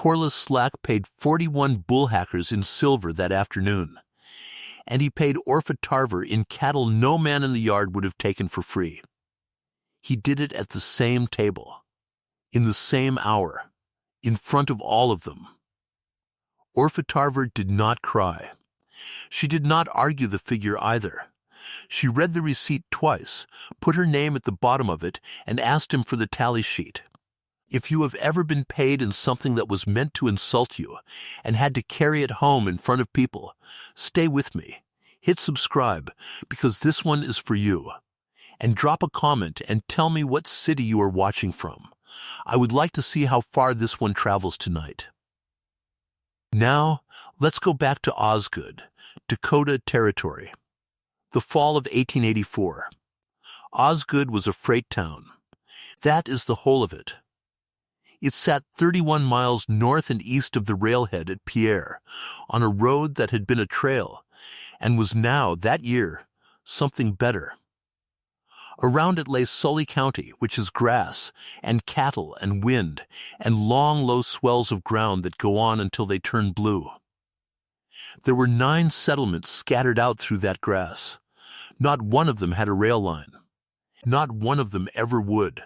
Corliss Slack paid 41 bullwhackers in silver that afternoon, and he paid Orpha Tarver in cattle no man in the yard would have taken for free. He did it at the same table, in the same hour, in front of all of them. Orpha Tarver did not cry. She did not argue the figure either. She read the receipt twice, put her name at the bottom of it, and asked him for the tally sheet. If you have ever been paid in something that was meant to insult you and had to carry it home in front of people, stay with me. Hit subscribe, because this one is for you. And drop a comment and tell me what city you are watching from. I would like to see how far this one travels tonight. Now, let's go back to Osgood, Dakota Territory. The fall of 1884. Osgood was a freight town. That is the whole of it. It sat 31 miles north and east of the railhead at Pierre, on a road that had been a trail, and was now, that year, something better. Around it lay Sully County, which is grass, and cattle, and wind, and long, low swells of ground that go on until they turn blue. There were 9 settlements scattered out through that grass. Not one of them had a rail line. Not one of them ever would.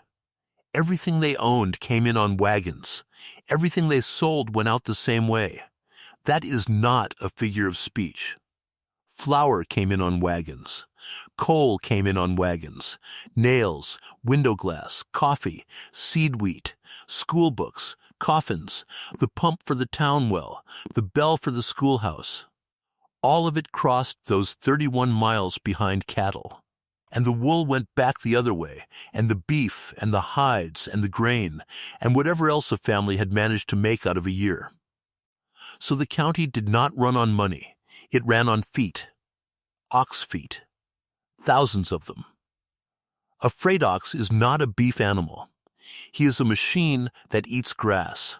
Everything they owned came in on wagons. Everything they sold went out the same way. That is not a figure of speech. Flour came in on wagons. Coal came in on wagons. Nails, window glass, coffee, seed wheat, school books, coffins, the pump for the town well, the bell for the schoolhouse. All of it crossed those 31 miles behind cattle. And the wool went back the other way, and the beef, and the hides, and the grain, and whatever else a family had managed to make out of a year. So the county did not run on money. It ran on feet. Ox feet. Thousands of them. A freight ox is not a beef animal. He is a machine that eats grass.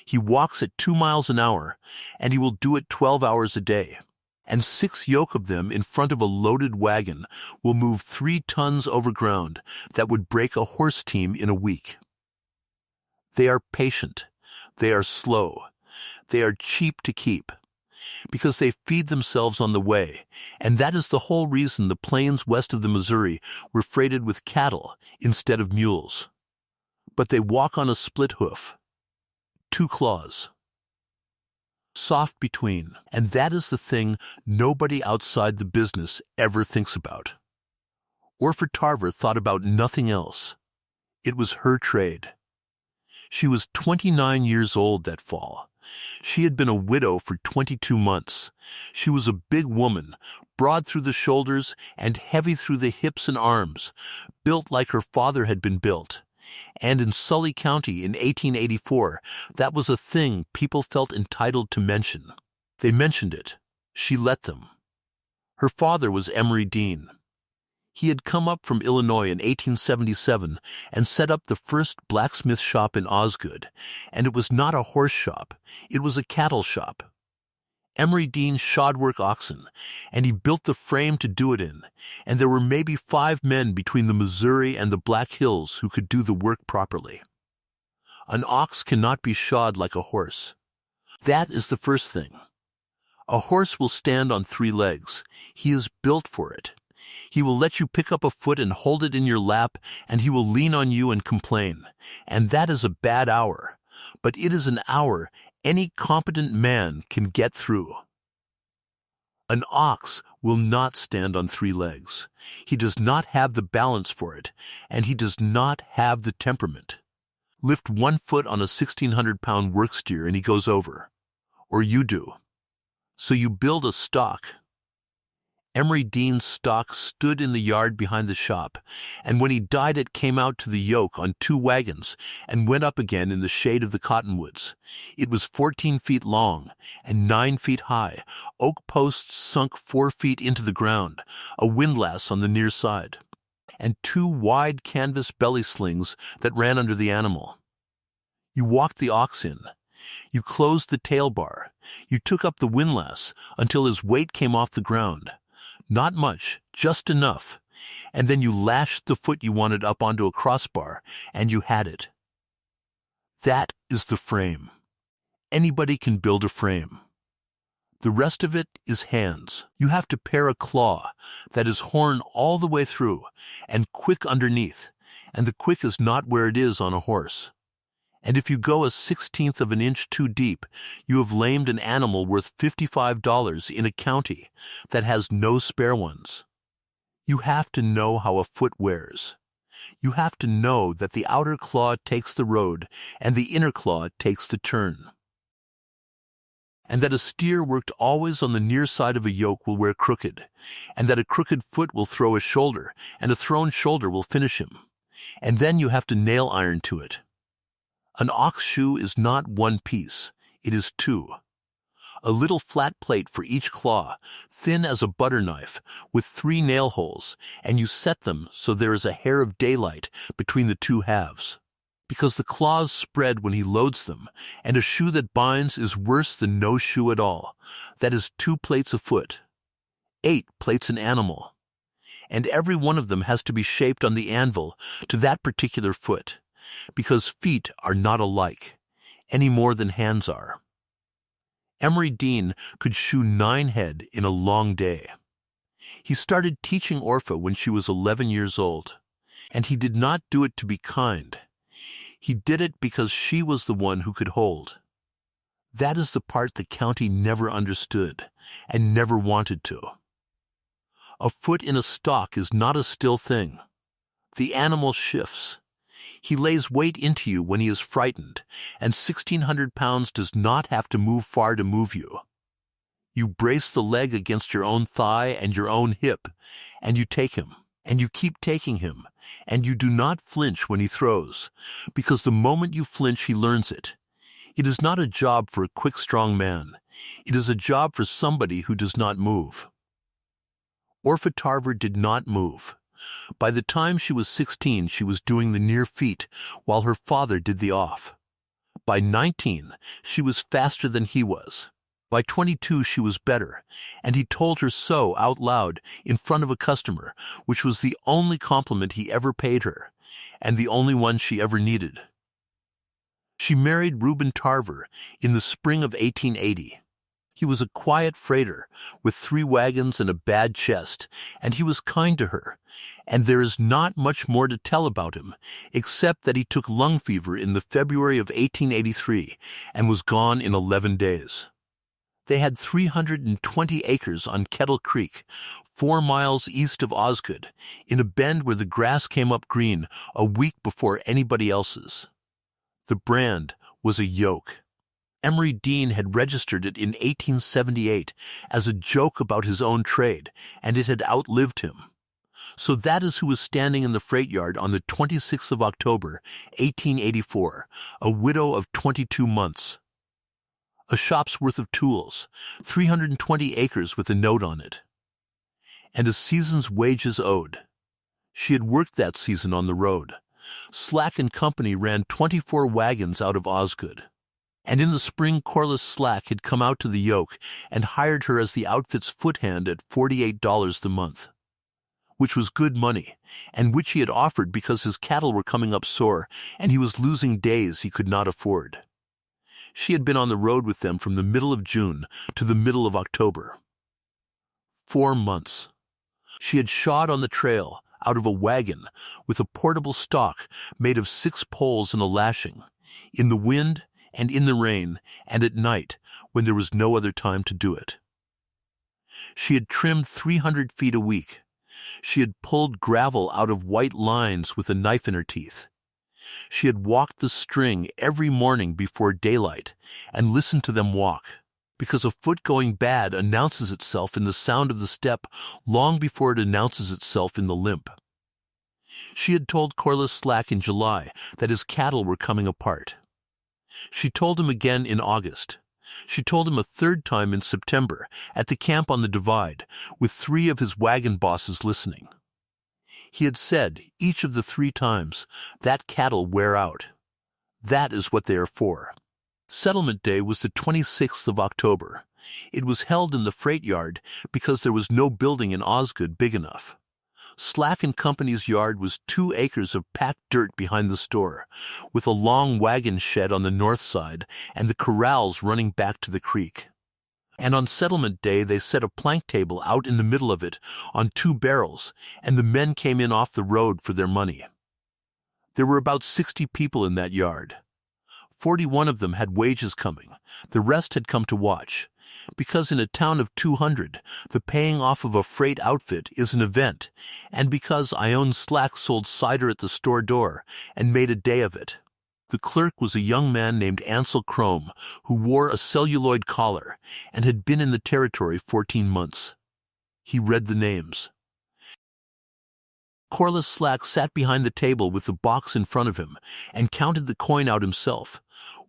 He walks at 2 miles an hour, and he will do it 12 hours a day. And 6 yoke of them in front of a loaded wagon will move 3 tons over ground that would break a horse team in a week. They are patient. They are slow. They are cheap to keep, because they feed themselves on the way, and that is the whole reason the plains west of the Missouri were freighted with cattle instead of mules. But they walk on a split hoof, 2 claws. Soft between, and that is the thing nobody outside the business ever thinks about. Orpha Tarver thought about nothing else. It was her trade. She was 29 years old that fall. She had been a widow for 22 months. She was a big woman, broad through the shoulders and heavy through the hips and arms, built like her father had been built. And in Sully County in 1884, that was a thing people felt entitled to mention. They mentioned it. She let them. Her father was Emery Dean. He had come up from Illinois in 1877 and set up the first blacksmith shop in Osgood, and it was not a horse shop, it was a cattle shop. Emery Dean shod work oxen, and he built the frame to do it in, and there were maybe 5 men between the Missouri and the Black Hills who could do the work properly. An ox cannot be shod like a horse. That is the first thing. A horse will stand on 3 legs. He is built for it. He will let you pick up a foot and hold it in your lap, and he will lean on you and complain. And that is a bad hour. But it is an hour any competent man can get through. An ox will not stand on 3 legs. He does not have the balance for it, and he does not have the temperament. Lift 1 foot on a 1,600-pound work steer and he goes over. Or you do. So you build a stock. Emery Dean's stock stood in the yard behind the shop, and when he died it came out to the yoke on 2 wagons and went up again in the shade of the cottonwoods. It was 14 feet long and 9 feet high, oak posts sunk 4 feet into the ground, a windlass on the near side, and 2 wide canvas belly slings that ran under the animal. You walked the ox in. You closed the tail bar. You took up the windlass until his weight came off the ground. Not much, just enough. And then you lashed the foot you wanted up onto a crossbar, and you had it. That is the frame. Anybody can build a frame. The rest of it is hands. You have to pair a claw that is horn all the way through and quick underneath, and the quick is not where it is on a horse. And if you go a 1/16 of an inch too deep, you have lamed an animal worth $55 in a county that has no spare ones. You have to know how a foot wears. You have to know that the outer claw takes the road and the inner claw takes the turn. And that a steer worked always on the near side of a yoke will wear crooked, and that a crooked foot will throw a shoulder, and a thrown shoulder will finish him. And then you have to nail iron to it. An ox shoe is not one piece, it is two. A little flat plate for each claw, thin as a butter knife, with 3 nail holes, and you set them so there is a hair of daylight between the two halves. Because the claws spread when he loads them, and a shoe that binds is worse than no shoe at all. That is 2 plates a foot. 8 plates an animal. And every one of them has to be shaped on the anvil to that particular foot, because feet are not alike, any more than hands are. Emery Dean could shoe 9 head in a long day. He started teaching Orpha when she was 11 years old, and he did not do it to be kind. He did it because she was the one who could hold. That is the part the county never understood and never wanted to. A foot in a stock is not a still thing. The animal shifts. He lays weight into you when he is frightened, and 1,600 pounds does not have to move far to move you. You brace the leg against your own thigh and your own hip, and you take him, and you keep taking him, and you do not flinch when he throws, because the moment you flinch he learns it. It is not a job for a quick, strong man. It is a job for somebody who does not move. Orpha Tarver did not move. By the time she was 16, she was doing the near feet, while her father did the off. By 19, she was faster than he was. By 22, she was better, and he told her so out loud in front of a customer, which was the only compliment he ever paid her, and the only one she ever needed. She married Reuben Tarver in the spring of 1880. He was a quiet freighter with 3 wagons and a bad chest, and he was kind to her, and there is not much more to tell about him, except that he took lung fever in the February of 1883 and was gone in 11 days. They had 320 acres on Kettle Creek, 4 miles east of Osgood, in a bend where the grass came up green a week before anybody else's. The brand was a yoke. Emery Dean had registered it in 1878 as a joke about his own trade, and it had outlived him. So that is who was standing in the freight yard on the 26th of October, 1884, a widow of 22 months. A shop's worth of tools, 320 acres with a note on it, and a season's wages owed. She had worked that season on the road. Slack and Company ran 24 wagons out of Osgood. And in the spring Corliss Slack had come out to the yoke and hired her as the outfit's foothand at $48 the month, which was good money, and which he had offered because his cattle were coming up sore and he was losing days he could not afford. She had been on the road with them from the middle of June to the middle of October. 4 months. She had shod on the trail out of a wagon with a portable stock made of 6 poles and a lashing, in the wind and in the rain, and at night, when there was no other time to do it. She had trimmed 300 feet a week. She had pulled gravel out of white lines with a knife in her teeth. She had walked the string every morning before daylight, and listened to them walk, because a foot going bad announces itself in the sound of the step long before it announces itself in the limp. She had told Corliss Slack in July that his cattle were coming apart. She told him again in August. She told him a 3rd time in September at the camp on the Divide, with 3 of his wagon bosses listening. He had said, each of the 3 times, that cattle wear out. That is what they are for. Settlement Day was the 26th of October. It was held in the freight yard because there was no building in Osgood big enough. Slack and Company's yard was 2 acres of packed dirt behind the store, with a long wagon shed on the north side and the corrals running back to the creek. And on settlement day they set a plank table out in the middle of it on 2 barrels, and the men came in off the road for their money. There were about 60 people in that yard. 41 of them had wages coming. The rest had come to watch. Because in a town of 200, the paying off of a freight outfit is an event, and because Ione Slack sold cider at the store door and made a day of it. The clerk was a young man named Ansel Crome, who wore a celluloid collar and had been in the territory 14 months. He read the names. Corliss Slack sat behind the table with the box in front of him and counted the coin out himself,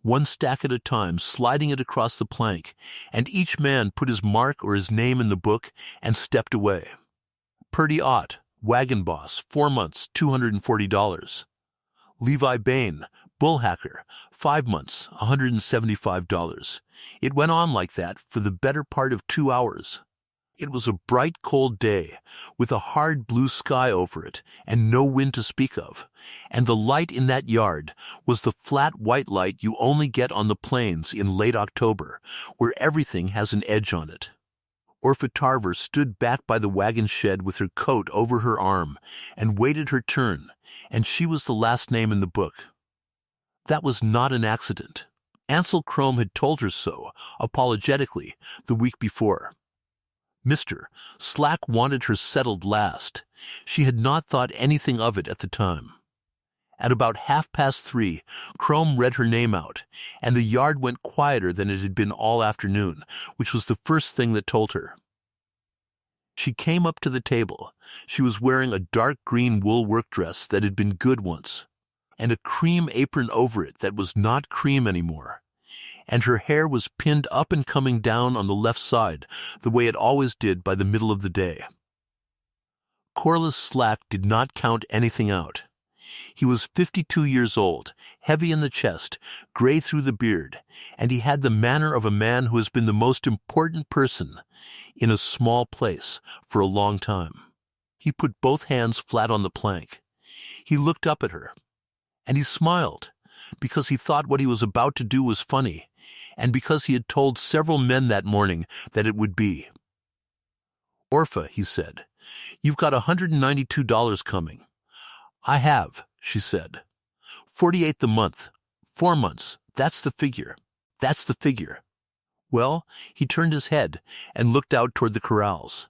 1 stack at a time, sliding it across the plank, and each man put his mark or his name in the book and stepped away. Purdy Ott, wagon boss, 4 months, $240. Levi Bain, bullhacker, 5 months, $175. It went on like that for the better part of 2 hours. It was a bright, cold day, with a hard blue sky over it and no wind to speak of, and the light in that yard was the flat white light you only get on the plains in late October, where everything has an edge on it. Orpha Tarver stood back by the wagon shed with her coat over her arm and waited her turn, and she was the last name in the book. That was not an accident. Ansel Crome had told her so, apologetically, the week before. Mr. Slack wanted her settled last. She had not thought anything of it at the time. At about 3:30, Crome read her name out, and the yard went quieter than it had been all afternoon, which was the first thing that told her. She came up to the table. She was wearing a dark green wool work dress that had been good once, and a cream apron over it that was not cream anymore. And her hair was pinned up and coming down on the left side, the way it always did by the middle of the day. Corliss Slack did not count anything out. He was 52 years old, heavy in the chest, gray through the beard, and he had the manner of a man who has been the most important person in a small place for a long time. He put both hands flat on the plank. He looked up at her, and he smiled, because he thought what he was about to do was funny, and because he had told several men that morning that it would be. "Orpha," he said, "you've got $192 coming." "I have," she said. 48 the month. 4 months. That's the figure. That's the figure. Well, he turned his head and looked out toward the corrals.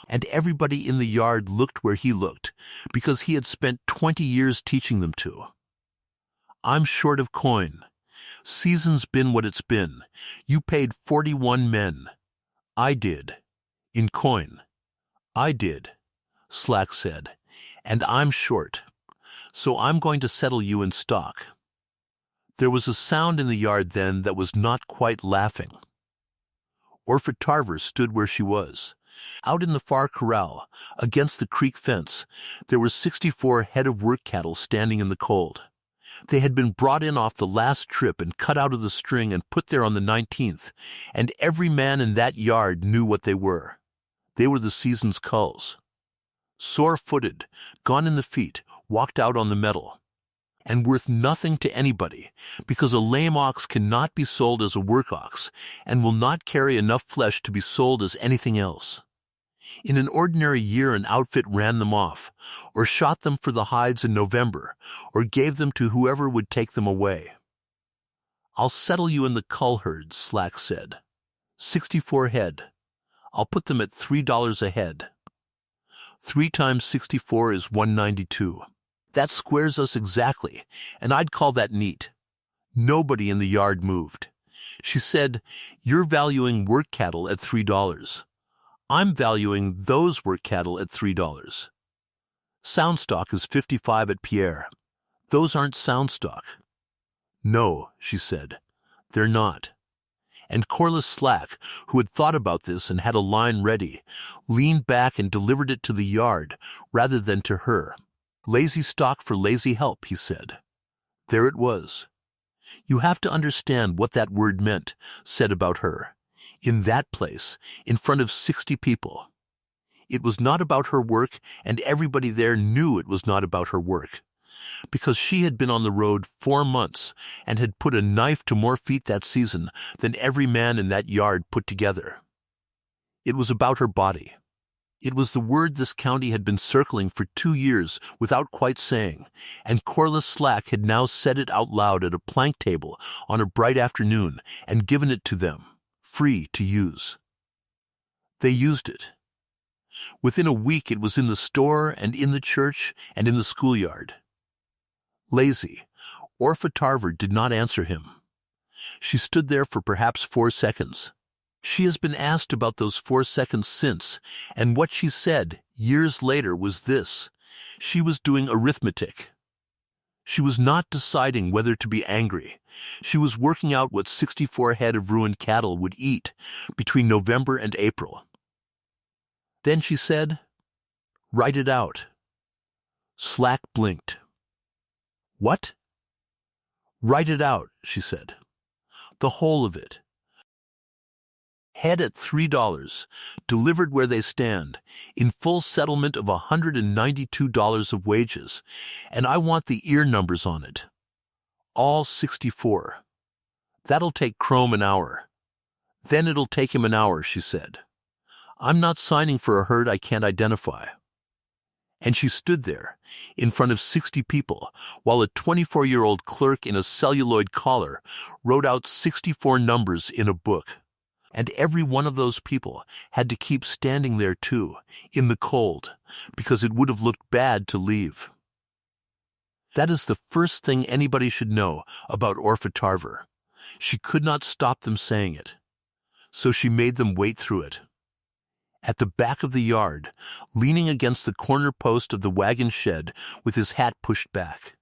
And everybody in the yard looked where he looked, because he had spent 20 years teaching them to. "I'm short of coin. Season's been what it's been. You paid 41 men. I did. In coin. I did," Slack said, "and I'm short. So I'm going to settle you in stock." There was a sound in the yard then that was not quite laughing. Orpha Tarver stood where she was. Out in the far corral, against the creek fence, there were 64 head of work cattle standing in the cold. They had been brought in off the last trip and cut out of the string and put there on the 19th, and every man in that yard knew what they were. They were the season's culls. Sore-footed, gone in the feet, walked out on the metal, and worth nothing to anybody, because a lame ox cannot be sold as a work ox and will not carry enough flesh to be sold as anything else. In an ordinary year an outfit ran them off, or shot them for the hides in November, or gave them to whoever would take them away. "I'll settle you in the cull herd," Slack said. 64 head. I'll put them at $3 a head. 3 times 64 is 192. That squares us exactly, and I'd call that neat. Nobody in the yard moved. She said, "You're valuing work cattle at $3. I'm valuing those work cattle at $3. Sound stock is 55 at Pierre. Those aren't sound stock." "No," she said, "they're not." And Corliss Slack, who had thought about this and had a line ready, leaned back and delivered it to the yard rather than to her. "Lazy stock for lazy help," he said. There it was. You have to understand what that word meant, said about her. In that place, in front of 60 people. It was not about her work, and everybody there knew it was not about her work, because she had been on the road 4 months and had put a knife to more feet that season than every man in that yard put together. It was about her body. It was the word this county had been circling for 2 years without quite saying, and Corliss Slack had now said it out loud at a plank table on a bright afternoon and given it to them, free to use. They used it. Within a week it was in the store and in the church and in the schoolyard. Lazy, Orpha Tarver did not answer him. She stood there for perhaps 4 seconds. She has been asked about those 4 seconds since, and what she said years later was this: she was doing arithmetic. She was not deciding whether to be angry. She was working out what 64 head of ruined cattle would eat between November and April. Then she said, "Write it out." Slack blinked. "What?" "Write it out," she said. "The whole of it. Head at $3, delivered where they stand, in full settlement of $192 of wages, and I want the ear numbers on it. All 64. That'll take Chrome an hour. Then it'll take him an hour," she said. "I'm not signing for a herd I can't identify." And she stood there, in front of 60 people, while a 24-year-old clerk in a celluloid collar wrote out 64 numbers in a book. And every one of those people had to keep standing there too, in the cold, because it would have looked bad to leave. That is the first thing anybody should know about Orpha Tarver. She could not stop them saying it, so she made them wait through it. At the back of the yard, leaning against the corner post of the wagon shed with his hat pushed back,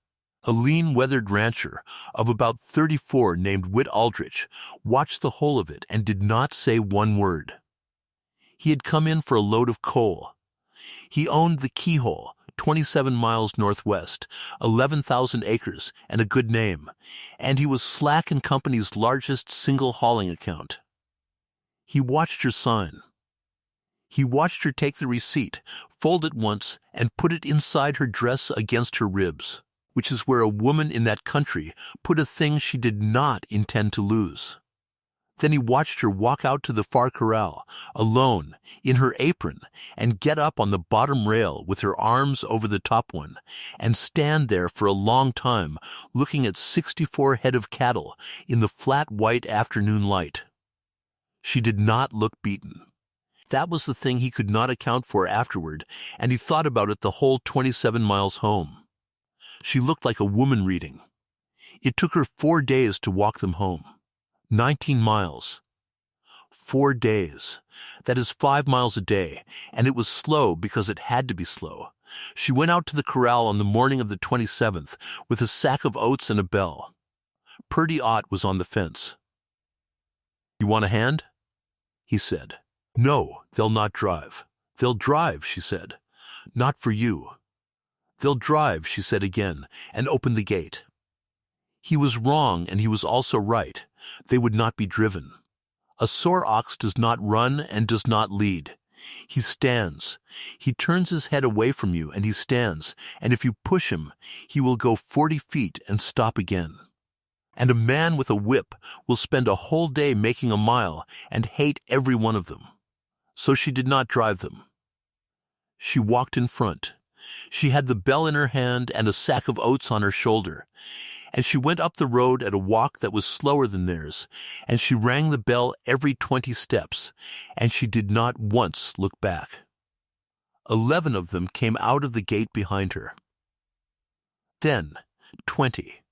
a lean, weathered rancher of about 34 named Whit Aldrich watched the whole of it and did not say one word. He had come in for a load of coal. He owned the Keyhole, 27 miles northwest, 11,000 acres, and a good name, and he was Slack and Company's largest single hauling account. He watched her sign. He watched her take the receipt, fold it once, and put it inside her dress against her ribs, which is where a woman in that country put a thing she did not intend to lose. Then he watched her walk out to the far corral, alone, in her apron, and get up on the bottom rail with her arms over the top one, and stand there for a long time looking at 64 head of cattle in the flat white afternoon light. She did not look beaten. That was the thing he could not account for afterward, and he thought about it the whole 27 miles home. She looked like a woman reading. It took her 4 days to walk them home. 19 miles. 4 days. That is 5 miles a day, and it was slow because it had to be slow. She went out to the corral on the morning of the 27th with a sack of oats and a bell. Purdy Ott was on the fence. "You want a hand?" he said. "No, they'll not drive." "They'll drive," she said. "Not for you." "They'll drive," she said again, and opened the gate. He was wrong, and he was also right. They would not be driven. A sore ox does not run and does not lead. He stands. He turns his head away from you, and he stands, and if you push him, he will go 40 feet and stop again. And a man with a whip will spend a whole day making a mile and hate every one of them. So she did not drive them. She walked in front. She had the bell in her hand and a sack of oats on her shoulder, and she went up the road at a walk that was slower than theirs, and she rang the bell every 20 steps, and she did not once look back. 11 of them came out of the gate behind her. Then 20.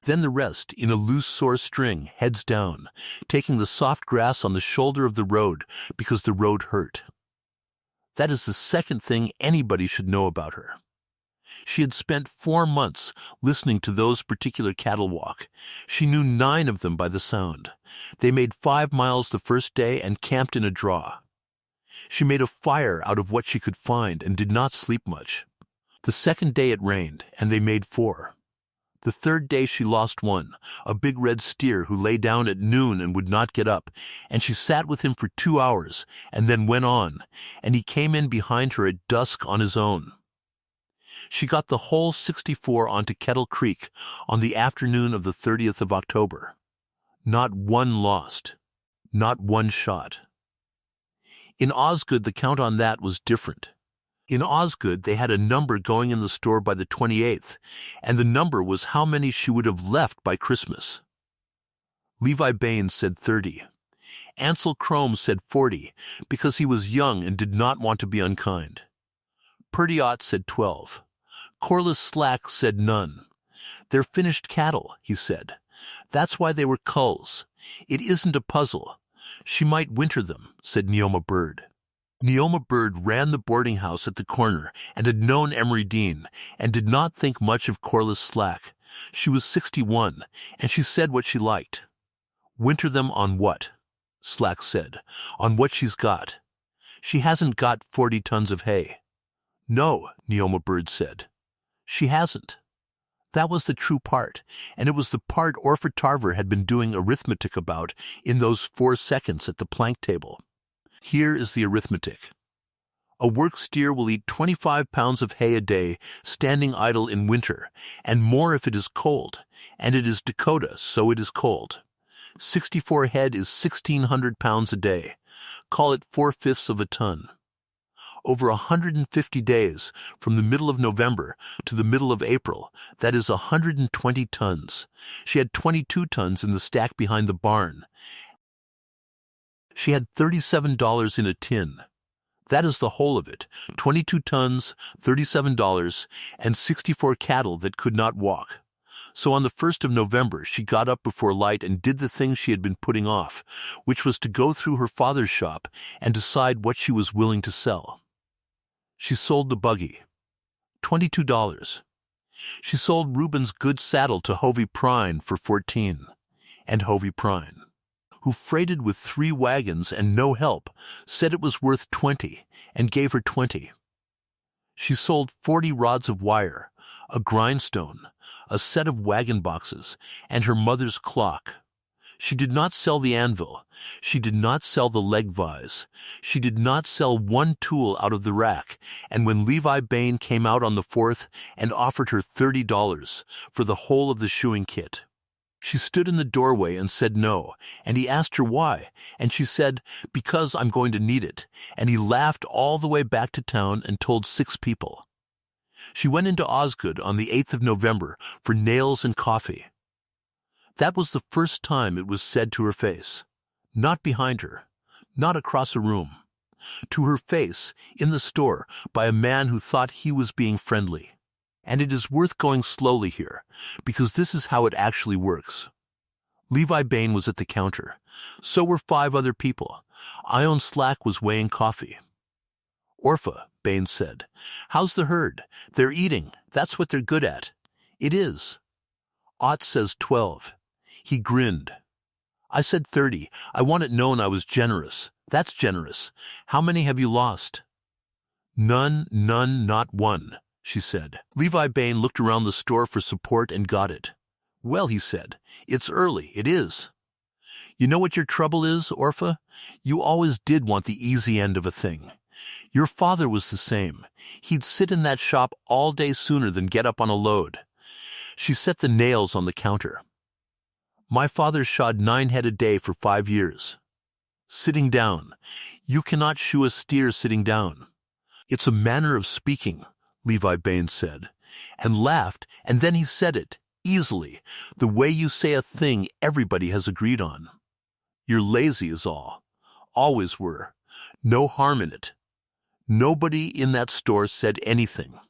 Then the rest in a loose, sore string, heads down, taking the soft grass on the shoulder of the road because the road hurt. That is the second thing anybody should know about her. She had spent 4 months listening to those particular cattle walk. She knew 9 of them by the sound. They made 5 miles the first day and camped in a draw. She made a fire out of what she could find and did not sleep much. The second day it rained, and they made 4. The third day she lost one, a big red steer who lay down at noon and would not get up, and she sat with him for 2 hours, and then went on, and he came in behind her at dusk on his own. She got the whole 64 onto Kettle Creek on the afternoon of the 30th of October. Not one lost. Not one shot. In Osgood, the count on that was different. In Osgood, they had a number going in the store by the 28th, and the number was how many she would have left by Christmas. Levi Baines said 30. Ansel Crome said 40, because he was young and did not want to be unkind. Purdy Ott said 12. Corliss Slack said none. They're finished cattle, he said. That's why they were culls. It isn't a puzzle. She might winter them, said Neoma Bird. Neoma Bird ran the boarding house at the corner and had known Emery Dean and did not think much of Corliss Slack. She was 61, and she said what she liked. Winter them on what? Slack said. On what she's got. She hasn't got 40 tons of hay. No, Neoma Bird said. She hasn't. That was the true part, and it was the part Orpha Tarver had been doing arithmetic about in those 4 seconds at the plank table. Here is the arithmetic. A work steer will eat 25 pounds of hay a day, standing idle in winter, and more if it is cold, and it is Dakota, so it is cold. 64 head is 1,600 pounds a day. Call it 4/5 of a ton. Over 150 days, from the middle of November to the middle of April, that is 120 tons. She had 22 tons in the stack behind the barn. She had $37 in a tin. That is the whole of it, 22 tons, $37, and 64 cattle that could not walk. So on the 1st of November, she got up before light and did the thing she had been putting off, which was to go through her father's shop and decide what she was willing to sell. She sold the buggy. $22. She sold Reuben's good saddle to Hovey Prine for $14, and Hovey Prine, who freighted with 3 wagons and no help, said it was worth $20 and gave her $20. She sold 40 rods of wire, a grindstone, a set of wagon boxes, and her mother's clock. She did not sell the anvil. She did not sell the leg vise. She did not sell one tool out of the rack, and when Levi Bain came out on the 4th and offered her $30 for the whole of the shoeing kit, she stood in the doorway and said no, and he asked her why, and she said, because I'm going to need it, and he laughed all the way back to town and told 6 people. She went into Osgood on the 8th of November for nails and coffee. That was the first time it was said to her face, not behind her, not across a room, to her face, in the store, by a man who thought he was being friendly. And it is worth going slowly here, because this is how it actually works. Levi Bain was at the counter. So were 5 other people. Ione Slack was weighing coffee. Orpha, Bain said, how's the herd? They're eating. That's what they're good at. It is. Ott says 12. He grinned. I said 30. I want it known I was generous. That's generous. How many have you lost? None, not one, she said. Levi Bain looked around the store for support and got it. Well, he said, it's early, it is. You know what your trouble is, Orpha? You always did want the easy end of a thing. Your father was the same. He'd sit in that shop all day sooner than get up on a load. She set the nails on the counter. My father shod 9 head a day for 5 years. Sitting down. You cannot shoe a steer sitting down. It's a manner of speaking, Levi Bain said, and laughed, and then he said it, easily, the way you say a thing everybody has agreed on. You're lazy is all. Always were. No harm in it. Nobody in that store said anything.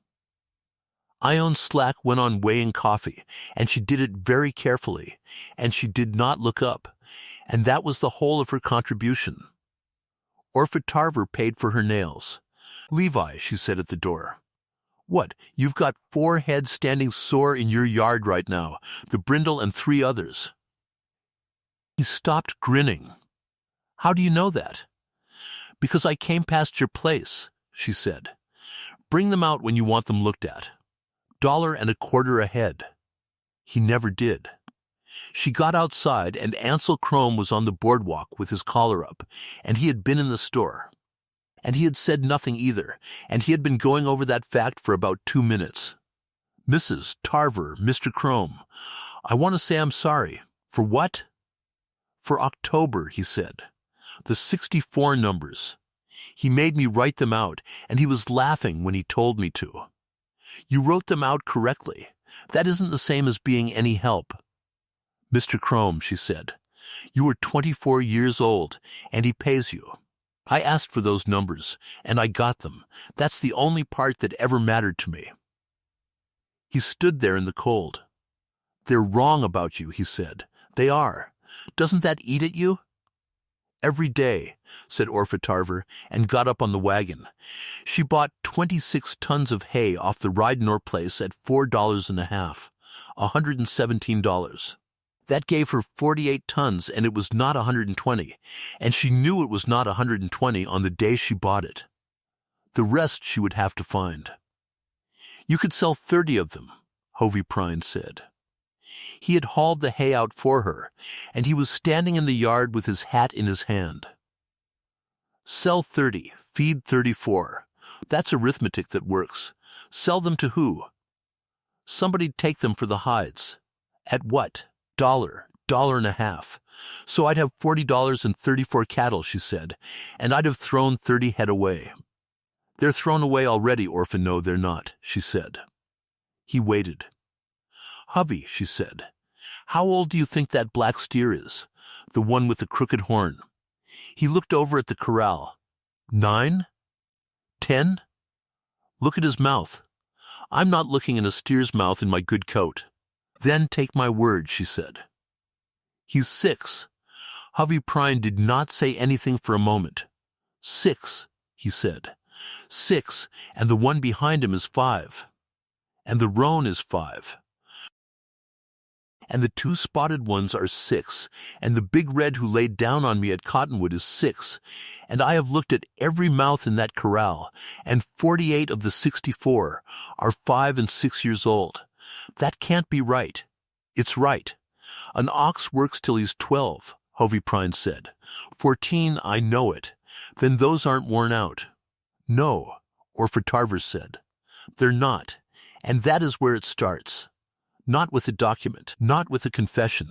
Ione Slack went on weighing coffee, and she did it very carefully, and she did not look up, and that was the whole of her contribution. Orpha Tarver paid for her nails. Levi, she said at the door. What, you've got 4 heads standing sore in your yard right now, the brindle and 3 others. He stopped grinning. How do you know that? Because I came past your place, she said. Bring them out when you want them looked at. $1.25 a head. He never did. She got outside, and Ansel Crome was on the boardwalk with his collar up, and he had been in the store. And he had said nothing either, and he had been going over that fact for about 2 minutes. Mrs. Tarver, Mr. Crome, I want to say I'm sorry. For what? For October, he said. The 64 numbers. He made me write them out, and he was laughing when he told me to. You wrote them out correctly. That isn't the same as being any help. Mr. Crome, she said, you are 24 years old, and he pays you. I asked for those numbers, and I got them. That's the only part that ever mattered to me. He stood there in the cold. They're wrong about you, he said. They are. Doesn't that eat at you? Every day, said Orpha Tarver, and got up on the wagon. She bought 26 tons of hay off the Ridenour place at $4.50, $117. That gave her 48 tons, and it was not 120, and she knew it was not 120 on the day she bought it. The rest she would have to find. You could sell 30 of them, Hovey Prine said. He had hauled the hay out for her, and he was standing in the yard with his hat in his hand. Sell 30, feed 34. That's arithmetic that works. Sell them to who? Somebody'd take them for the hides. At what? $1.50. So I'd have $40 and 34 cattle, she said, and I'd have thrown 30 head away. They're thrown away already, Orpha. No, they're not, she said. He waited. Hovey, she said, how old do you think that black steer is? The one with the crooked horn. He looked over at the corral. 9? 10? Look at his mouth. I'm not looking in a steer's mouth in my good coat. Then take my word, she said. He's 6. Hovey Prine did not say anything for a moment. 6, he said. 6, and the one behind him is 5. And the roan is 5. And the 2 spotted ones are 6, and the big red who laid down on me at Cottonwood is 6, and I have looked at every mouth in that corral, and 48 of the 64 are 5 and 6 years old. That can't be right. It's right. An ox works till he's 12, Hovey Prine said. 14, I know it. Then those aren't worn out. No, Orpha Tarver said. They're not, and that is where it starts. Not with a document, not with a confession.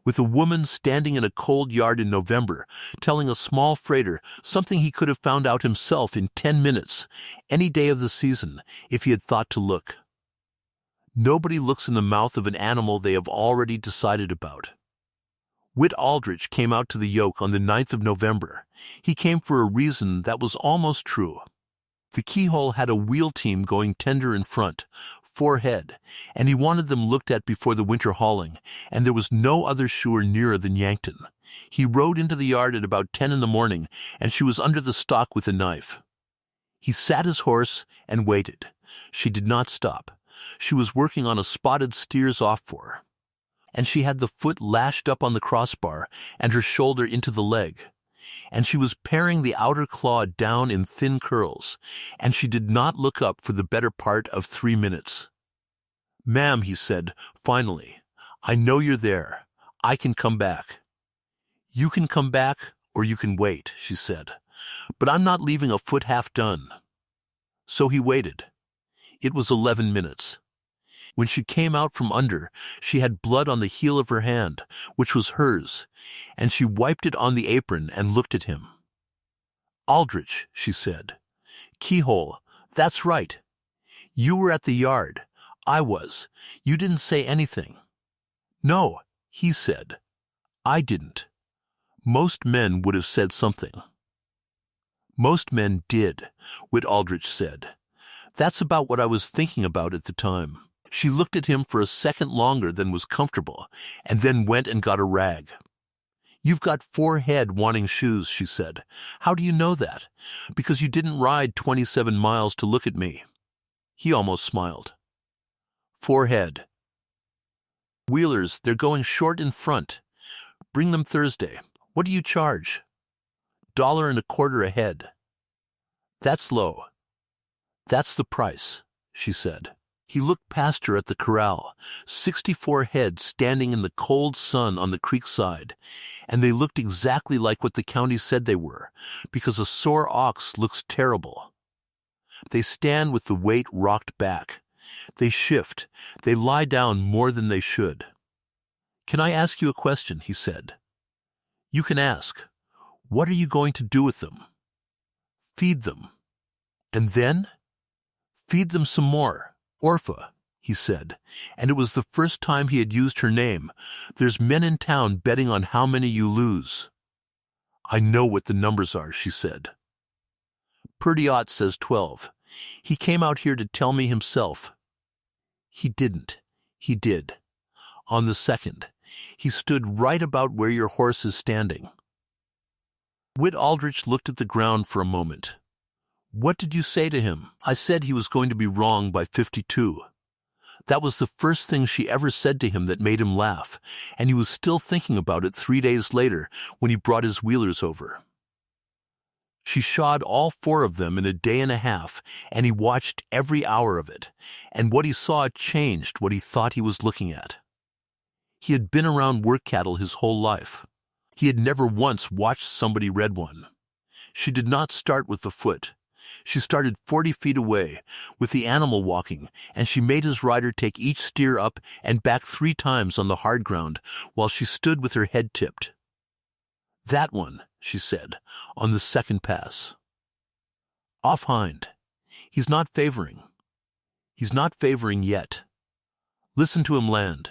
With a woman standing in a cold yard in November, telling a small freighter something he could have found out himself in 10 minutes, any day of the season, if he had thought to look. Nobody looks in the mouth of an animal they have already decided about. Whit Aldrich came out to the yoke on the 9th of November. He came for a reason that was almost true. The keyhole had a wheel team going tender in front, 4 head, and he wanted them looked at before the winter hauling, and there was no other shoer nearer than Yankton. He rode into the yard at about 10 in the morning, and she was under the stock with a knife. He sat his horse and waited. She did not stop. She was working on a spotted steer's off for, and she had the foot lashed up on the crossbar and her shoulder into the leg, and she was paring the outer claw down in thin curls, and she did not look up for the better part of 3 minutes. Ma'am, he said, finally, I know you're there. I can come back. You can come back or you can wait, she said, but I'm not leaving a foot half done. So he waited. It was 11 minutes. When she came out from under, she had blood on the heel of her hand, which was hers, and she wiped it on the apron and looked at him. Aldrich, she said. Keyhole, that's right. You were at the yard. I was. You didn't say anything. No, he said. I didn't. Most men would have said something. Most men did, Whit Aldrich said. That's about what I was thinking about at the time. She looked at him for a second longer than was comfortable, and then went and got a rag. You've got 4 head wanting shoes, she said. How do you know that? Because you didn't ride 27 miles to look at me. He almost smiled. 4 head. Wheelers, they're going short in front. Bring them Thursday. What do you charge? $1.25 a head. That's low. That's the price, she said. He looked past her at the corral, 64 heads standing in the cold sun on the creek side, and they looked exactly like what the county said they were, because a sore ox looks terrible. They stand with the weight rocked back. They shift. They lie down more than they should. "Can I ask you a question?" he said. "You can ask. What are you going to do with them?" "Feed them." "And then?" "Feed them some more. Orpha," he said, and it was the first time he had used her name. "There's men in town betting on how many you lose." "I know what the numbers are," she said. "Purdyot says 12. He came out here to tell me himself." "He didn't." "He did. On the 2nd. He stood right about where your horse is standing." Whit Aldrich looked at the ground for a moment. "What did you say to him?" "I said he was going to be wrong by 52. That was the first thing she ever said to him that made him laugh, and he was still thinking about it 3 days later when he brought his wheelers over. She shod all 4 of them in a day and a half, and he watched every hour of it, and what he saw changed what he thought he was looking at. He had been around work cattle his whole life. He had never once watched somebody red one. She did not start with the foot. She started 40 feet away, with the animal walking, and she made his rider take each steer up and back 3 times on the hard ground while she stood with her head tipped. "That one," she said, on the 2nd pass. "Off hind. He's not favoring. He's not favoring yet. Listen to him land."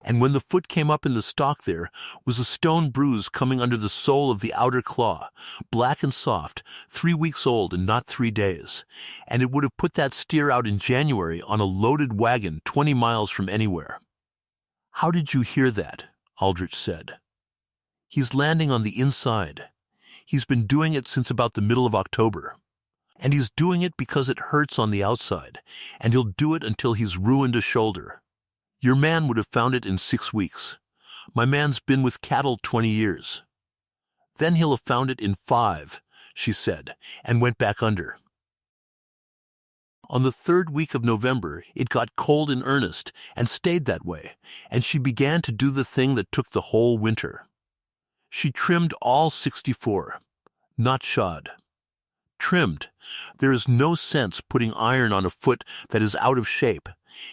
And when the foot came up in the stalk there was a stone bruise coming under the sole of the outer claw, black and soft, 3 weeks old and not 3 days, and it would have put that steer out in January on a loaded wagon 20 miles from anywhere. "How did you hear that?" Aldrich said. "He's landing on the inside. He's been doing it since about the middle of October. And he's doing it because it hurts on the outside, and he'll do it until he's ruined a shoulder. Your man would have found it in 6 weeks. My man's been with cattle 20 years. Then he'll have found it in 5, she said, and went back under. On the 3rd week of November, it got cold in earnest and stayed that way, and she began to do the thing that took the whole winter. She trimmed all 64, not shod. Trimmed. There is no sense putting iron on a foot that is out of shape,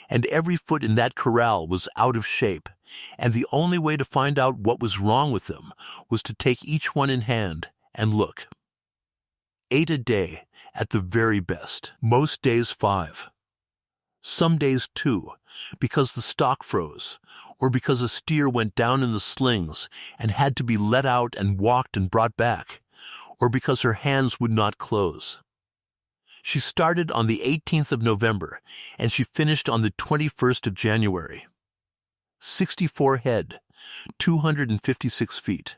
and every foot in that corral was out of shape, and the only way to find out what was wrong with them was to take each one in hand and look. 8 a day, at the very best. Most days 5. Some days 2, because the stock froze, or because a steer went down in the slings and had to be let out and walked and brought back, or because her hands would not close. She started on the 18th of November, and she finished on the 21st of January. 64 head, 256 feet,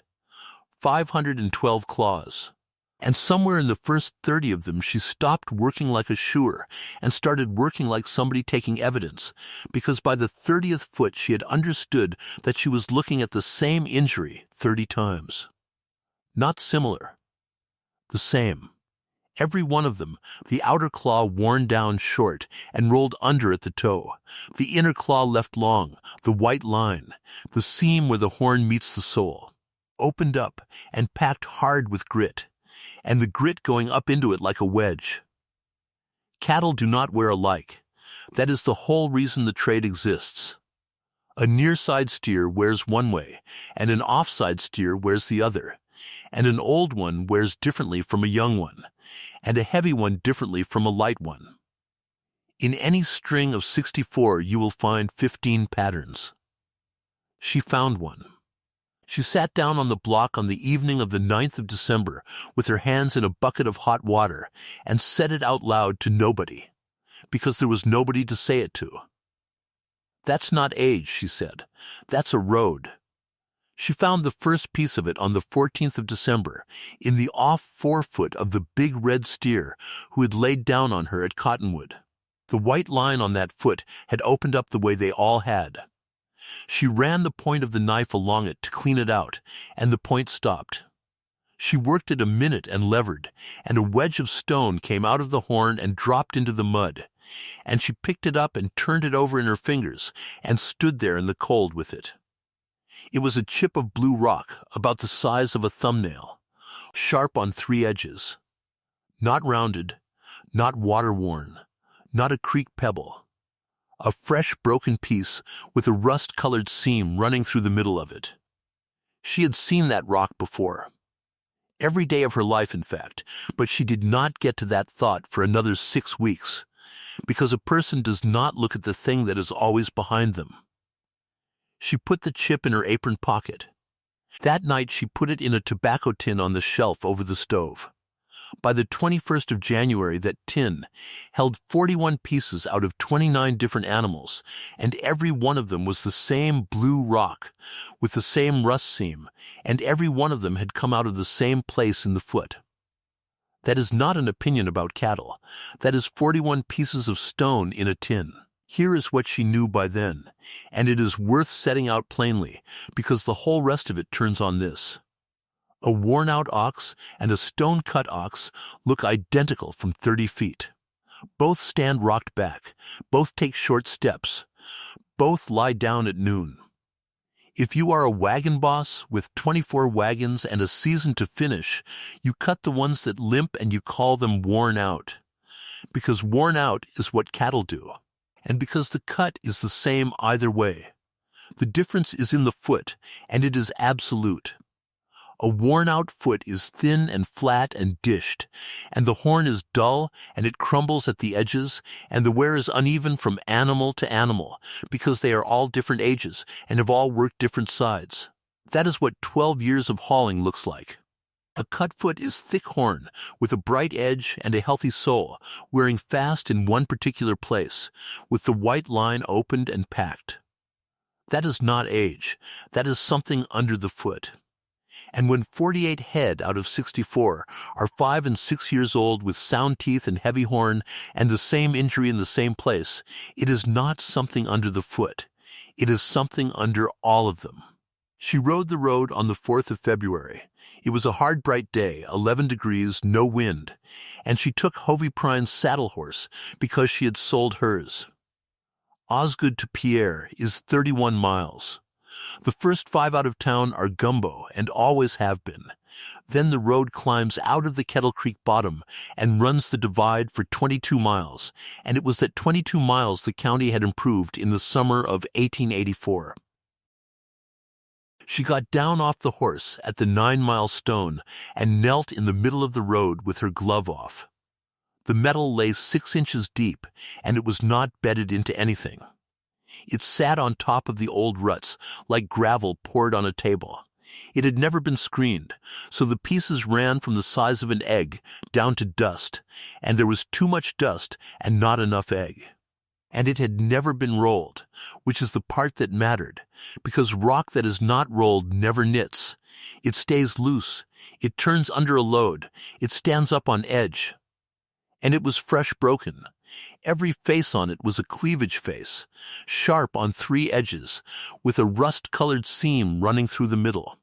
512 claws. And somewhere in the first 30 of them she stopped working like a shoer and started working like somebody taking evidence, because by the 30th foot she had understood that she was looking at the same injury 30 times. Not similar. The same. Every one of them, the outer claw worn down short and rolled under at the toe, the inner claw left long, the white line, the seam where the horn meets the sole, opened up and packed hard with grit, and the grit going up into it like a wedge. Cattle do not wear alike. That is the whole reason the trade exists. A near-side steer wears one way, and an off-side steer wears the other, and an old one wears differently from a young one, and a heavy one differently from a light one. In any string of 64 you will find 15 patterns. She found one. She sat down on the block on the evening of the 9th of December with her hands in a bucket of hot water and said it out loud to nobody, because there was nobody to say it to. "That's not age," she said. "That's a road." She found the first piece of it on the 14th of December, in the off forefoot of the big red steer who had laid down on her at Cottonwood. The white line on that foot had opened up the way they all had. She ran the point of the knife along it to clean it out, and the point stopped. She worked it a minute and levered, and a wedge of stone came out of the horn and dropped into the mud, and she picked it up and turned it over in her fingers and stood there in the cold with it. It was a chip of blue rock about the size of a thumbnail, sharp on three edges. Not rounded, not water-worn, not a creek pebble. A fresh broken piece with a rust-colored seam running through the middle of it. She had seen that rock before. Every day of her life, in fact, but she did not get to that thought for another 6 weeks, because a person does not look at the thing that is always behind them. She put the chip in her apron pocket. That night she put it in a tobacco tin on the shelf over the stove. By the 21st of January, that tin held 41 pieces out of 29 different animals, and every one of them was the same blue rock, with the same rust seam, and every one of them had come out of the same place in the foot. That is not an opinion about cattle. That is 41 pieces of stone in a tin. Here is what she knew by then, and it is worth setting out plainly, because the whole rest of it turns on this. A worn-out ox and a stone-cut ox look identical from 30 feet. Both stand rocked back. Both take short steps. Both lie down at noon. If you are a wagon boss with 24 wagons and a season to finish, you cut the ones that limp and you call them worn out. Because worn out is what cattle do, and because the cut is the same either way. The difference is in the foot, and it is absolute. A worn-out foot is thin and flat and dished, and the horn is dull and it crumbles at the edges, and the wear is uneven from animal to animal, because they are all different ages and have all worked different sides. That is what 12 years of hauling looks like. A cut foot is thick horn, with a bright edge and a healthy sole, wearing fast in one particular place, with the white line opened and packed. That is not age. That is something under the foot. And when 48 head out of 64 are 5 and 6 years old with sound teeth and heavy horn and the same injury in the same place, it is not something under the foot. It is something under all of them. She rode the road on the 4th of February. It was a hard, bright day, 11 degrees, no wind, and she took Hovey Prine's saddle horse because she had sold hers. Osgood to Pierre is 31 miles. The first 5 out of town are gumbo and always have been. Then the road climbs out of the Kettle Creek bottom and runs the divide for 22 miles, and it was that 22 miles the county had improved in the summer of 1884. She got down off the horse at the 9-mile stone and knelt in the middle of the road with her glove off. The metal lay 6 inches deep, and it was not bedded into anything. It sat on top of the old ruts, like gravel poured on a table. It had never been screened, so the pieces ran from the size of an egg down to dust, and there was too much dust and not enough egg. And it had never been rolled, which is the part that mattered, because rock that is not rolled never knits. It stays loose, it turns under a load, it stands up on edge. And it was fresh broken. Every face on it was a cleavage face, sharp on 3 edges, with a rust-colored seam running through the middle.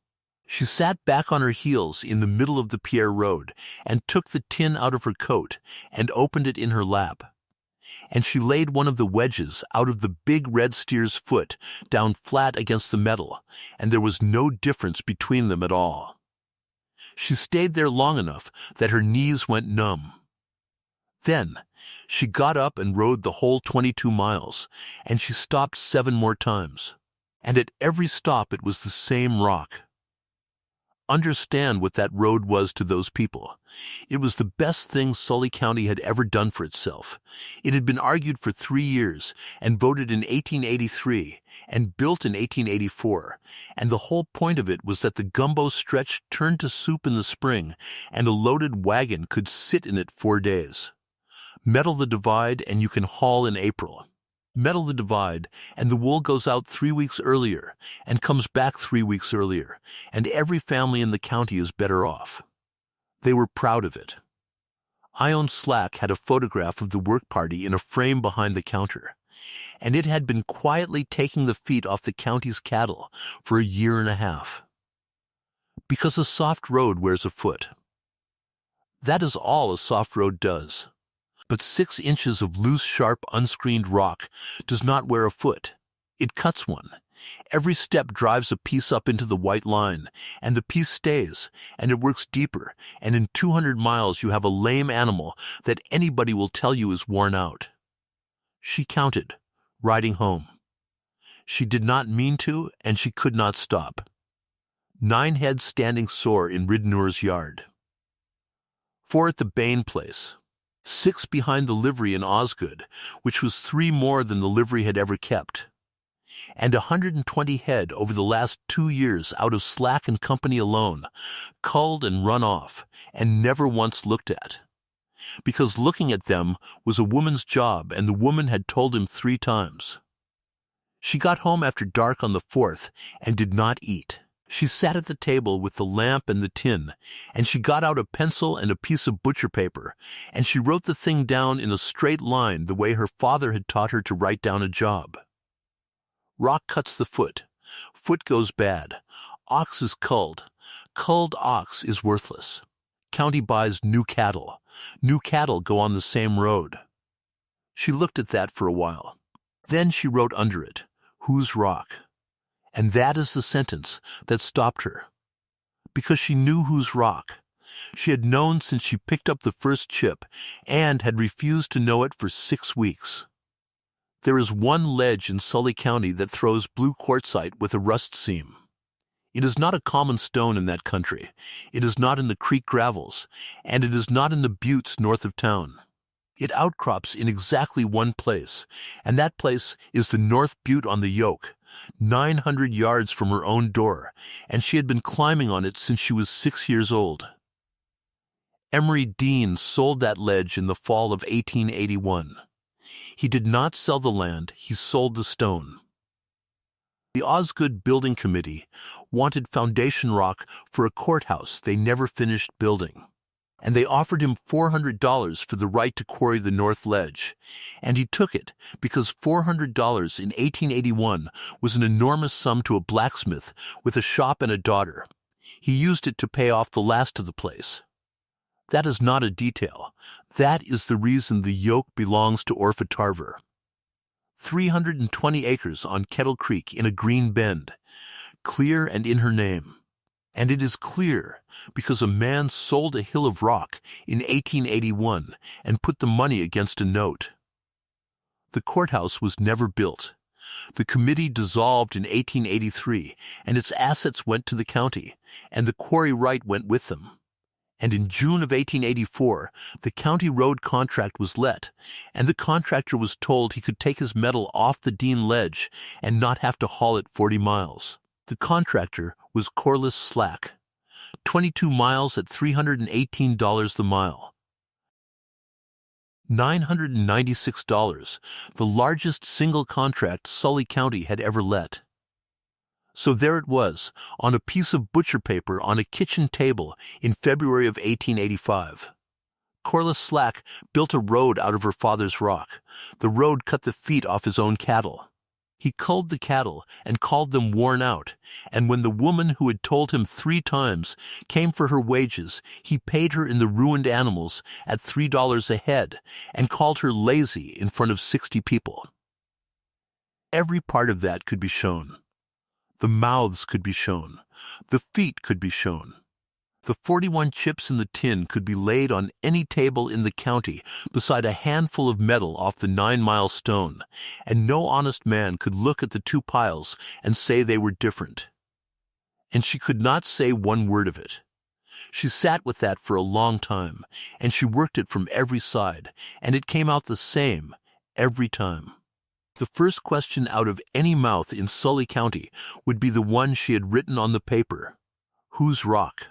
She sat back on her heels in the middle of the Pierre road and took the tin out of her coat and opened it in her lap. And she laid one of the wedges out of the big red steer's foot down flat against the metal, and there was no difference between them at all. She stayed there long enough that her knees went numb. Then she got up and rode the whole 22 miles, and she stopped 7 more times. And at every stop it was the same rock. Understand what that road was to those people. It was the best thing Sully County had ever done for itself. It had been argued for 3 years, and voted in 1883, and built in 1884, and the whole point of it was that the gumbo stretch turned to soup in the spring, and a loaded wagon could sit in it 4 days. Metal the divide and you can haul in April. Metal the divide and the wool goes out 3 weeks earlier and comes back 3 weeks earlier, and every family in the county is better off. They were proud of it. Ione Slack had a photograph of the work party in a frame behind the counter, and it had been quietly taking the feet off the county's cattle for a year and a half. Because a soft road wears a foot. That is all a soft road does. But 6 inches of loose, sharp, unscreened rock does not wear a foot. It cuts one. Every step drives a piece up into the white line, and the piece stays, and it works deeper, and in 200 miles you have a lame animal that anybody will tell you is worn out. She counted, riding home. She did not mean to, and she could not stop. 9 heads standing sore in Ridenour's yard. 4 at the Bain place. 6 behind the livery in Osgood, which was 3 more than the livery had ever kept. And 120 head over the last 2 years out of Slack and Company alone, culled and run off, and never once looked at. Because looking at them was a woman's job, and the woman had told him 3 times. She got home after dark on the 4th and did not eat. She sat at the table with the lamp and the tin, and she got out a pencil and a piece of butcher paper, and she wrote the thing down in a straight line the way her father had taught her to write down a job. Rock cuts the foot. Foot goes bad. Ox is culled. Culled ox is worthless. County buys new cattle. New cattle go on the same road. She looked at that for a while. Then she wrote under it, "Whose rock?" And that is the sentence that stopped her. Because she knew whose rock. She had known since she picked up the first chip and had refused to know it for 6 weeks. There is one ledge in Sully County that throws blue quartzite with a rust seam. It is not a common stone in that country. It is not in the creek gravels, and it is not in the buttes north of town. It outcrops in exactly one place, and that place is the North Butte on the Yoke, 900 yards from her own door, and she had been climbing on it since she was 6 years old. Emery Dean sold that ledge in the fall of 1881. He did not sell the land, he sold the stone. The Osgood Building Committee wanted foundation rock for a courthouse they never finished building, and they offered him $400 for the right to quarry the north ledge, and he took it because $400 in 1881 was an enormous sum to a blacksmith with a shop and a daughter. He used it to pay off the last of the place. That is not a detail. That is the reason the yoke belongs to Orpha Tarver. 320 acres on Kettle Creek in a green bend, clear and in her name. And it is clear because a man sold a hill of rock in 1881 and put the money against a note. The courthouse was never built. The committee dissolved in 1883, and its assets went to the county, and the quarry right went with them. And in June of 1884, the county road contract was let, and the contractor was told he could take his metal off the Dean ledge and not have to haul it 40 miles. The contractor was Corliss Slack, 22 miles at $318 the mile. $996, the largest single contract Sully County had ever let. So there it was, on a piece of butcher paper on a kitchen table in February of 1885. Corliss Slack built a road out of her father's rock. The road cut the feet off his own cattle. He culled the cattle and called them worn out, and when the woman who had told him 3 times came for her wages, he paid her in the ruined animals at $3 a head and called her lazy in front of 60 people. Every part of that could be shown. The mouths could be shown. The feet could be shown. The 41 chips in the tin could be laid on any table in the county beside a handful of metal off the 9-mile stone, and no honest man could look at the 2 piles and say they were different. And she could not say one word of it. She sat with that for a long time, and she worked it from every side, and it came out the same every time. The first question out of any mouth in Sully County would be the one she had written on the paper. Whose rock?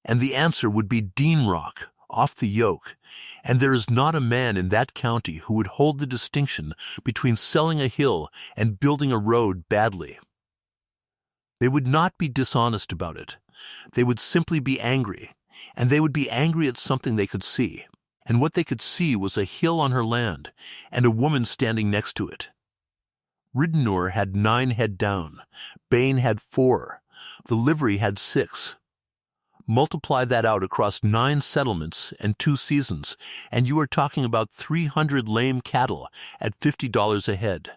And the answer would be Dean Rock, off the yoke, and there is not a man in that county who would hold the distinction between selling a hill and building a road badly. They would not be dishonest about it. They would simply be angry, and they would be angry at something they could see. And what they could see was a hill on her land and a woman standing next to it. Ridenour had 9 head down. Bain had 4. The livery had 6. Multiply that out across 9 settlements and 2 seasons, and you are talking about 300 lame cattle at $50 a head.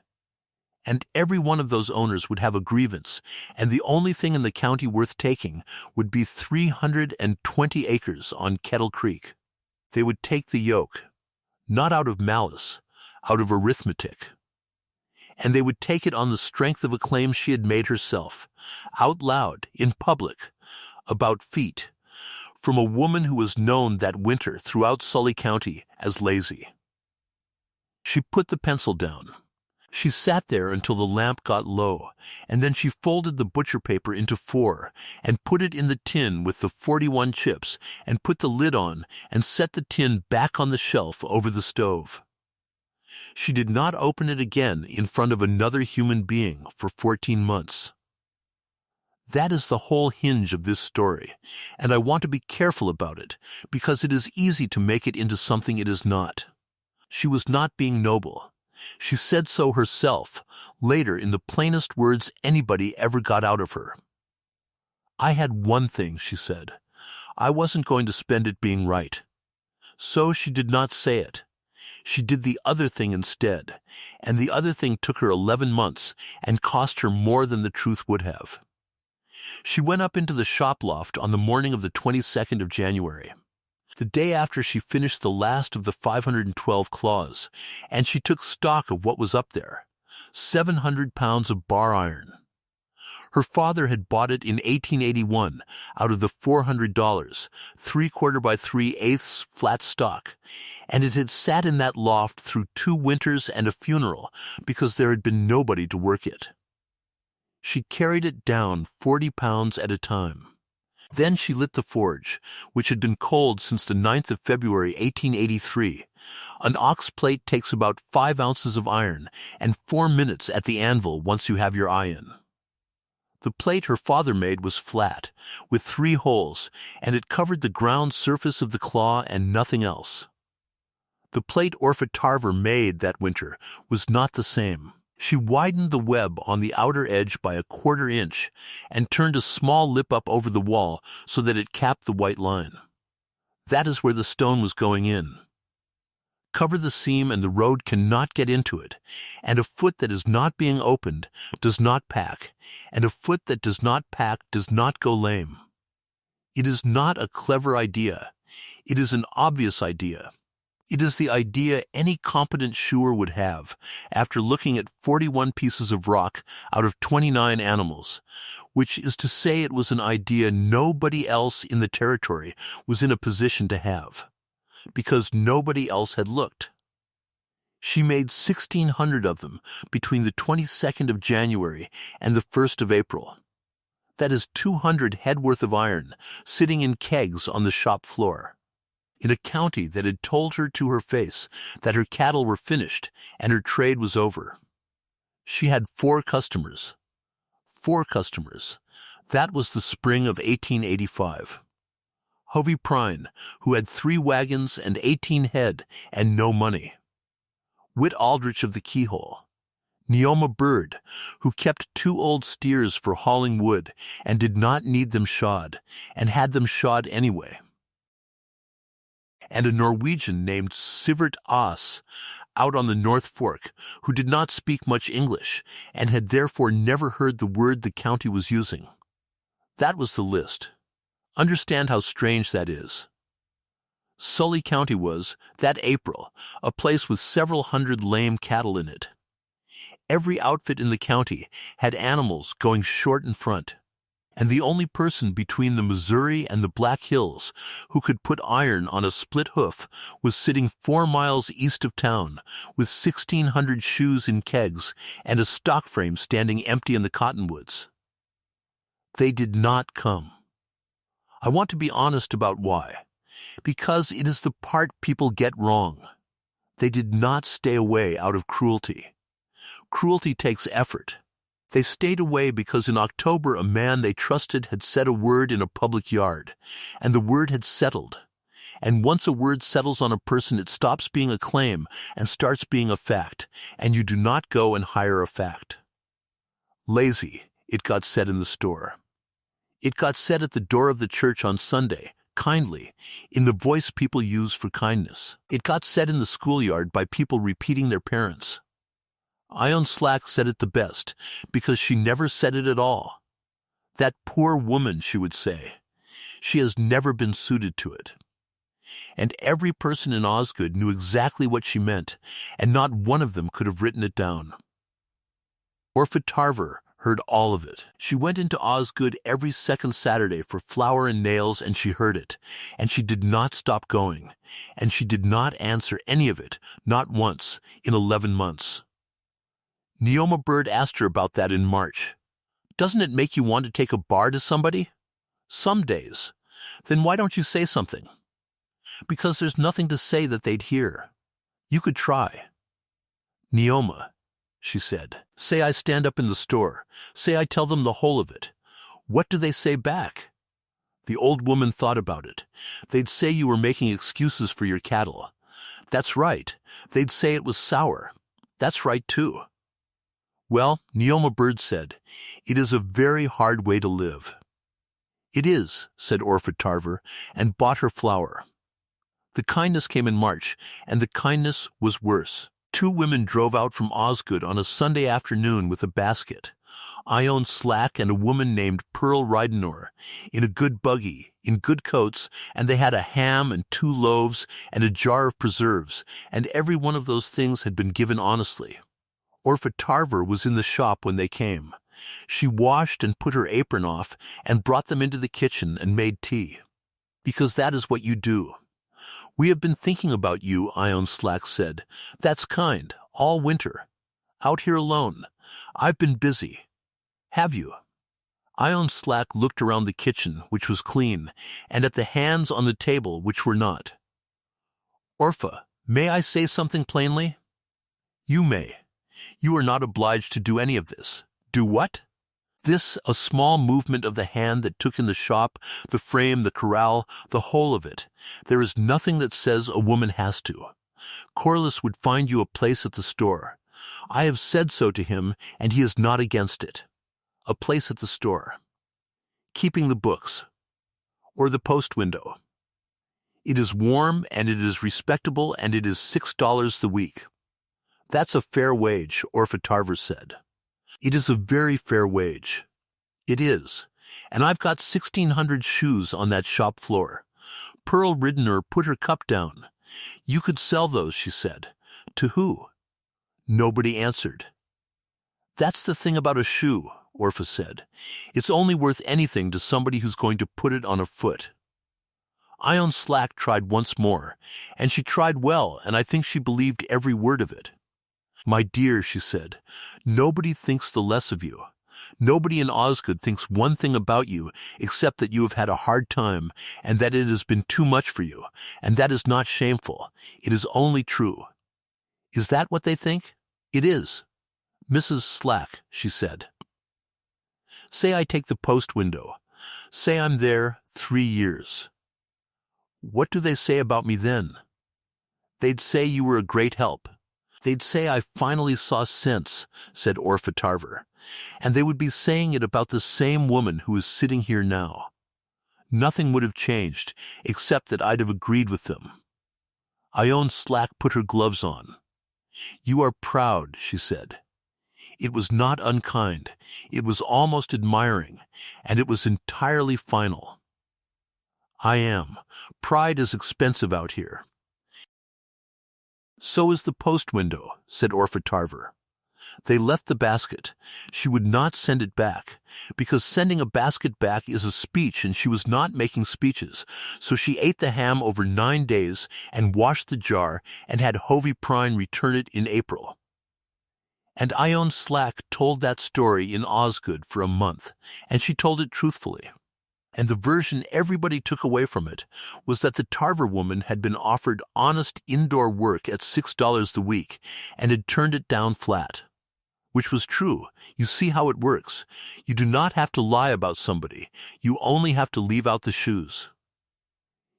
And every one of those owners would have a grievance, and the only thing in the county worth taking would be 320 acres on Kettle Creek. They would take the yoke, not out of malice, out of arithmetic. And they would take it on the strength of a claim she had made herself, out loud, in public, about feet, from a woman who was known that winter throughout Sully County as lazy. She put the pencil down. She sat there until the lamp got low, and then she folded the butcher paper into 4 and put it in the tin with the 41 chips and put the lid on and set the tin back on the shelf over the stove. She did not open it again in front of another human being for 14 months. That is the whole hinge of this story, and I want to be careful about it, because it is easy to make it into something it is not. She was not being noble. She said so herself, later in the plainest words anybody ever got out of her. I had one thing, she said. I wasn't going to spend it being right. So she did not say it. She did the other thing instead, and the other thing took her 11 months and cost her more than the truth would have. She went up into the shop loft on the morning of the 22nd of January, the day after she finished the last of the 512 claws, and she took stock of what was up there, 700 pounds of bar iron. Her father had bought it in 1881 out of the $400, 3/4 by 3/8 flat stock, and it had sat in that loft through 2 winters and a funeral because there had been nobody to work it. She carried it down 40 pounds at a time. Then she lit the forge, which had been cold since the 9th of February, 1883. An ox plate takes about 5 ounces of iron and 4 minutes at the anvil once you have your eye in. The plate her father made was flat, with 3 holes, and it covered the ground surface of the claw and nothing else. The plate Orpha Tarver made that winter was not the same. She widened the web on the outer edge by 1/4 inch and turned a small lip up over the wall so that it capped the white line. That is where the stone was going in. Cover the seam and the road cannot get into it, and a foot that is not being opened does not pack, and a foot that does not pack does not go lame. It is not a clever idea. It is an obvious idea. It is the idea any competent shoer would have after looking at 41 pieces of rock out of 29 animals, which is to say it was an idea nobody else in the territory was in a position to have, because nobody else had looked. She made 1,600 of them between the 22nd of January and the 1st of April. That is 200 headworth of iron sitting in kegs on the shop floor, in a county that had told her to her face that her cattle were finished and her trade was over. She had 4 customers. 4 customers. That was the spring of 1885. Hovey Prine, who had 3 wagons and 18 head and no money. Whit Aldrich of the Keyhole. Neoma Bird, who kept 2 old steers for hauling wood and did not need them shod, and had them shod anyway. And a Norwegian named Sivert Aas, out on the North Fork, who did not speak much English, and had therefore never heard the word the county was using. That was the list. Understand how strange that is. Sully County was, that April, a place with several hundred lame cattle in it. Every outfit in the county had animals going short in front, and the only person between the Missouri and the Black Hills who could put iron on a split hoof was sitting 4 miles east of town with 1,600 shoes in kegs and a stock frame standing empty in the cottonwoods. They did not come. I want to be honest about why, because it is the part people get wrong. They did not stay away out of cruelty. Cruelty takes effort. They stayed away because in October a man they trusted had said a word in a public yard, and the word had settled. And once a word settles on a person, it stops being a claim and starts being a fact, and you do not go and hire a fact. Lazy, it got said in the store. It got said at the door of the church on Sunday, kindly, in the voice people use for kindness. It got said in the schoolyard by people repeating their parents. Ione Slack said it the best, because she never said it at all. That poor woman, she would say. She has never been suited to it. And every person in Osgood knew exactly what she meant, and not one of them could have written it down. Orpha Tarver heard all of it. She went into Osgood every second Saturday for flour and nails, and she heard it, and she did not stop going, and she did not answer any of it, not once, in 11 months. Neoma Bird asked her about that in March. Doesn't it make you want to take a bar to somebody? Some days. Then why don't you say something? Because there's nothing to say that they'd hear. You could try. Neoma, she said, say I stand up in the store. Say I tell them the whole of it. What do they say back? The old woman thought about it. They'd say you were making excuses for your cattle. That's right. They'd say it was sour. That's right, too. Well, Neoma Bird said, it is a very hard way to live. It is, said Orpha Tarver, and bought her flour. The kindness came in March, and the kindness was worse. 2 women drove out from Osgood on a Sunday afternoon with a basket. Ione Slack and a woman named Pearl Rydenor, in a good buggy, in good coats, and they had a ham and 2 loaves and a jar of preserves, and every one of those things had been given honestly. Orpha Tarver was in the shop when they came. She washed and put her apron off and brought them into the kitchen and made tea. Because that is what you do. We have been thinking about you, Ione Slack said. That's kind, all winter. Out here alone. I've been busy. Have you? Ione Slack looked around the kitchen, which was clean, and at the hands on the table, which were not. Orpha, may I say something plainly? You may. You are not obliged to do any of this. Do what? This, a small movement of the hand that took in the shop, the frame, the corral, the whole of it. There is nothing that says a woman has to. Corliss would find you a place at the store. I have said so to him, and he is not against it. A place at the store. Keeping the books. Or the post window. It is warm, and it is respectable, and it is $6 the week. That's a fair wage, Orpha Tarver said. It is a very fair wage. It is. And I've got 1,600 shoes on that shop floor. Pearl Rydenor put her cup down. You could sell those, she said. To who? Nobody answered. That's the thing about a shoe, Orpha said. It's only worth anything to somebody who's going to put it on a foot. Ione Slack tried once more, and she tried well, and I think she believed every word of it. My dear, she said, nobody thinks the less of you. Nobody in Osgood thinks one thing about you except that you have had a hard time and that it has been too much for you, and that is not shameful. It is only true. Is that what they think? It is. Mrs. Slack, she said. Say I take the post window. Say I'm there 3 years. What do they say about me then? They'd say you were a great help. They'd say I finally saw sense, said Orpha Tarver, and they would be saying it about the same woman who is sitting here now. Nothing would have changed, except that I'd have agreed with them. Ione Slack put her gloves on. You are proud, she said. It was not unkind, it was almost admiring, and it was entirely final. I am. Pride is expensive out here. So is the post window, said Orpha Tarver. They left the basket. She would not send it back, because sending a basket back is a speech, and she was not making speeches. So she ate the ham over 9 days and washed the jar and had Hovey Prine return it in April. And Ione Slack told that story in Osgood for a month, and she told it truthfully. And the version everybody took away from it was that the Tarver woman had been offered honest indoor work at $6 the week and had turned it down flat. Which was true. You see how it works. You do not have to lie about somebody. You only have to leave out the shoes.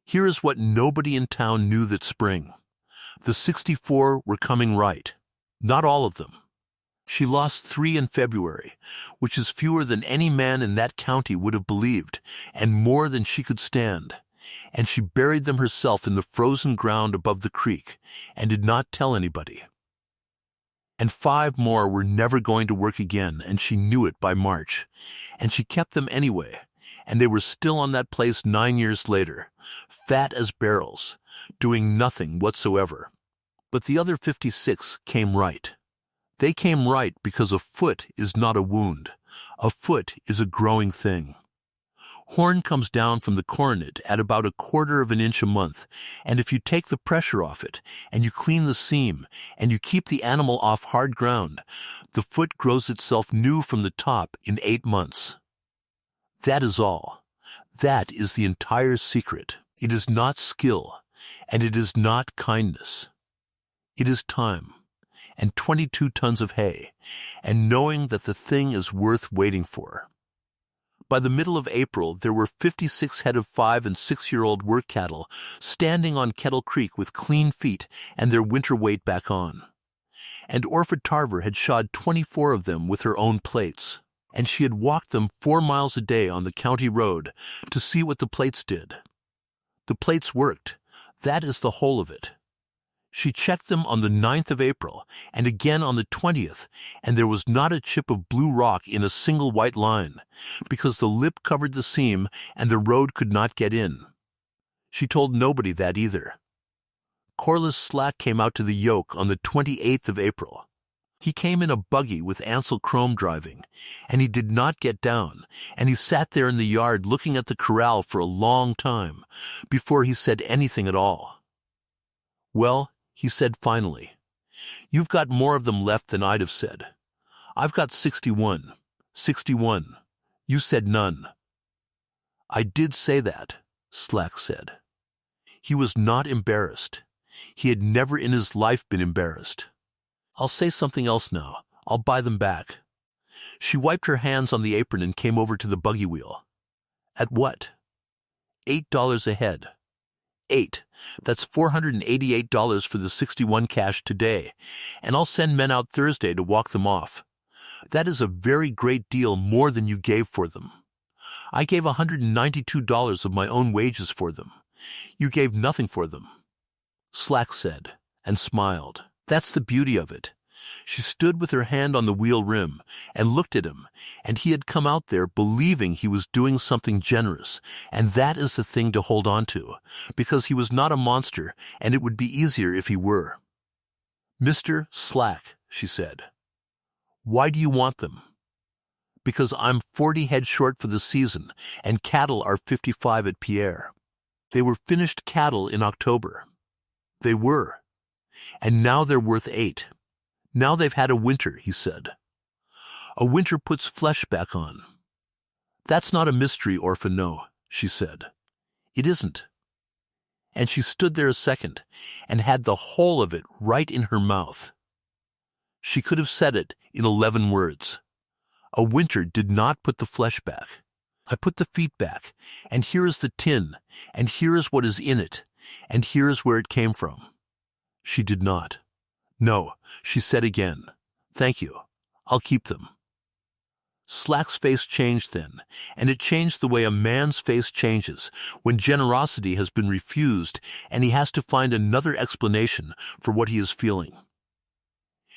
Here is what nobody in town knew that spring. The 64 were coming right. Not all of them. She lost 3 in February, which is fewer than any man in that county would have believed, and more than she could stand. And she buried them herself in the frozen ground above the creek, and did not tell anybody. And 5 more were never going to work again, and she knew it by March. And she kept them anyway, and they were still on that place 9 years later, fat as barrels, doing nothing whatsoever. But the other 56 came right. They came right because a foot is not a wound. A foot is a growing thing. Horn comes down from the coronet at about 1/4 of an inch a month, and if you take the pressure off it, and you clean the seam, and you keep the animal off hard ground, the foot grows itself new from the top in 8 months. That is all. That is the entire secret. It is not skill, and it is not kindness. It is time, and 22 tons of hay, and knowing that the thing is worth waiting for. By the middle of April, there were 56 head of 5- and 6-year-old work cattle standing on Kettle Creek with clean feet and their winter weight back on. And Orpha Tarver had shod 24 of them with her own plates, and she had walked them 4 miles a day on the county road to see what the plates did. The plates worked. That is the whole of it. She checked them on the 9th of April, and again on the 20th, and there was not a chip of blue rock in a single white line, because the lip covered the seam and the road could not get in. She told nobody that either. Corliss Slack came out to the yoke on the 28th of April. He came in a buggy with Ansel Crome driving, and he did not get down, and he sat there in the yard looking at the corral for a long time, before he said anything at all. Well, he said finally, "You've got more of them left than I'd have said. I've got 61. 61. You said none." "I did say that," Slack said. He was not embarrassed. He had never in his life been embarrassed. "I'll say something else now. I'll buy them back." She wiped her hands on the apron and came over to the buggy wheel. "At what?" $8 a head. 8. That's $488 for the 61 cash today, and I'll send men out Thursday to walk them off. That is a very great deal more than you gave for them. I gave $192 of my own wages for them. You gave nothing for them." Slack said, and smiled. That's the beauty of it. She stood with her hand on the wheel rim and looked at him, and he had come out there believing he was doing something generous, and that is the thing to hold on to, because he was not a monster, and it would be easier if he were. "Mr. Slack," she said, "why do you want them?" "Because I'm 40 head short for the season, and cattle are 55 at Pierre. They were finished cattle in October. They were. And now they're worth 8. Now they've had a winter," he said. "A winter puts flesh back on." "That's not a mystery, Orpha, no," she said. "It isn't." And she stood there a second and had the whole of it right in her mouth. She could have said it in 11 words. A winter did not put the flesh back. I put the feet back, and here is the tin, and here is what is in it, and here is where it came from. She did not. "No," she said again. "Thank you. I'll keep them." Slack's face changed then, and it changed the way a man's face changes when generosity has been refused and he has to find another explanation for what he is feeling.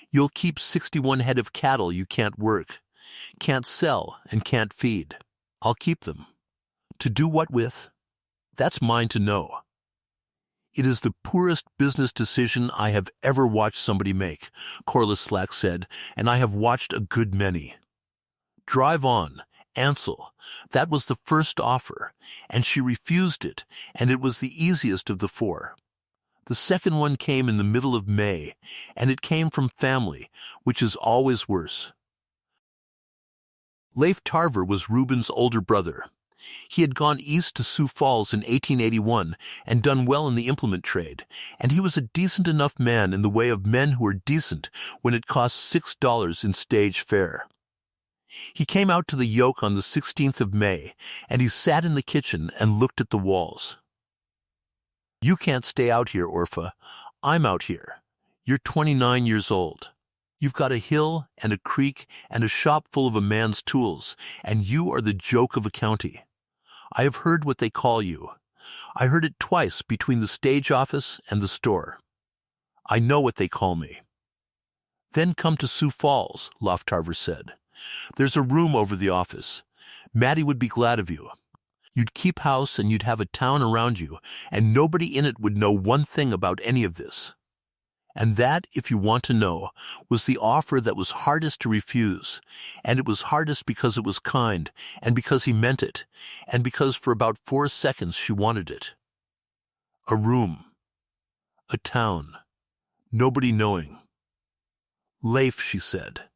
"You'll keep 61 head of cattle you can't work, can't sell, and can't feed. I'll keep them. To do what with? That's mine to know." "It is the poorest business decision I have ever watched somebody make," Corliss Slack said, "and I have watched a good many. Drive on, Ansel. That was the first offer, and she refused it, and it was the easiest of the 4. The second one came in the middle of May, and it came from family, which is always worse." Leif Tarver was Reuben's older brother. He had gone east to Sioux Falls in 1881 and done well in the implement trade, and he was a decent enough man in the way of men who are decent when it costs $6 in stage fare. He came out to the yoke on the 16th of May, and he sat in the kitchen and looked at the walls. "You can't stay out here, Orpha. I'm out here. You're 29 years old. You've got a hill and a creek and a shop full of a man's tools, and you are the joke of a county. I have heard what they call you. I heard it twice between the stage office and the store. I know what they call me." "Then come to Sioux Falls," Tarver said. "There's a room over the office. Maddie would be glad of you. You'd keep house and you'd have a town around you, and nobody in it would know one thing about any of this." And that, if you want to know, was the offer that was hardest to refuse, and it was hardest because it was kind, and because he meant it, and because for about 4 seconds she wanted it. A room. A town. Nobody knowing. "Leif," she said.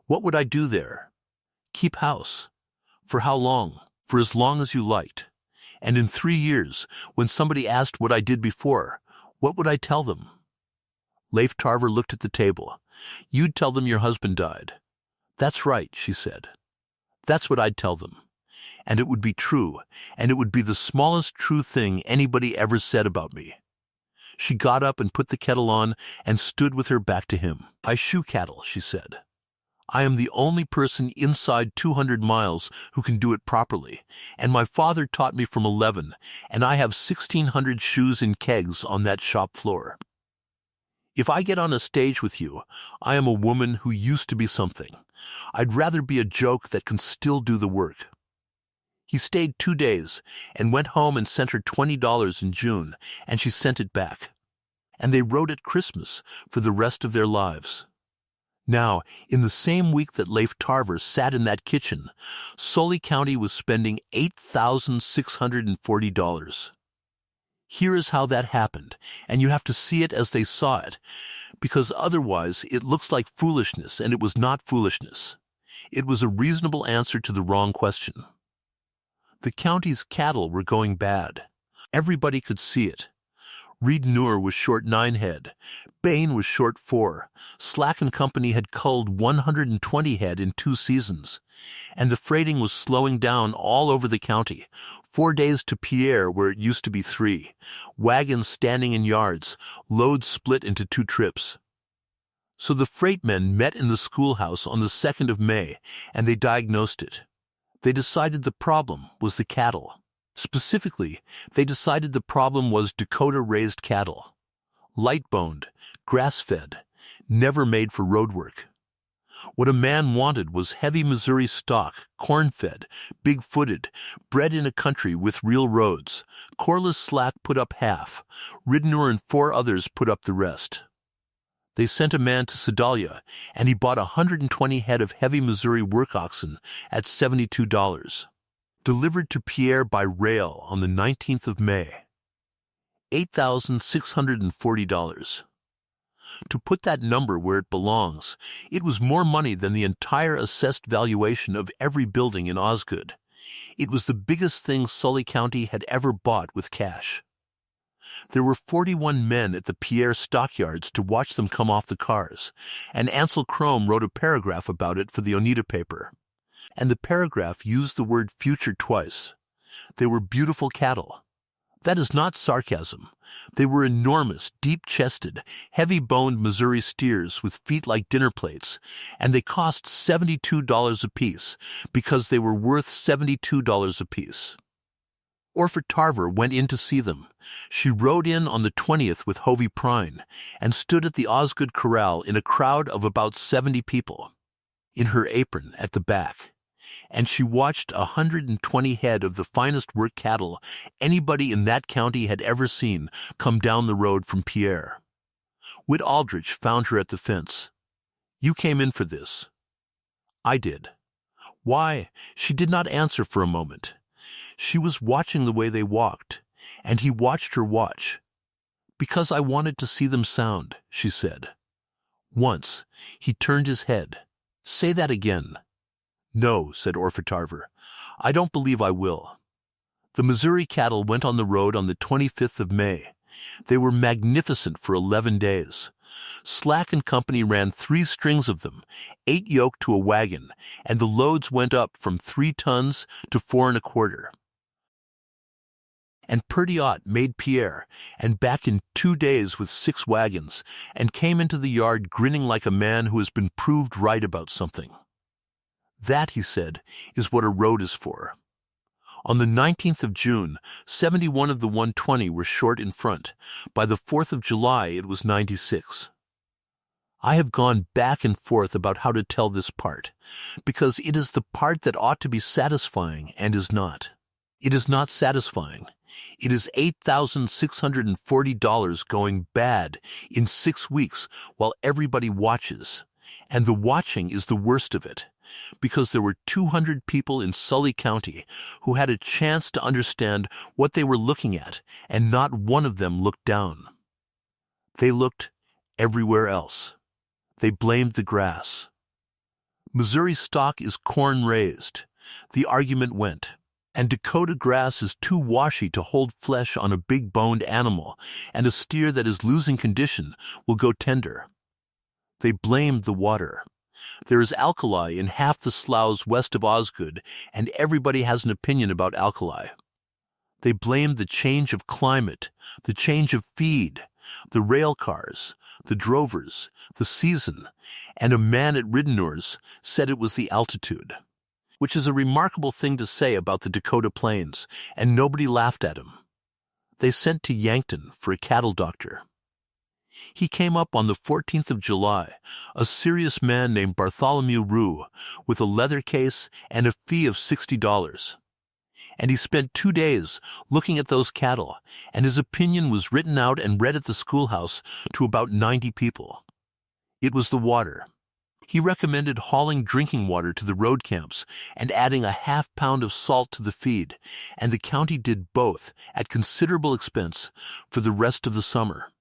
"What would I do there?" "Keep house." "For how long?" "For as long as you liked. And in 3 years, when somebody asked what I did before, what would I tell them?" Leif Tarver looked at the table. "You'd tell them your husband died." "That's right," she said. "That's what I'd tell them. And it would be true, and it would be the smallest true thing anybody ever said about me." She got up and put the kettle on and stood with her back to him. "I shoe cattle," she said. "I am the only person inside 200 miles who can do it properly, and my father taught me from 11, and I have 1,600 shoes in kegs on that shop floor. If I get on a stage with you, I am a woman who used to be something. I'd rather be a joke that can still do the work." He stayed 2 days and went home and sent her $20 in June, and she sent it back. And they wrote at Christmas for the rest of their lives. Now, in the same week that Leif Tarver sat in that kitchen, Sully County was spending $8,640. Here is how that happened, and you have to see it as they saw it, because otherwise it looks like foolishness, and it was not foolishness. It was a reasonable answer to the wrong question. The county's cattle were going bad. Everybody could see it. Reed Noor was short 9 head. Bain was short 4. Slack and Company had culled 120 head in 2 seasons. And the freighting was slowing down all over the county. 4 days to Pierre where it used to be 3. Wagons standing in yards, loads split into 2 trips. So the freight men met in the schoolhouse on the 2nd of May, and they diagnosed it. They decided the problem was the cattle. Specifically, they decided the problem was Dakota-raised cattle. Light-boned, grass-fed, never made for road work. What a man wanted was heavy Missouri stock, corn-fed, big-footed, bred in a country with real roads. Corliss Slack put up half. Ridnour and 4 others put up the rest. They sent a man to Sedalia, and he bought 120 head of heavy Missouri work oxen at $72. Delivered to Pierre by rail on the 19th of May. $8,640. To put that number where it belongs, it was more money than the entire assessed valuation of every building in Osgood. It was the biggest thing Sully County had ever bought with cash. There were 41 men at the Pierre stockyards to watch them come off the cars, and Ansel Crome wrote a paragraph about it for the Oneida paper. And the paragraph used the word future twice. They were beautiful cattle. That is not sarcasm. They were enormous, deep-chested, heavy-boned Missouri steers with feet like dinner plates, and they cost $72 apiece because they were worth $72 apiece. Orpha Tarver went in to see them. She rode in on the 20th with Hovey Prine and stood at the Osgood corral in a crowd of about 70 people, in her apron at the back. And she watched 120 head of the finest work cattle anybody in that county had ever seen come down the road from Pierre. Whit Aldrich found her at the fence. "You came in for this." "I did." "Why?" She did not answer for a moment. She was watching the way they walked, and he watched her watch. "Because I wanted to see them sound," she said. Once, he turned his head. "Say that again." "No," said Orpha Tarver. "I don't believe I will." The Missouri cattle went on the road on the 25th of May. They were magnificent for 11 days. Slack and Company ran 3 strings of them, 8 yoke to a wagon, and the loads went up from 3 tons to 4 1/4. And Perdiot made Pierre, and back in 2 days with 6 wagons, and came into the yard grinning like a man who has been proved right about something. That, he said, is what a road is for. On the 19th of June, 71 of the 120 were short in front. By the 4th of July, it was 96. I have gone back and forth about how to tell this part, because it is the part that ought to be satisfying and is not. It is not satisfying. It is $8,640 going bad in 6 weeks while everybody watches. And the watching is the worst of it, because there were 200 people in Sully County who had a chance to understand what they were looking at, and not one of them looked down. They looked everywhere else. They blamed the grass. Missouri stock is corn raised, the argument went, and Dakota grass is too washy to hold flesh on a big-boned animal, and a steer that is losing condition will go tender. They blamed the water. There is alkali in half the sloughs west of Osgood, and everybody has an opinion about alkali. They blamed the change of climate, the change of feed, the rail cars, the drovers, the season, and a man at Ridenours said it was the altitude, which is a remarkable thing to say about the Dakota Plains, and nobody laughed at him. They sent to Yankton for a cattle doctor. He came up on the 14th of July, a serious man named Bartholomew Rue, with a leather case and a fee of $60. And he spent 2 days looking at those cattle, and his opinion was written out and read at the schoolhouse to about 90 people. It was the water. He recommended hauling drinking water to the road camps and adding a half-pound of salt to the feed, and the county did both at considerable expense for the rest of the summer.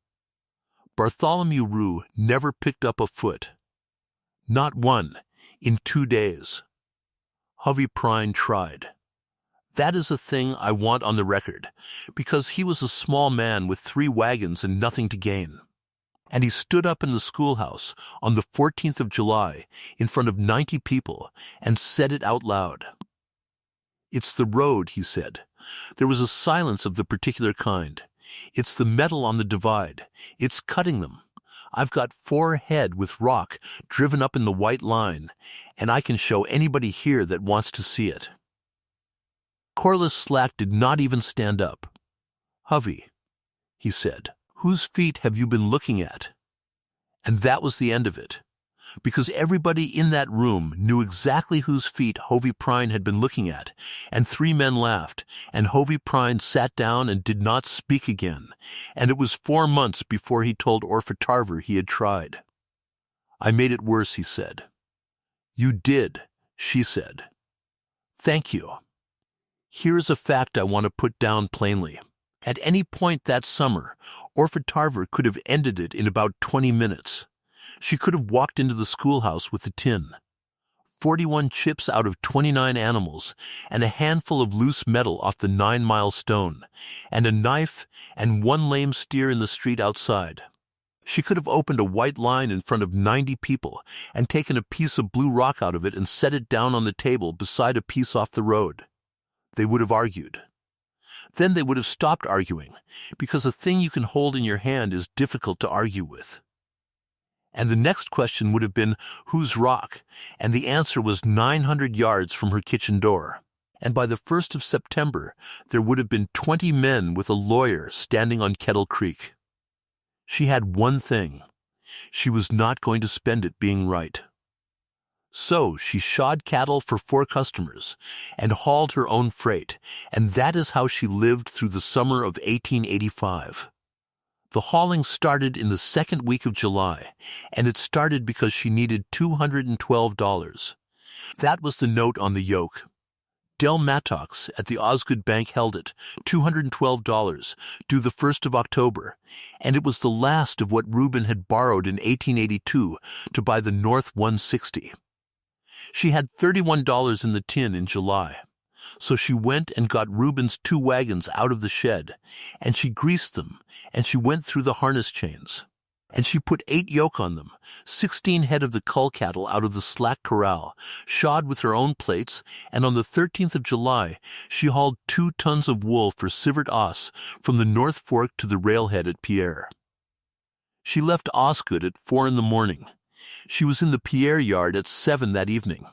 Bartholomew Rue never picked up a foot. Not one in 2 days. Hovey Prine tried. That is a thing I want on the record, because he was a small man with 3 wagons and nothing to gain. And he stood up in the schoolhouse on the 14th of July in front of 90 people and said it out loud. It's the road, he said. There was a silence of the particular kind. It's the metal on the divide. It's cutting them. I've got 4 head with rock driven up in the white line, and I can show anybody here that wants to see it. Corliss Slack did not even stand up. Hovey, he said, whose feet have you been looking at? And that was the end of it, because everybody in that room knew exactly whose feet Hovey Prine had been looking at, and 3 men laughed, and Hovey Prine sat down and did not speak again, and it was 4 months before he told Orpha Tarver he had tried. I made it worse, he said. You did, she said. Thank you. Here is a fact I want to put down plainly. At any point that summer, Orpha Tarver could have ended it in about 20 minutes. She could have walked into the schoolhouse with a tin, 41 chips out of 29 animals, and a handful of loose metal off the 9-mile stone, and a knife and 1 lame steer in the street outside. She could have opened a white line in front of 90 people and taken a piece of blue rock out of it and set it down on the table beside a piece off the road. They would have argued. Then they would have stopped arguing, because a thing you can hold in your hand is difficult to argue with. And the next question would have been, whose rock? And the answer was 900 yards from her kitchen door. And by the 1st of September, there would have been 20 men with a lawyer standing on Kettle Creek. She had one thing. She was not going to spend it being right. So she shod cattle for 4 customers and hauled her own freight, and that is how she lived through the summer of 1885. The hauling started in the 2nd week of July, and it started because she needed $212. That was the note on the yoke. Del Mattox at the Osgood Bank held it, $212, due the 1st of October, and it was the last of what Reuben had borrowed in 1882 to buy the North 160. She had $31 in the tin in July, so she went and got Reuben's 2 wagons out of the shed, and she greased them, and she went through the harness chains. And she put 8 yoke on them, 16 head of the cull cattle out of the Slack corral, shod with her own plates, and on the 13th of July she hauled 2 tons of wool for Sivert Os from the North Fork to the railhead at Pierre. She left Osgood at 4 in the morning. She was in the Pierre yard at 7 that evening.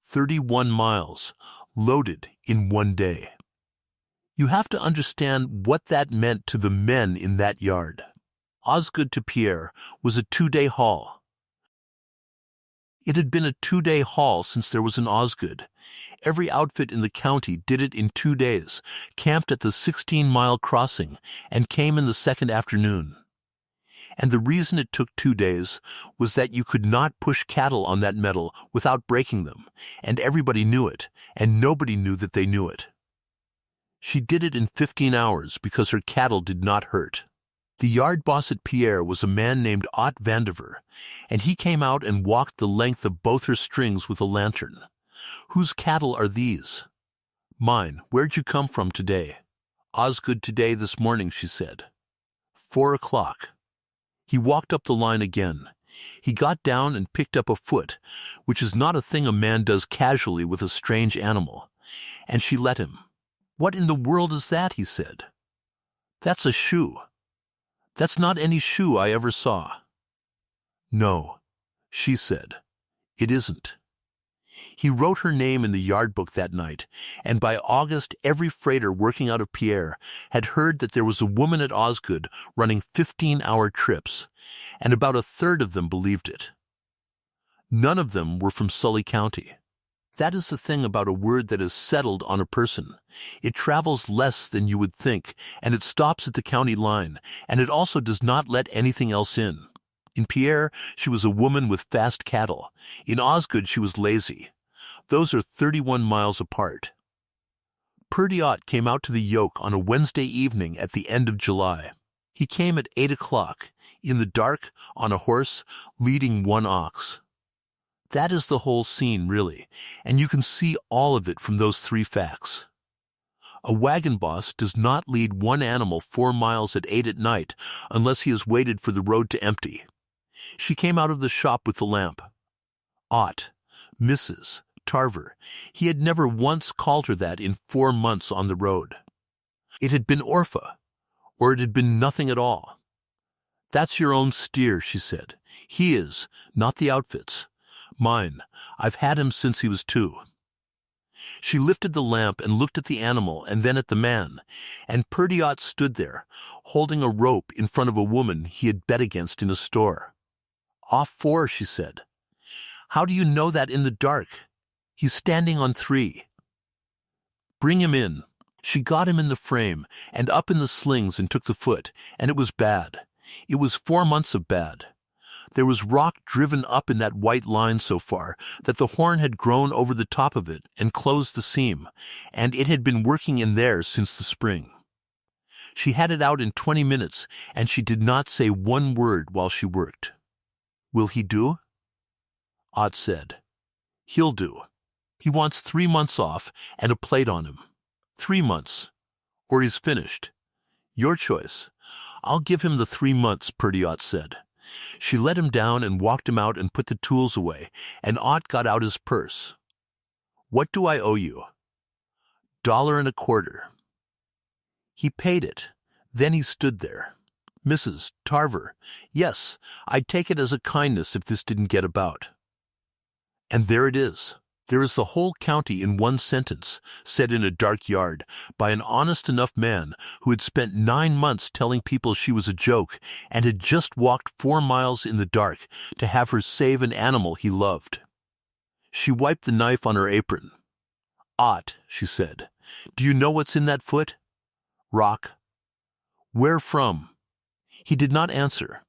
31 miles, loaded in one day. You have to understand what that meant to the men in that yard. Osgood to Pierre was a 2-day haul. It had been a 2-day haul since there was an Osgood. Every outfit in the county did it in 2 days, camped at the 16-mile crossing, and came in the second afternoon. And the reason it took 2 days was that you could not push cattle on that metal without breaking them, and everybody knew it, and nobody knew that they knew it. She did it in 15 hours because her cattle did not hurt. The yard boss at Pierre was a man named Ott Vandiver, and he came out and walked the length of both her strings with a lantern. Whose cattle are these? Mine. Where'd you come from today? Osgood today this morning, she said. 4 o'clock. He walked up the line again. He got down and picked up a foot, which is not a thing a man does casually with a strange animal, and she let him. What in the world is that? He said. That's a shoe. That's not any shoe I ever saw. No, she said. It isn't. He wrote her name in the yard book that night, and by August every freighter working out of Pierre had heard that there was a woman at Osgood running 15-hour trips, and about a third of them believed it. None of them were from Sully County. That is the thing about a word that is settled on a person. It travels less than you would think, and it stops at the county line, and it also does not let anything else in. In Pierre, she was a woman with fast cattle. In Osgood, she was lazy. Those are 31 miles apart. Purdy Ott came out to the yoke on a Wednesday evening at the end of July. He came at 8 o'clock, in the dark, on a horse, leading 1 ox. That is the whole scene, really, and you can see all of it from those 3 facts. A wagon boss does not lead 1 animal 4 miles at 8 at night unless he has waited for the road to empty. She came out of the shop with the lamp. Ott, Mrs. Tarver. He had never once called her that in 4 months on the road. It had been Orpha, or it had been nothing at all. That's your own steer, she said. He is, not the outfit's. Mine. I've had him since he was 2. She lifted the lamp and looked at the animal and then at the man, and Purdy Ott stood there, holding a rope in front of a woman he had bet against in a store. Off 4, she said. How do you know that in the dark? He's standing on 3. Bring him in. She got him in the frame and up in the slings and took the foot, and it was bad. It was 4 months of bad. There was rock driven up in that white line so far that the horn had grown over the top of it and closed the seam, and it had been working in there since the spring. She had it out in 20 minutes, and she did not say 1 word while she worked. Will he do? Ott said. He'll do. He wants 3 months off and a plate on him. 3 months. Or he's finished. Your choice. I'll give him the 3 months, Purdy Ott said. She let him down and walked him out and put the tools away, and Ott got out his purse. What do I owe you? $1.25. He paid it. Then he stood there. Mrs. Tarver, yes, I'd take it as a kindness if this didn't get about. And there it is. There is the whole county in 1 sentence, said in a dark yard, by an honest enough man who had spent 9 months telling people she was a joke and had just walked 4 miles in the dark to have her save an animal he loved. She wiped the knife on her apron. Ott, she said, do you know what's in that foot? Rock. Where from? He did not answer.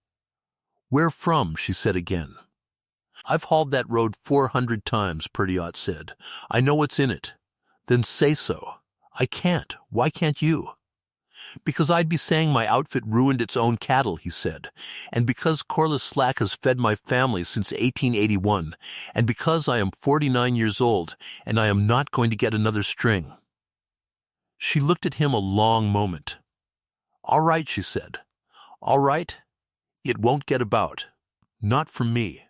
Where from? She said again. I've hauled that road 400 times, Purdy Ott said. I know what's in it. Then say so. I can't. Why can't you? Because I'd be saying my outfit ruined its own cattle, he said, and because Corliss Slack has fed my family since 1881, and because I am 49 years old, and I am not going to get another string. She looked at him a long moment. All right, she said. All right? It won't get about. Not from me.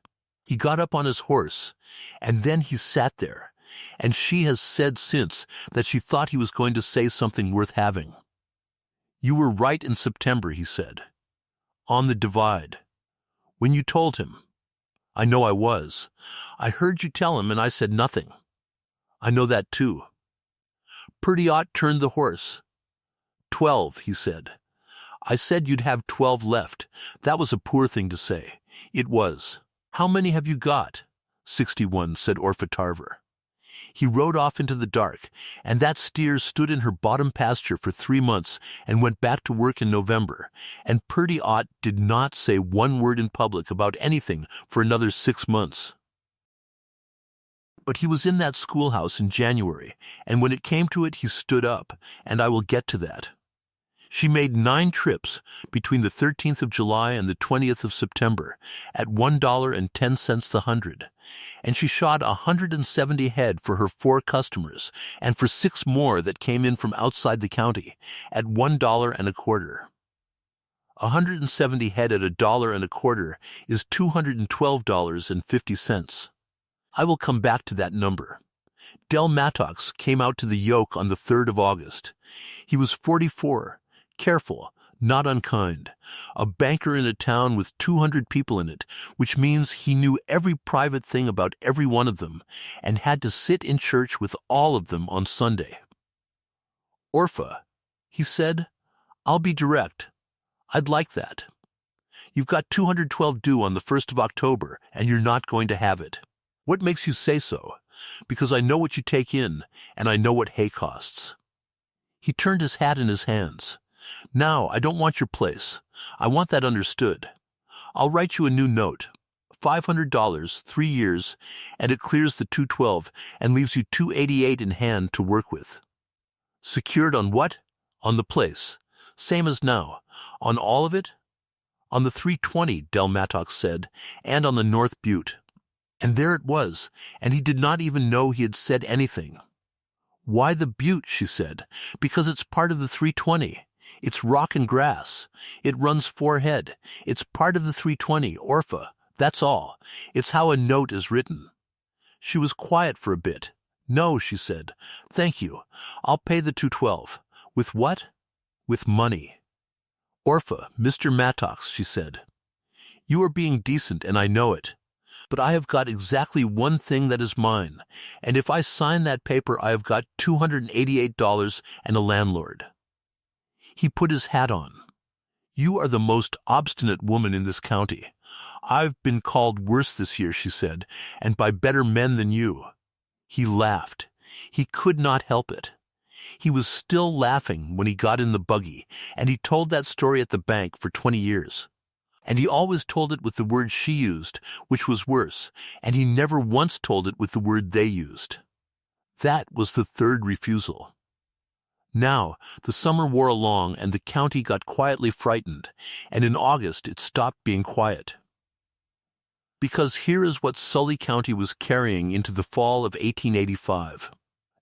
He got up on his horse, and then he sat there, and she has said since that she thought he was going to say something worth having. You were right in September, he said. On the divide. When you told him. I know I was. I heard you tell him and I said nothing. I know that too. Perdiot turned the horse. 12, he said. I said you'd have 12 left. That was a poor thing to say. It was. How many have you got? 61, said Orpha Tarver. He rode off into the dark, and that steer stood in her bottom pasture for 3 months and went back to work in November, and Perdiot did not say one word in public about anything for another 6 months. But he was in that schoolhouse in January, and when it came to it he stood up, and I will get to that. She made 9 trips between the 13th of July and the 20th of September at $1.10 the hundred, and she shot 170 head for her 4 customers and for 6 more that came in from outside the county at $1.25. 170 head at $1.25 is $212.50. I will come back to that number. Del Mattox came out to the yoke on the 3rd of August. He was 44. Careful, not unkind, a banker in a town with 200 people in it, which means he knew every private thing about every one of them, and had to sit in church with all of them on Sunday. Orpha, he said, I'll be direct. I'd like that. You've got 212 due on the 1st of October, and you're not going to have it. What makes you say so? Because I know what you take in, and I know what hay costs. He turned his hat in his hands. Now, I don't want your place. I want that understood. I'll write you a new note. $500, 3 years, and it clears the 212 and leaves you 288 in hand to work with. Secured on what? On the place. Same as now. On all of it? On the 320, Del Mattox said, and on the North Butte. And there it was, and he did not even know he had said anything. Why the Butte, she said, because it's part of the 320. It's rock and grass. It runs 4 head. It's part of the 320, Orpha. That's all. It's how a note is written. She was quiet for a bit. No, she said. Thank you. I'll pay the 212. With what? With money. Orpha, Mr. Mattox, she said. You are being decent, and I know it. But I have got exactly one thing that is mine, and if I sign that paper I have got $288 and a landlord. He put his hat on. You are the most obstinate woman in this county. I've been called worse this year, she said, and by better men than you. He laughed. He could not help it. He was still laughing when he got in the buggy, and he told that story at the bank for 20 years. And he always told it with the word she used, which was worse, and he never once told it with the word they used. That was the 3rd refusal. Now, the summer wore along and the county got quietly frightened, and in August it stopped being quiet. Because here is what Sully County was carrying into the fall of 1885.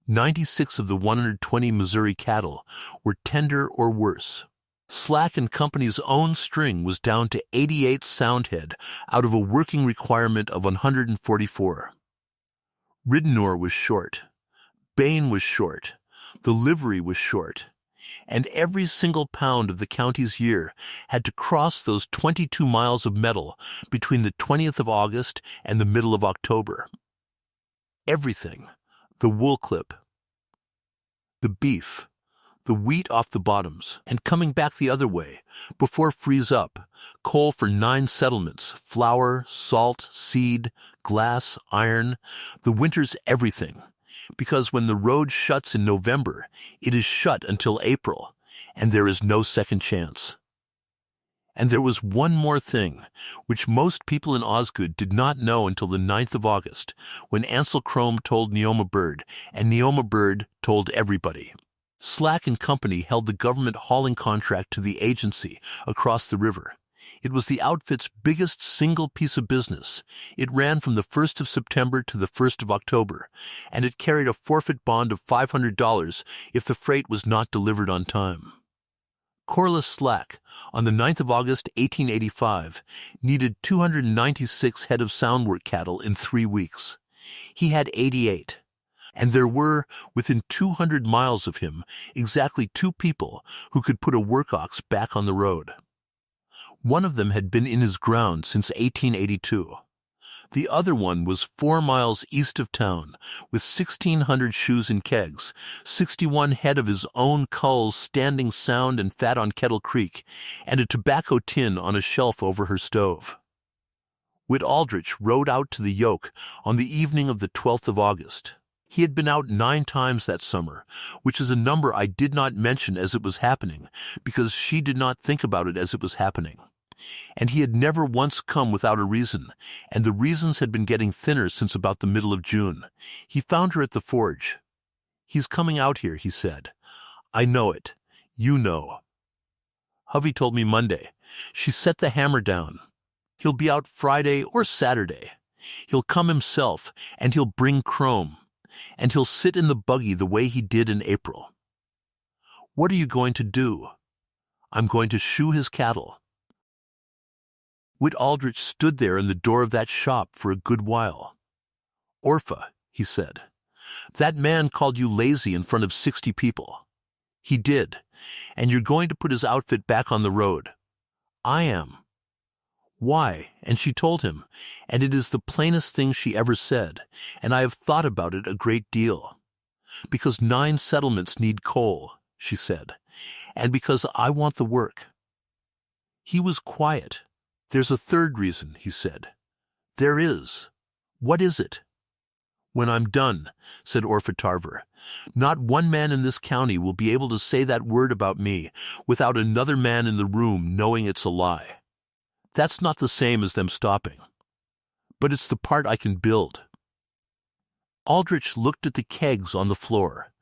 96 of the 120 Missouri cattle were tender or worse. Slack and Company's own string was down to 88 soundhead out of a working requirement of 144. Ridenour was short. Bain was short. The livery was short. And every single pound of the county's year had to cross those 22 miles of metal between the 20th of August and the middle of October. Everything. The wool clip. The beef. The wheat off the bottoms, and coming back the other way, before freeze up, coal for 9 settlements, flour, salt, seed, glass, iron, the winter's everything. Because when the road shuts in November, it is shut until April, and there is no second chance. And there was one more thing, which most people in Osgood did not know until the 9th of August, when Ansel Crome told Neoma Bird, and Neoma Bird told everybody. Slack and Company held the government hauling contract to the agency across the river. It was the outfit's biggest single piece of business. It ran from the 1st of September to the 1st of October, and it carried a forfeit bond of $500 if the freight was not delivered on time. Corliss Slack, on the 9th of August, 1885, needed 296 head of soundwork cattle in 3 weeks. He had 88. And there were, within 200 miles of him, exactly 2 people who could put a work ox back on the road. One of them had been in his ground since 1882. The other one was 4 miles east of town, with 1,600 shoes and kegs, 61 head of his own culls standing sound and fat on Kettle Creek, and a tobacco tin on a shelf over her stove. Whit Aldrich rode out to the yoke on the evening of the 12th of August. He had been out 9 times that summer, which is a number I did not mention as it was happening, because she did not think about it as it was happening. And he had never once come without a reason, and the reasons had been getting thinner since about the middle of June. He found her at the forge. "He's coming out here," he said. "I know it. You know." "Hovey told me Monday." She set the hammer down. "He'll be out Friday or Saturday. He'll come himself, and he'll bring chrome. And he'll sit in the buggy the way he did in April." "What are you going to do?" "I'm going to shoe his cattle." Whit Aldrich stood there in the door of that shop for a good while. "Orpha," he said, "that man called you lazy in front of 60 people. He did, and you're going to put his outfit back on the road." "I am." "Why?" And she told him, and it is the plainest thing she ever said, and I have thought about it a great deal. "Because 9 settlements need coal," she said, "and because I want the work." He was quiet. "There's a third reason," he said. "There is." "What is it?" "When I'm done," said Orpha Tarver, "not one man in this county will be able to say that word about me without another man in the room knowing it's a lie. That's not the same as them stopping. But it's the part I can build." Aldrich looked at the kegs on the floor.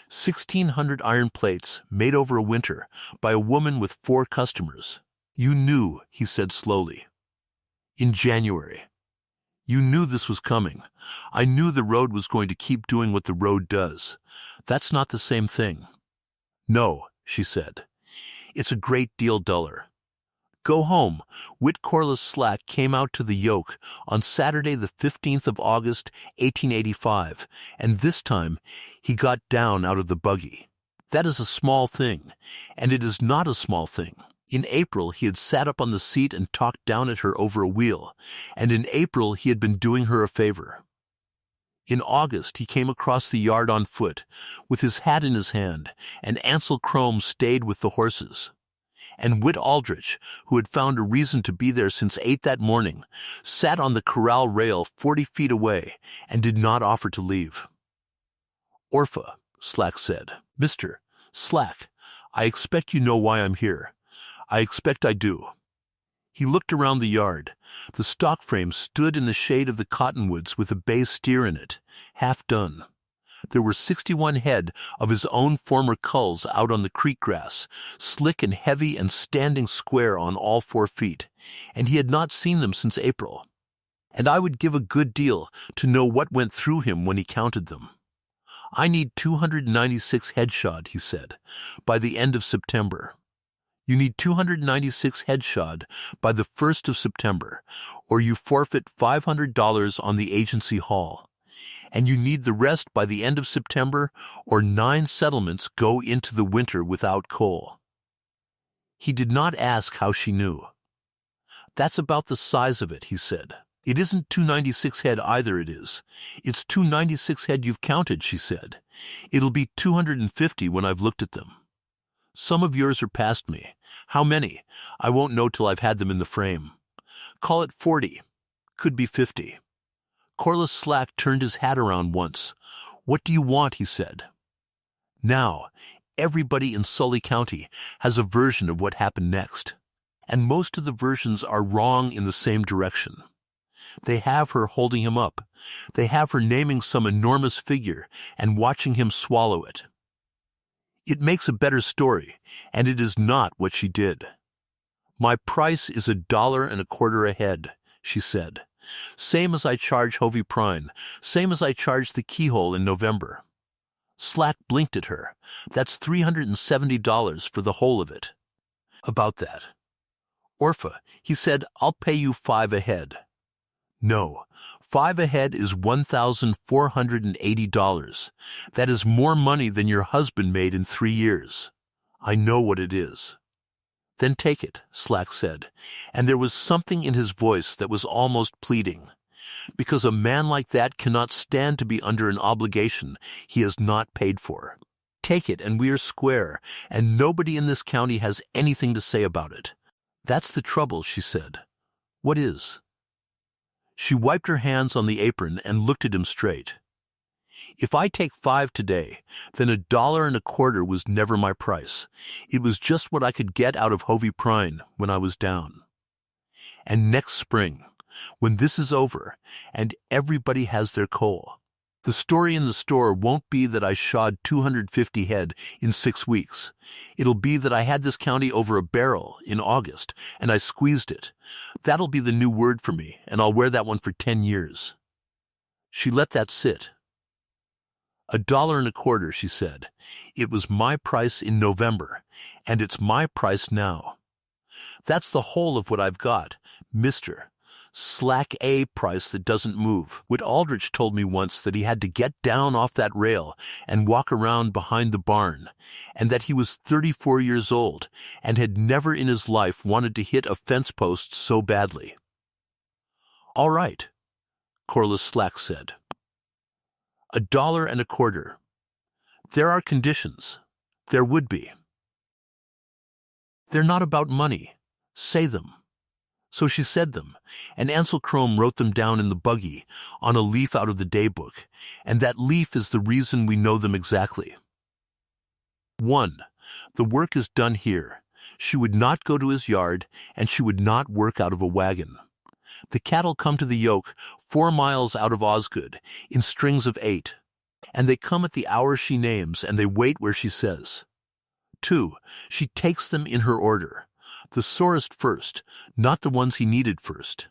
1,600 iron plates made over a winter by a woman with 4 customers. "You knew," he said slowly. "In January. You knew this was coming. I knew the road was going to keep doing what the road does. That's not the same thing." "No," she said. "It's a great deal duller. Go home." Whit Corliss Slack came out to the yoke on Saturday the 15th of August, 1885, and this time he got down out of the buggy. That is a small thing, and it is not a small thing. In April he had sat up on the seat and talked down at her over a wheel, and in April he had been doing her a favor. In August he came across the yard on foot, with his hat in his hand, and Ansel Crome stayed with the horses. And Whit Aldrich, who had found a reason to be there since 8 that morning, sat on the corral rail 40 feet away and did not offer to leave. "Orpha," Slack said. "Mr. Slack, I expect you know why I'm here. I expect I do." He looked around the yard. The stock frame stood in the shade of the cottonwoods with a bay steer in it, half done. There were 61 head of his own former culls out on the creek grass, slick and heavy and standing square on all 4 feet, and he had not seen them since April. And I would give a good deal to know what went through him when he counted them. "I need 296 head shod," he said, "by the end of September. You need 296 head shod by the 1st of September, or you forfeit $500 on the agency haul. And you need the rest by the end of September, or 9 settlements go into the winter without coal." He did not ask how she knew. "That's about the size of it," he said. "It isn't 296 head either, it is. It's 296 head you've counted," she said. "It'll be 250 when I've looked at them. Some of yours are past me. How many? I won't know till I've had them in the frame. Call it 40. Could be 50. Corliss Slack turned his hat around once. "What do you want?" he said. Now, everybody in Sully County has a version of what happened next, and most of the versions are wrong in the same direction. They have her holding him up. They have her naming some enormous figure and watching him swallow it. It makes a better story, and it is not what she did. "My price is $1.25 a head," she said. "Same as I charge Hovey Prine, same as I charged the keyhole in November." Slack blinked at her. "That's $370 for the whole of it." About that. Orpha, he said, I'll pay you 5 a head. No, 5 a head is $1,480. That is more money than your husband made in 3 years. I know what it is. Then take it, Slack said, and there was something in his voice that was almost pleading, because a man like that cannot stand to be under an obligation he has not paid for. Take it and we are square, and nobody in this county has anything to say about it. That's the trouble, she said. What is? She wiped her hands on the apron and looked at him straight. If I take 5 today, then $1.25 was never my price. It was just what I could get out of Hovey Prine when I was down. And next spring, when this is over, and everybody has their coal, the story in the store won't be that I shod 250 head in 6 weeks. It'll be that I had this county over a barrel in August, and I squeezed it. That'll be the new word for me, and I'll wear that one for 10 years. She let that sit. $1.25, she said. It was my price in November, and it's my price now. That's the whole of what I've got, Mr. Slack A price that doesn't move. Whit Aldrich told me once that he had to get down off that rail and walk around behind the barn, and that he was 34 years old and had never in his life wanted to hit a fence post so badly. All right, Corliss Slack said. $1.25. There are conditions. There would be. They're not about money. Say them. So she said them, and Ansel Crome wrote them down in the buggy on a leaf out of the daybook, and that leaf is the reason we know them exactly. 1. The work is done here. She would not go to his yard, and she would not work out of a wagon. The cattle come to the yoke 4 miles out of Osgood, in strings of 8, and they come at the hour she names, and they wait where she says. 2. She takes them in her order. The sorest first, not the ones he needed first.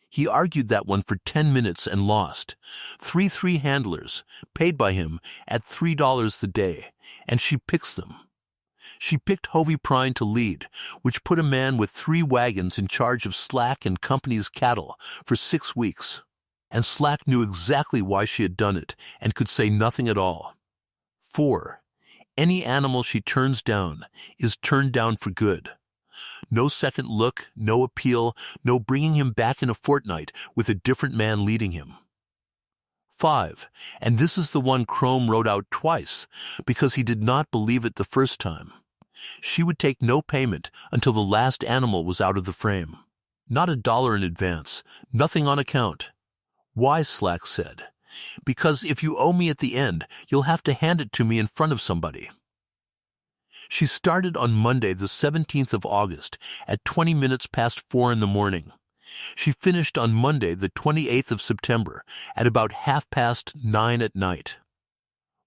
He argued that one for 10 minutes and lost. 3 handlers, paid by him at $3 the day, and she picks them. She picked Hovey Prine to lead, which put a man with 3 wagons in charge of Slack and Company's cattle for 6 weeks. And Slack knew exactly why she had done it and could say nothing at all. 4. Any animal she turns down is turned down for good. No second look, no appeal, no bringing him back in a fortnight with a different man leading him. 5. And this is the one Crome wrote out twice, because he did not believe it the first time. She would take no payment until the last animal was out of the frame. Not $1 in advance, nothing on account. Why, Slack said. Because if you owe me at the end, you'll have to hand it to me in front of somebody. She started on Monday, the 17th of August, at 20 minutes past 4 in the morning. She finished on Monday, the 28th of September, at about 9:30 at night.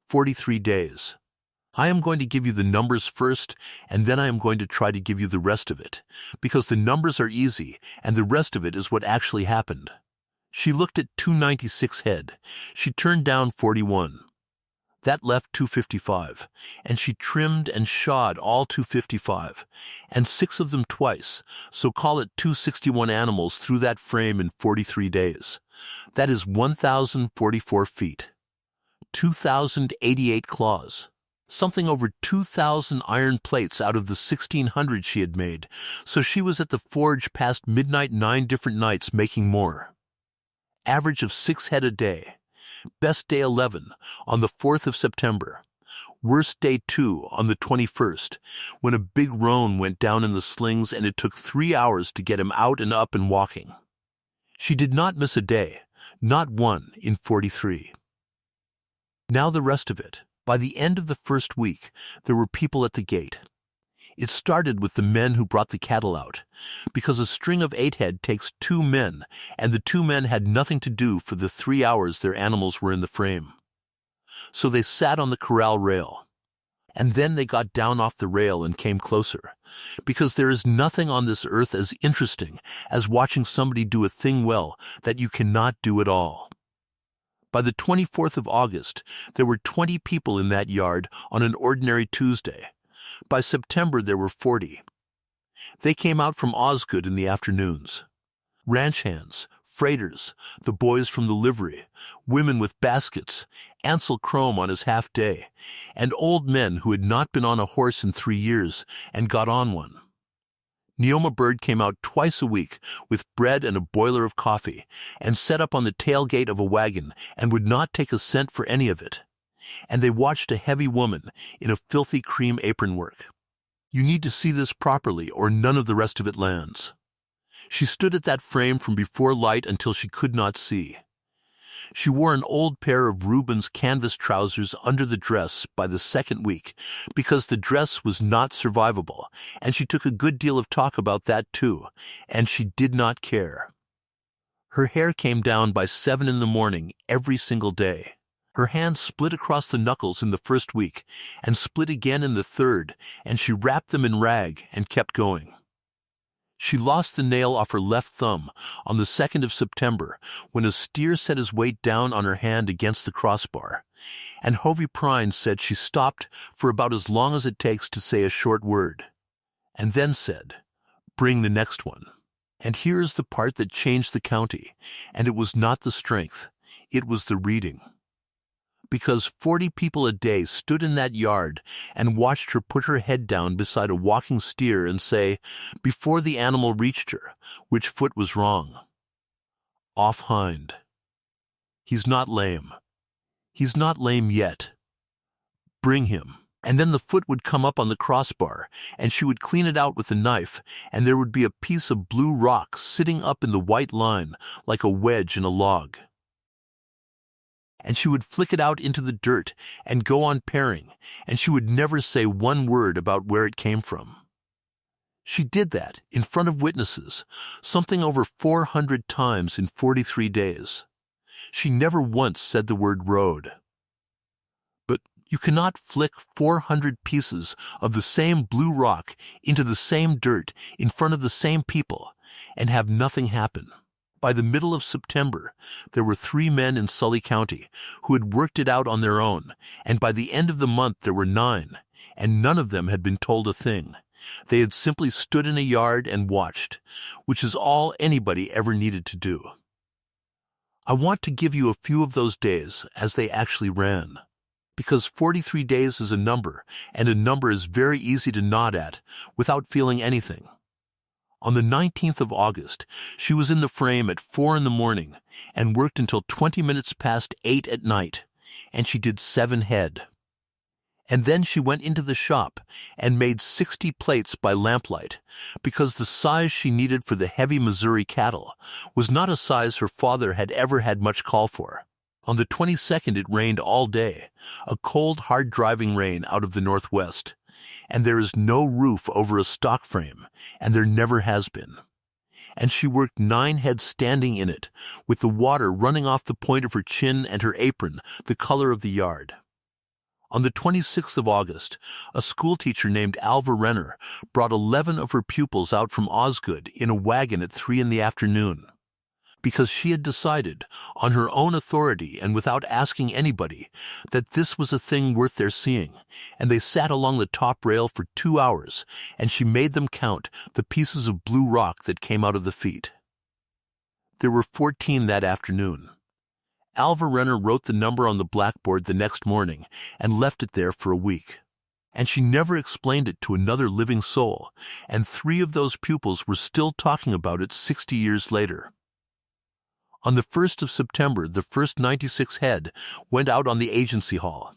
43 days. I am going to give you the numbers first, and then I am going to try to give you the rest of it, because the numbers are easy, and the rest of it is what actually happened. She looked at 296 head. She turned down 41. That left 255, and she trimmed and shod all 255, and 6 of them twice, so call it 261 animals through that frame in 43 days. That is 1,044 feet. 2,088 claws. Something over 2,000 iron plates out of the 1,600 she had made, so she was at the forge past midnight 9 different nights making more. Average of 6 head a day. Best day 11, on the 4th of September. Worst day 2, on the 21st, when a big roan went down in the slings and it took 3 hours to get him out and up and walking. She did not miss a day, not one in 43. Now the rest of it. By the end of the first week, there were people at the gate. It started with the men who brought the cattle out, because a string of 8 head takes 2 men, and the 2 men had nothing to do for the 3 hours their animals were in the frame. So they sat on the corral rail. And then they got down off the rail and came closer, because there is nothing on this earth as interesting as watching somebody do a thing well that you cannot do at all. By the 24th of August, there were 20 people in that yard on an ordinary Tuesday. By September, there were 40. They came out from Osgood in the afternoons. Ranch hands, freighters, the boys from the livery, women with baskets, Ansel Crome on his half-day, and old men who had not been on a horse in 3 years and got on one. Neoma Bird came out twice a week with bread and a boiler of coffee and set up on the tailgate of a wagon and would not take a cent for any of it. And they watched a heavy woman in a filthy cream apron work. You need to see this properly or none of the rest of it lands. She stood at that frame from before light until she could not see. She wore an old pair of Reuben's canvas trousers under the dress by the second week because the dress was not survivable, and she took a good deal of talk about that too, and she did not care. Her hair came down by 7 in the morning every single day. Her hands split across the knuckles in the first week and split again in the third, and she wrapped them in rag and kept going. She lost the nail off her left thumb on the 2nd of September when a steer set his weight down on her hand against the crossbar, and Hovey Prine said she stopped for about as long as it takes to say a short word, and then said, "Bring the next one." And here is the part that changed the county, and it was not the strength, it was the reading. Because 40 people a day stood in that yard and watched her put her head down beside a walking steer and say, before the animal reached her, which foot was wrong. Off hind. He's not lame. He's not lame yet. Bring him. And then the foot would come up on the crossbar, and she would clean it out with a knife, and there would be a piece of blue rock sitting up in the white line like a wedge in a log. And she would flick it out into the dirt and go on paring, and she would never say one word about where it came from. She did that in front of witnesses, something over 400 times in 43 days. She never once said the word road. But you cannot flick 400 pieces of the same blue rock into the same dirt in front of the same people and have nothing happen. By the middle of September, there were 3 men in Sully County who had worked it out on their own, and by the end of the month there were 9, and none of them had been told a thing. They had simply stood in a yard and watched, which is all anybody ever needed to do. I want to give you a few of those days as they actually ran, because 43 days is a number, and a number is very easy to nod at without feeling anything. On the 19th of August, she was in the frame at 4 in the morning and worked until 20 minutes past 8 at night, and she did 7 head. And then she went into the shop and made 60 plates by lamplight, because the size she needed for the heavy Missouri cattle was not a size her father had ever had much call for. On the 22nd it rained all day, a cold, hard-driving rain out of the northwest. And there is no roof over a stock frame, and there never has been. And she worked 9 head standing in it, with the water running off the point of her chin and her apron the color of the yard. On the 26th of August, a schoolteacher named Alva Renner brought 11 of her pupils out from Osgood in a wagon at 3 in the afternoon. Because she had decided, on her own authority and without asking anybody, that this was a thing worth their seeing, and they sat along the top rail for 2 hours, and she made them count the pieces of blue rock that came out of the feet. There were 14 that afternoon. Alva Renner wrote the number on the blackboard the next morning and left it there for a week. And she never explained it to another living soul, and 3 of those pupils were still talking about it 60 years later. On the 1st of September, the first 96 head went out on the agency hall,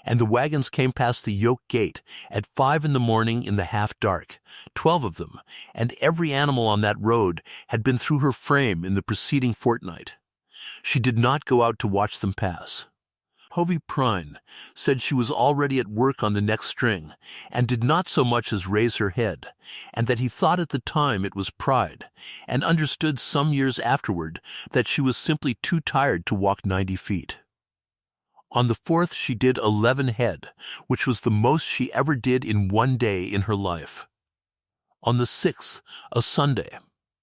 and the wagons came past the yoke gate at 5 in the morning in the half-dark, 12 of them, and every animal on that road had been through her frame in the preceding fortnight. She did not go out to watch them pass. Hovey Prine said she was already at work on the next string, and did not so much as raise her head, and that he thought at the time it was pride, and understood some years afterward that she was simply too tired to walk 90 feet. On the 4th she did 11 head, which was the most she ever did in one day in her life. On the 6th, a Sunday,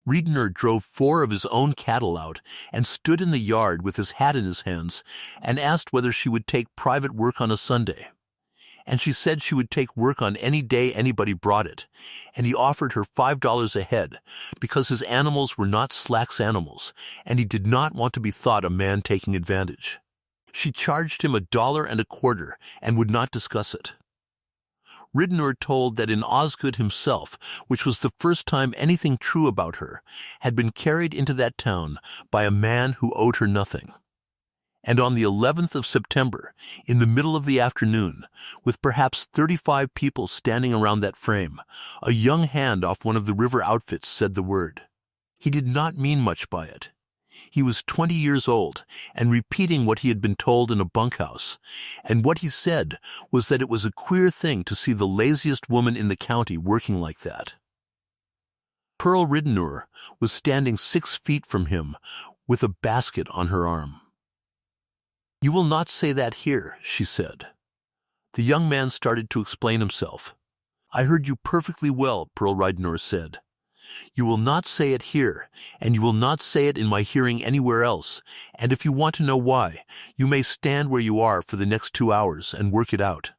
Reedner drove 4 of his own cattle out and stood in the yard with his hat in his hands and asked whether she would take private work on a Sunday. and she said she would take work on any day anybody brought it, and he offered her $5 a head because his animals were not Slack's animals, and he did not want to be thought a man taking advantage. She charged him $1.25 and would not discuss it. Ridenour told that in Osgood himself, which was the first time anything true about her, had been carried into that town by a man who owed her nothing. And on the 11th of September, in the middle of the afternoon, with perhaps 35 people standing around that frame, a young hand off one of the river outfits said the word. He did not mean much by it. He was 20 years old and repeating what he had been told in a bunkhouse, and what he said was that it was a queer thing to see the laziest woman in the county working like that. Pearl Ridenour was standing 6 feet from him with a basket on her arm. "You will not say that here," she said. The young man started to explain himself. "I heard you perfectly well," Pearl Ridenour said. "You will not say it here, and you will not say it in my hearing anywhere else, and if you want to know why, you may stand where you are for the next 2 hours and work it out."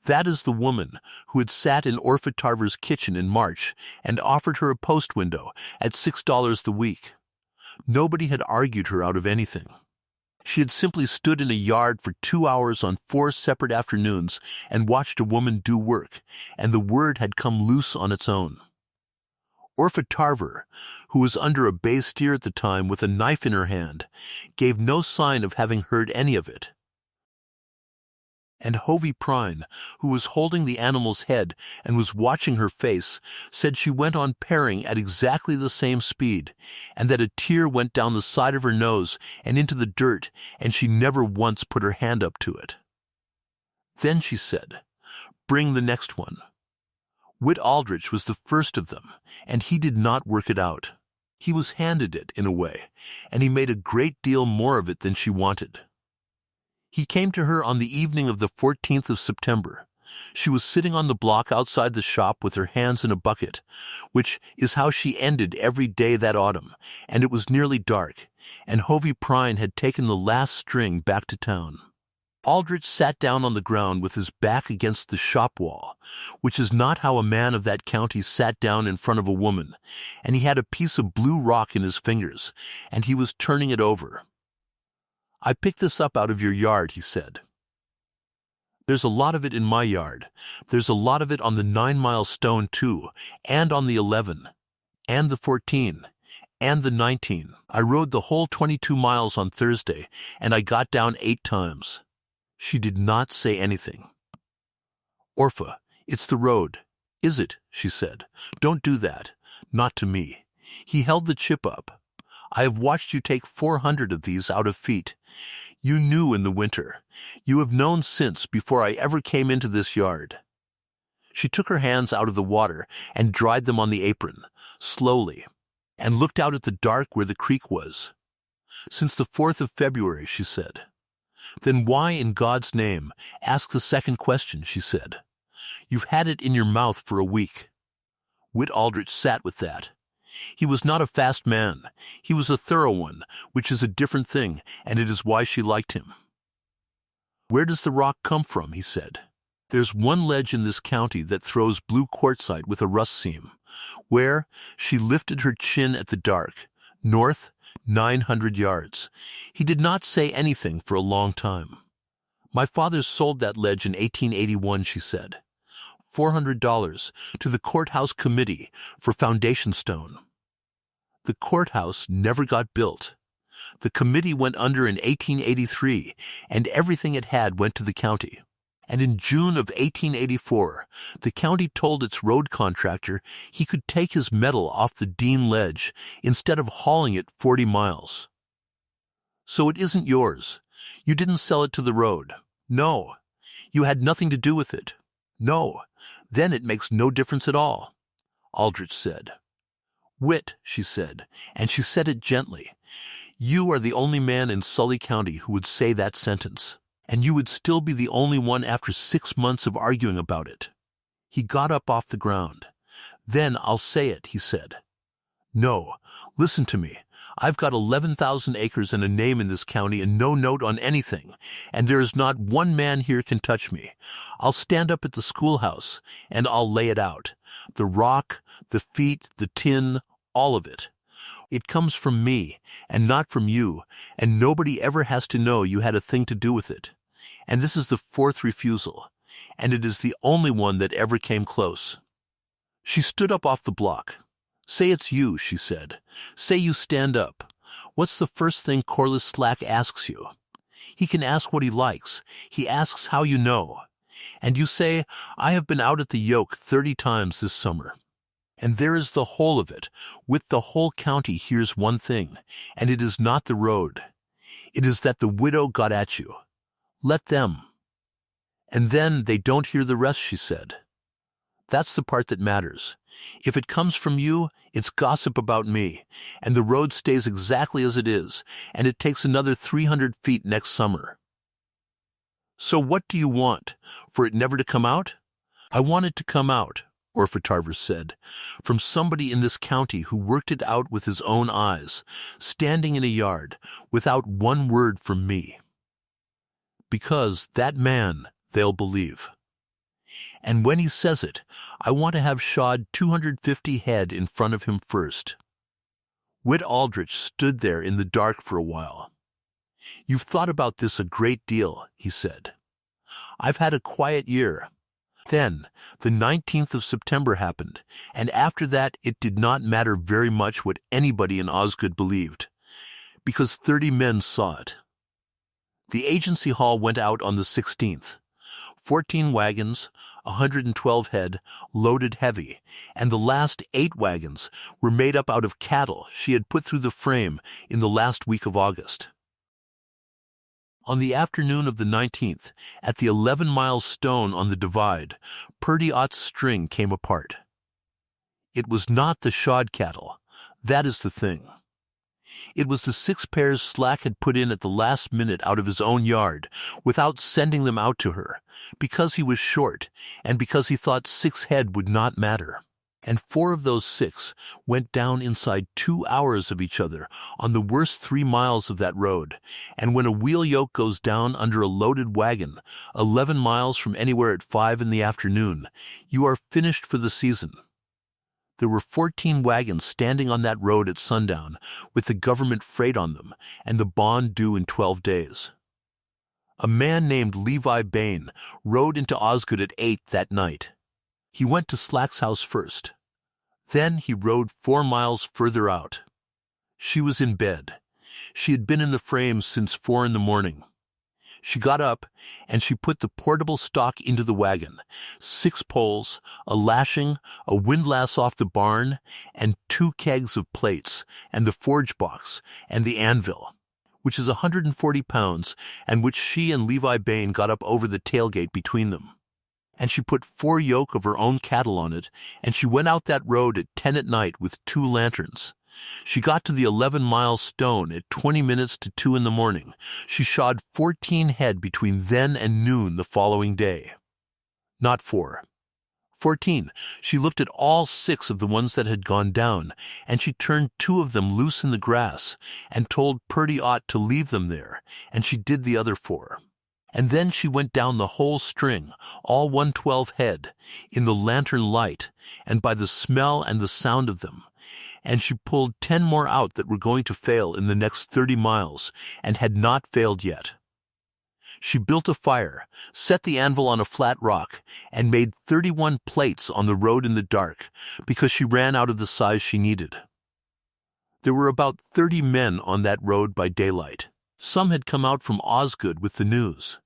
That is the woman who had sat in Orpha Tarver's kitchen in March and offered her a post window at $6 the week. Nobody had argued her out of anything. She had simply stood in a yard for 2 hours on 4 separate afternoons and watched a woman do work, and the word had come loose on its own. Orpha Tarver, who was under a bay steer at the time with a knife in her hand, gave no sign of having heard any of it. And Hovey Prine, who was holding the animal's head and was watching her face, said she went on pairing at exactly the same speed, and that a tear went down the side of her nose and into the dirt, and she never once put her hand up to it. Then she said, "Bring the next one." Whit Aldrich was the first of them, and he did not work it out. He was handed it, in a way, and he made a great deal more of it than she wanted. He came to her on the evening of the 14th of September. She was sitting on the block outside the shop with her hands in a bucket, which is how she ended every day that autumn, and it was nearly dark, and Hovey Prine had taken the last string back to town. Aldrich sat down on the ground with his back against the shop wall, which is not how a man of that county sat down in front of a woman, and he had a piece of blue rock in his fingers, and he was turning it over. "I picked this up out of your yard," he said. "There's a lot of it in my yard. There's a lot of it on the 9-mile stone, too, and on the 11, and the 14, and the 19. I rode the whole 22 miles on Thursday, and I got down 8 times. She did not say anything. "Orpha, it's the road." "Is it?" she said. "Don't do that. Not to me." He held the chip up. "I have watched you take 400 of these out of feet. You knew in the winter. You have known since, before I ever came into this yard." She took her hands out of the water and dried them on the apron, slowly, and looked out at the dark where the creek was. "Since the 4th of February, she said. "Then why, in God's name, ask the second question?" she said. "You've had it in your mouth for a week." Whit Aldrich sat with that. He was not a fast man. He was a thorough one, which is a different thing, and it is why she liked him. "Where does the rock come from?" he said. "There's one ledge in this county that throws blue quartzite with a rust seam. Where?" She lifted her chin at the dark. "North, 900 yards. He did not say anything for a long time. "My father sold that ledge in 1881, she said. $400 to the courthouse committee for foundation stone. The courthouse never got built. The committee went under in 1883, and everything it had went to the county. And in June of 1884, the county told its road contractor he could take his metal off the Dean Ledge instead of hauling it 40 miles. So it isn't yours. You didn't sell it to the road. No. You had nothing to do with it. No. Then it makes no difference at all," Aldrich said. "Whit," she said, and she said it gently, "you are the only man in Sully County who would say that sentence. And you would still be the only one after 6 months of arguing about it." He got up off the ground. "Then I'll say it," he said. No, listen to me. I've got 11,000 acres and a name in this county and no note on anything, and there is not one man here can touch me. I'll stand up at the schoolhouse, and I'll lay it out. The rock, the feet, the tin, all of it. It comes from me, and not from you, and nobody ever has to know you had a thing to do with it. And this is the fourth refusal, and it is the only one that ever came close. She stood up off the block. Say it's you, she said. Say you stand up. What's the first thing Corliss Slack asks you? He can ask what he likes. He asks how you know. And you say, I have been out at the yoke 30 times this summer. And there is the whole of it. With the whole county hears one thing, and it is not the road. It is that the widow got at you. Let them. And then they don't hear the rest, she said. That's the part that matters. If it comes from you, it's gossip about me, and the road stays exactly as it is, and it takes another 300 feet next summer. So what do you want? For it never to come out? I want it to come out, Orpha Tarver said, from somebody in this county who worked it out with his own eyes, standing in a yard, without one word from me. Because that man they'll believe. And when he says it, I want to have shod 250 head in front of him first. Whit Aldrich stood there in the dark for a while. You've thought about this a great deal, he said. I've had a quiet year. Then, the 19th of September happened, and after that it did not matter very much what anybody in Osgood believed, because 30 men saw it. The agency hall went out on the 16th. 14 wagons, 112 head, loaded heavy, and the last 8 wagons were made up out of cattle she had put through the frame in the last week of August. On the afternoon of the 19th, at the 11-mile stone on the divide, Purdy Ott's string came apart. It was not the shod cattle. That is the thing. It was the 6 pairs Slack had put in at the last minute out of his own yard, without sending them out to her, because he was short, and because he thought 6 head would not matter. And 4 of those 6 went down inside 2 hours of each other on the worst 3 miles of that road, and when a wheel yoke goes down under a loaded wagon, 11 miles from anywhere at 5 in the afternoon, you are finished for the season. There were 14 wagons standing on that road at sundown, with the government freight on them, and the bond due in 12 days. A man named Levi Bain rode into Osgood at 8 that night. He went to Slack's house first. Then he rode 4 miles further out. She was in bed. She had been in the frame since 4 in the morning. She got up, and she put the portable stock into the wagon, 6 poles, a lashing, a windlass off the barn, and 2 kegs of plates, and the forge box, and the anvil, which is 140 pounds, and which she and Levi Bain got up over the tailgate between them. And she put 4 yoke of her own cattle on it, and she went out that road at 10 at night with 2 lanterns. She got to the 11-mile stone at 20 minutes to 2 in the morning. She shod 14 head between then and noon the following day. Not 4. 14. She looked at all 6 of the ones that had gone down, and she turned 2 of them loose in the grass, and told Purdy Ott to leave them there, and she did the other 4. And then she went down the whole string, all 112 head, in the lantern light, and by the smell and the sound of them. And she pulled 10 more out that were going to fail in the next 30 miles, and had not failed yet. She built a fire, set the anvil on a flat rock, and made 31 plates on the road in the dark, because she ran out of the size she needed. There were about 30 men on that road by daylight. Some had come out from Osgood with the news.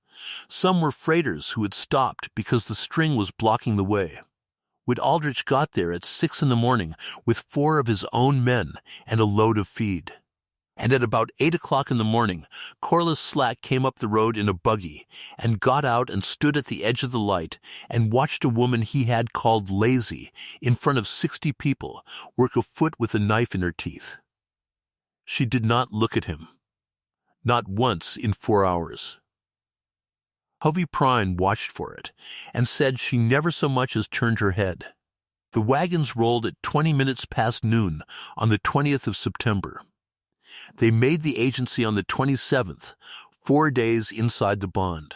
Some were freighters who had stopped because the string was blocking the way. Whit Aldrich got there at 6 in the morning with 4 of his own men and a load of feed. And at about 8 o'clock in the morning, Corliss Slack came up the road in a buggy and got out and stood at the edge of the light and watched a woman he had called lazy in front of 60 people work afoot with a knife in her teeth. She did not look at him. Not once in 4 hours. Hovey Prine watched for it, and said she never so much as turned her head. The wagons rolled at 20 minutes past noon on the 20th of September. They made the agency on the 27th, 4 days inside the bond.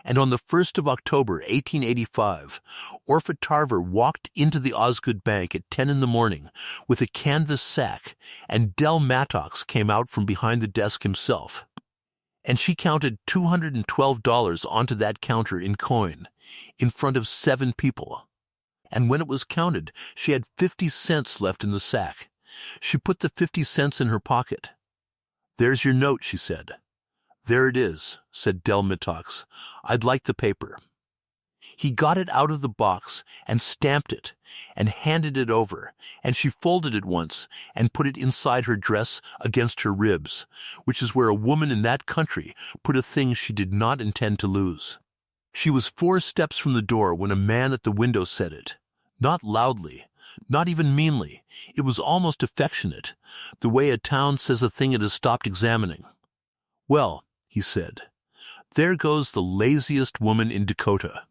And on the 1st of October, 1885, Orpha Tarver walked into the Osgood bank at 10 in the morning with a canvas sack, and Del Mattox came out from behind the desk himself. And she counted $212 onto that counter in coin, in front of 7 people. And when it was counted, she had 50 cents left in the sack. She put the 50 cents in her pocket. "There's your note," she said. "There it is," said Del Mattox. "I'd like the paper." He got it out of the box and stamped it and handed it over, and she folded it once and put it inside her dress against her ribs, which is where a woman in that country put a thing she did not intend to lose. She was 4 steps from the door when a man at the window said it. Not loudly, not even meanly. It was almost affectionate, the way a town says a thing it has stopped examining. "Well," he said, "there goes the laziest woman in Dakota."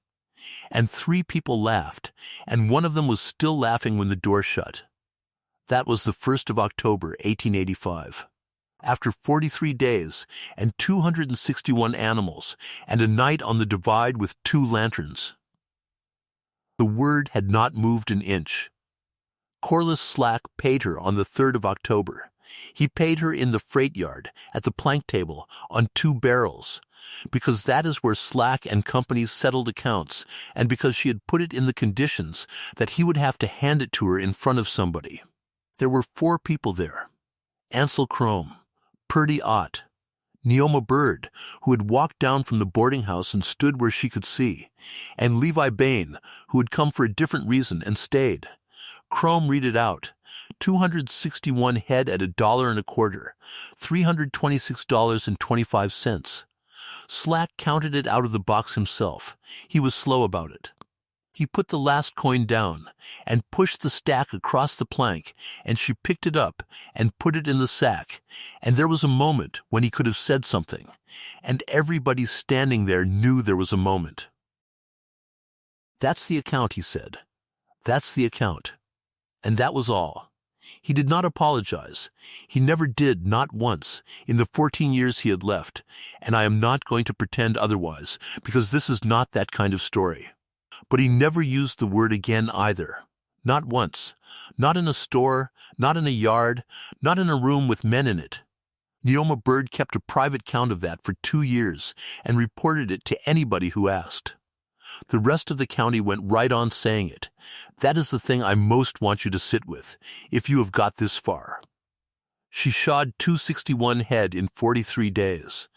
And 3 people laughed, and one of them was still laughing when the door shut. That was the 1st of October, 1885. After 43 days and 261 animals and a night on the divide with 2 lanterns. The word had not moved an inch. Corliss Slack paid her on the 3rd of October. He paid her in the freight yard, at the plank table, on 2 barrels, because that is where Slack and companies settled accounts, and because she had put it in the conditions that he would have to hand it to her in front of somebody. There were 4 people there. Ansel Crome, Purdy Ott, Neoma Bird, who had walked down from the boarding house and stood where she could see, and Levi Bain, who had come for a different reason and stayed. Crome read it out. 261 head at $1.25, $326.25. Slack counted it out of the box himself. He was slow about it. He put the last coin down and pushed the stack across the plank, and she picked it up and put it in the sack, and there was a moment when he could have said something, and everybody standing there knew there was a moment. "That's the account," he said. "That's the account." And that was all. He did not apologize. He never did, not once, in the 14 years he had left, and I am not going to pretend otherwise, because this is not that kind of story. But he never used the word again either. Not once. Not in a store, not in a yard, not in a room with men in it. Neoma Bird kept a private count of that for 2 years and reported it to anybody who asked. The rest of the county went right on saying it. That is the thing I most want you to sit with, if you have got this far. She shod 261 head in 43 days.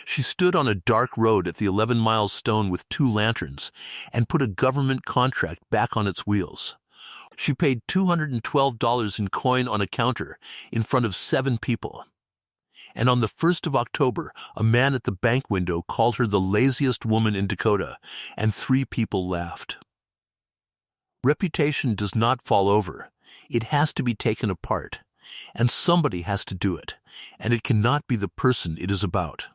She stood on a dark road at the 11-mile stone with 2 lanterns and put a government contract back on its wheels. She paid $212 in coin on a counter in front of 7 people. And on the 1st of October, a man at the bank window called her the laziest woman in Dakota, and 3 people laughed. Reputation does not fall over. It has to be taken apart, and somebody has to do it, and it cannot be the person it is about.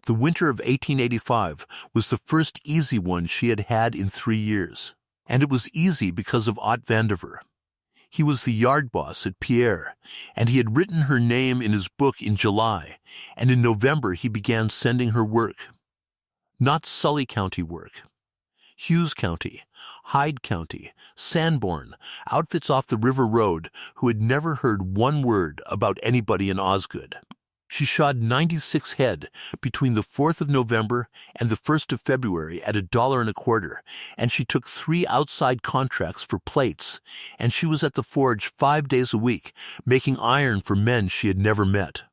The winter of 1885 was the first easy one she had had in 3 years, and it was easy because of Ott Vandiver. He was the yard boss at Pierre, and he had written her name in his book in July, and in November he began sending her work. Not Sully County work. Hughes County, Hyde County, Sanborn, outfits off the river road who had never heard one word about anybody in Osgood. She shod 96 head between the 4th of November and the 1st of February at $1.25, and she took 3 outside contracts for plates, and she was at the forge 5 days a week, making iron for men she had never met.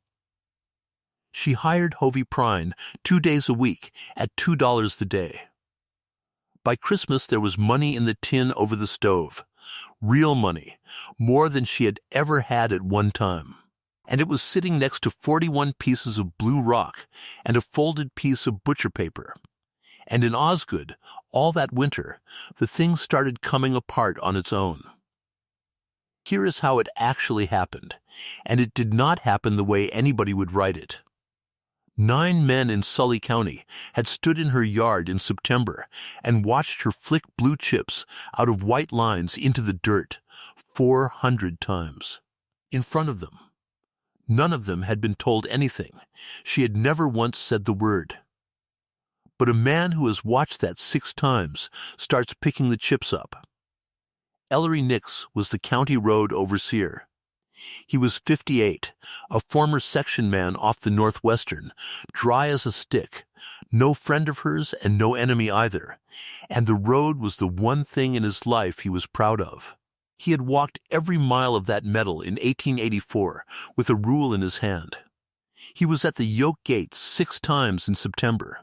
She hired Hovey Prine 2 days a week at $2 the day. By Christmas there was money in the tin over the stove, real money, more than she had ever had at one time. And it was sitting next to 41 pieces of blue rock and a folded piece of butcher paper. And in Osgood, all that winter, the thing started coming apart on its own. Here is how it actually happened, and it did not happen the way anybody would write it. 9 men in Sully County had stood in her yard in September and watched her flick blue chips out of white lines into the dirt 400 times. In front of them. None of them had been told anything. She had never once said the word. But a man who has watched that 6 times starts picking the chips up. Ellery Nix was the county road overseer. He was 58, a former section man off the Northwestern, dry as a stick, no friend of hers and no enemy either, and the road was the one thing in his life he was proud of. He had walked every mile of that metal in 1884 with a rule in his hand. He was at the yoke gate 6 times in September.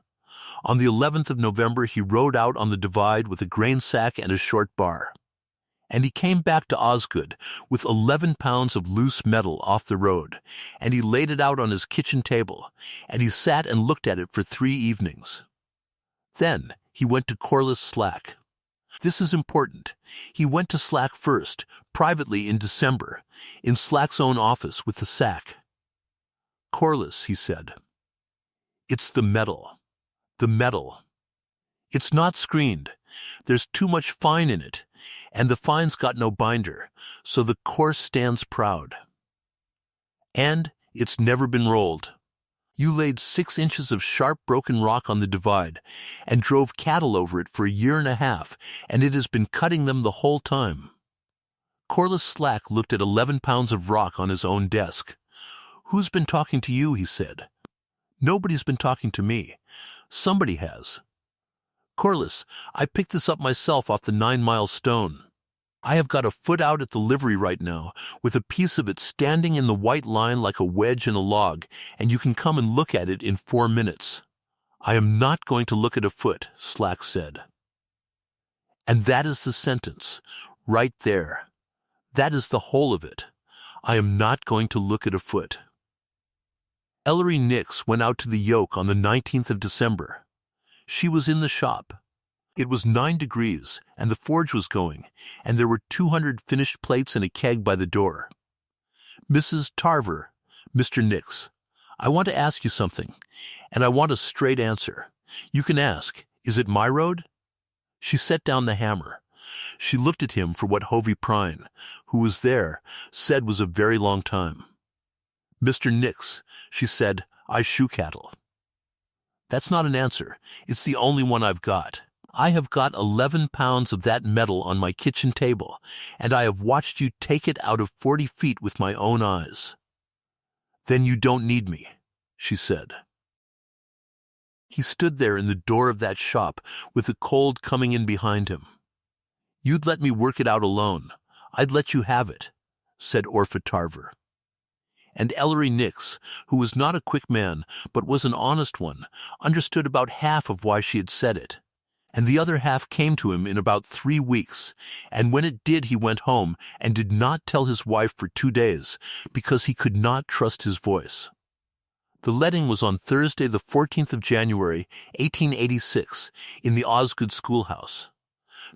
On the 11th of November he rode out on the divide with a grain sack and a short bar. And he came back to Osgood with 11 pounds of loose metal off the road, and he laid it out on his kitchen table, and he sat and looked at it for 3 evenings. Then he went to Corliss Slack. This is important. He went to Slack first, privately in December, in Slack's own office with the sack. "Corliss," he said, "it's the metal. The metal. It's not screened. There's too much fine in it, and the fine's got no binder, so the course stands proud. And it's never been rolled. You laid 6 inches of sharp broken rock on the divide and drove cattle over it for a year and a half, and it has been cutting them the whole time." Corliss Slack looked at 11 pounds of rock on his own desk. "Who's been talking to you?" he said. "Nobody's been talking to me. Somebody has. Corliss, I picked this up myself off the 9 Mile stone. I have got a foot out at the livery right now, with a piece of it standing in the white line like a wedge in a log, and you can come and look at it in 4 minutes. I am not going to look at a foot," Slack said. And that is the sentence, right there. That is the whole of it. I am not going to look at a foot. Ellery Nix went out to the yoke on the 19th of December. She was in the shop. It was 9 degrees, and the forge was going, and there were 200 finished plates and a keg by the door. "Mrs. Tarver, Mr. Nix, I want to ask you something, and I want a straight answer. You can ask, is it my road?" She set down the hammer. She looked at him for what Hovey Prine, who was there, said was a very long time. "Mr. Nix," she said, "I shoe cattle." "That's not an answer. It's the only one I've got. I have got 11 pounds of that metal on my kitchen table, and I have watched you take it out of 40 feet with my own eyes." "Then you don't need me," she said. He stood there in the door of that shop with the cold coming in behind him. "You'd let me work it out alone. I'd let you have it," said Orpha Tarver. And Ellery Nix, who was not a quick man, but was an honest one, understood about half of why she had said it. And the other half came to him in about 3 weeks, and when it did he went home and did not tell his wife for 2 days, because he could not trust his voice. The letting was on Thursday the 14th of January, 1886, in the Osgood schoolhouse.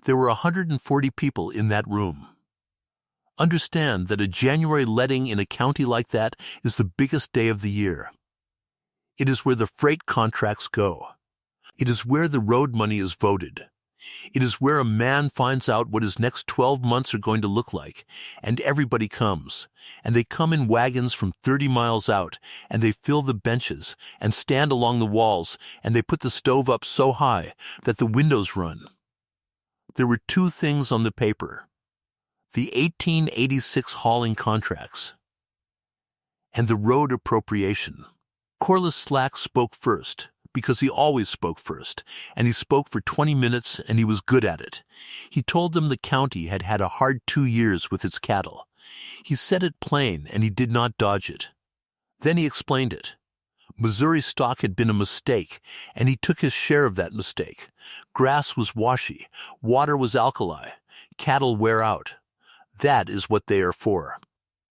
There were 140 people in that room. Understand that a January letting in a county like that is the biggest day of the year. It is where the freight contracts go. It is where the road money is voted. It is where a man finds out what his next 12 months are going to look like, and everybody comes, and they come in wagons from 30 miles out, and they fill the benches, and stand along the walls, and they put the stove up so high that the windows run. There were 2 things on the paper: the 1886 hauling contracts, and the road appropriation. Corliss Slack spoke first, because he always spoke first, and he spoke for 20 minutes, and he was good at it. He told them the county had had a hard 2 years with its cattle. He said it plain, and he did not dodge it. Then he explained it. Missouri stock had been a mistake, and he took his share of that mistake. Grass was washy, water was alkali, cattle wear out. That is what they are for.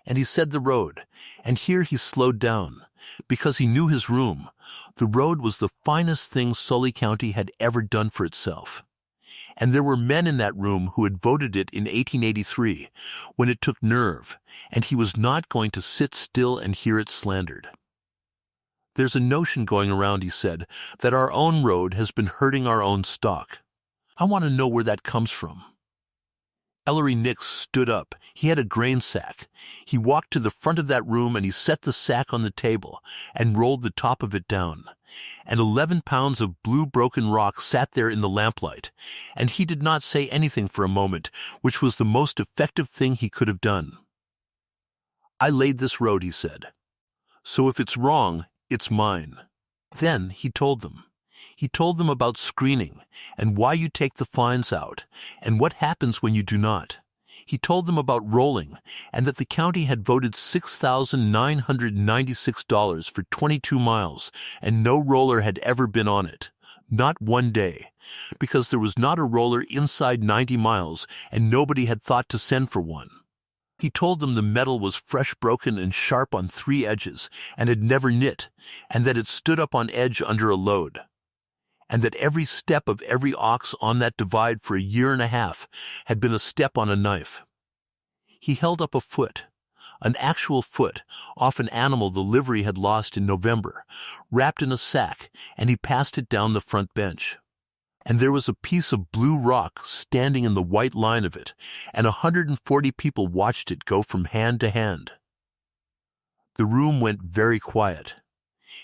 And he said the road, and here he slowed down, because he knew his room. The road was the finest thing Sully County had ever done for itself. And there were men in that room who had voted it in 1883, when it took nerve, and he was not going to sit still and hear it slandered. There's a notion going around, he said, that our own road has been hurting our own stock. I want to know where that comes from. Ellery Nix stood up. He had a grain sack. He walked to the front of that room and he set the sack on the table and rolled the top of it down. And 11 pounds of blue broken rock sat there in the lamplight, and he did not say anything for a moment, which was the most effective thing he could have done. I laid this road, he said. So if it's wrong, it's mine. Then he told them. He told them about screening and why you take the fines out and what happens when you do not. He told them about rolling and that the county had voted $6,996 for 22 miles and no roller had ever been on it. Not one day, because there was not a roller inside 90 miles and nobody had thought to send for one. He told them the metal was fresh broken and sharp on 3 edges and had never knit, and that it stood up on edge under a load, and that every step of every ox on that divide for a year and a half had been a step on a knife. He held up a foot, an actual foot, off an animal the livery had lost in November, wrapped in a sack, and he passed it down the front bench. And there was a piece of blue rock standing in the white line of it, and 140 people watched it go from hand to hand. The room went very quiet,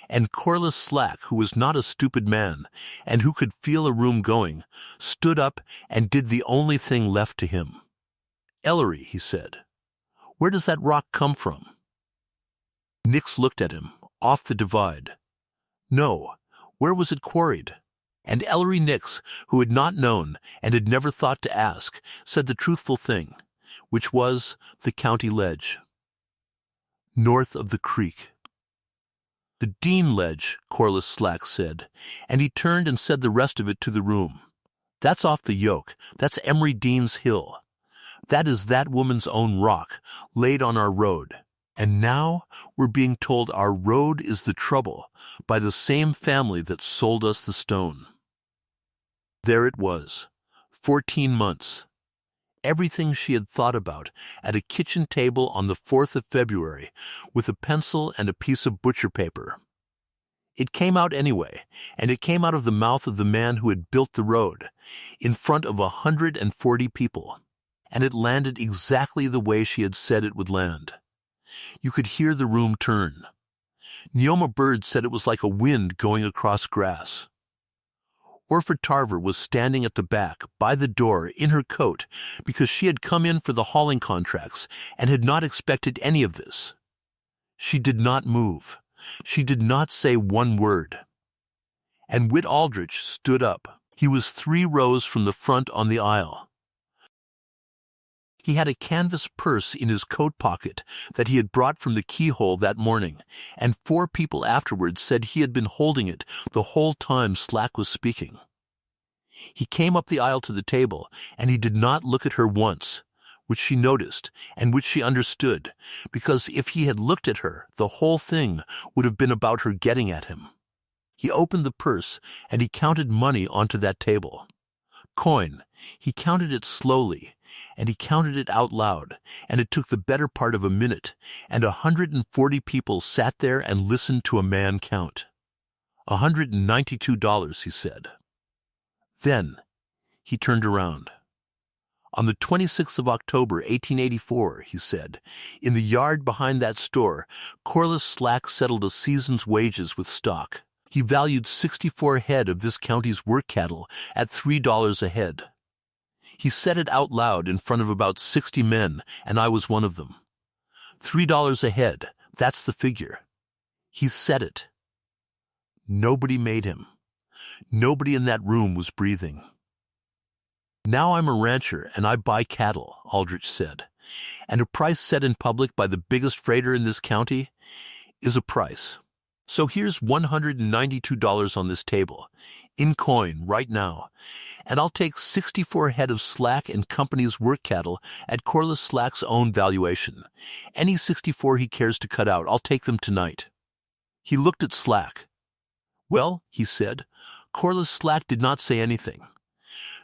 and Corliss Slack, who was not a stupid man, and who could feel a room going, stood up and did the only thing left to him. Ellery, he said, where does that rock come from? Nix looked at him, off the divide. No, where was it quarried? And Ellery Nix, who had not known and had never thought to ask, said the truthful thing, which was the county ledge. North of the creek. The Dean ledge, Corliss Slack said, and he turned and said the rest of it to the room. That's off the yoke. That's Emery Dean's hill. That is that woman's own rock, laid on our road. And now we're being told our road is the trouble by the same family that sold us the stone. There it was, 14 months. Everything she had thought about at a kitchen table on the 4th of February with a pencil and a piece of butcher paper. It came out anyway, and it came out of the mouth of the man who had built the road, in front of 140 people, and it landed exactly the way she had said it would land. You could hear the room turn. Neoma Bird said it was like a wind going across grass. Orpha Tarver was standing at the back, by the door, in her coat, because she had come in for the hauling contracts and had not expected any of this. She did not move. She did not say one word. And Whit Aldrich stood up. He was 3 rows from the front on the aisle. He had a canvas purse in his coat pocket that he had brought from the keyhole that morning, and 4 people afterwards said he had been holding it the whole time Slack was speaking. He came up the aisle to the table, and he did not look at her once, which she noticed and which she understood, because if he had looked at her, the whole thing would have been about her getting at him. He opened the purse, and he counted money onto that table. Coin. He counted it slowly, and he counted it out loud, and it took the better part of a minute, and 140 people sat there and listened to a man count. $192, he said. Then he turned around. On the 26th of October, 1884, he said, in the yard behind that store, Corliss Slack settled a season's wages with stock. He valued 64 head of this county's work cattle at $3 a head. He said it out loud in front of about 60 men, and I was one of them. $3 a head, that's the figure. He said it. Nobody made him. Nobody in that room was breathing. Now I'm a rancher and I buy cattle, Aldrich said, and a price set in public by the biggest freighter in this county is a price. So here's $192 on this table, in coin right now, and I'll take 64 head of Slack and Company's work cattle at Corliss Slack's own valuation. Any 64 he cares to cut out, I'll take them tonight. He looked at Slack. Well, he said, Corliss Slack did not say anything.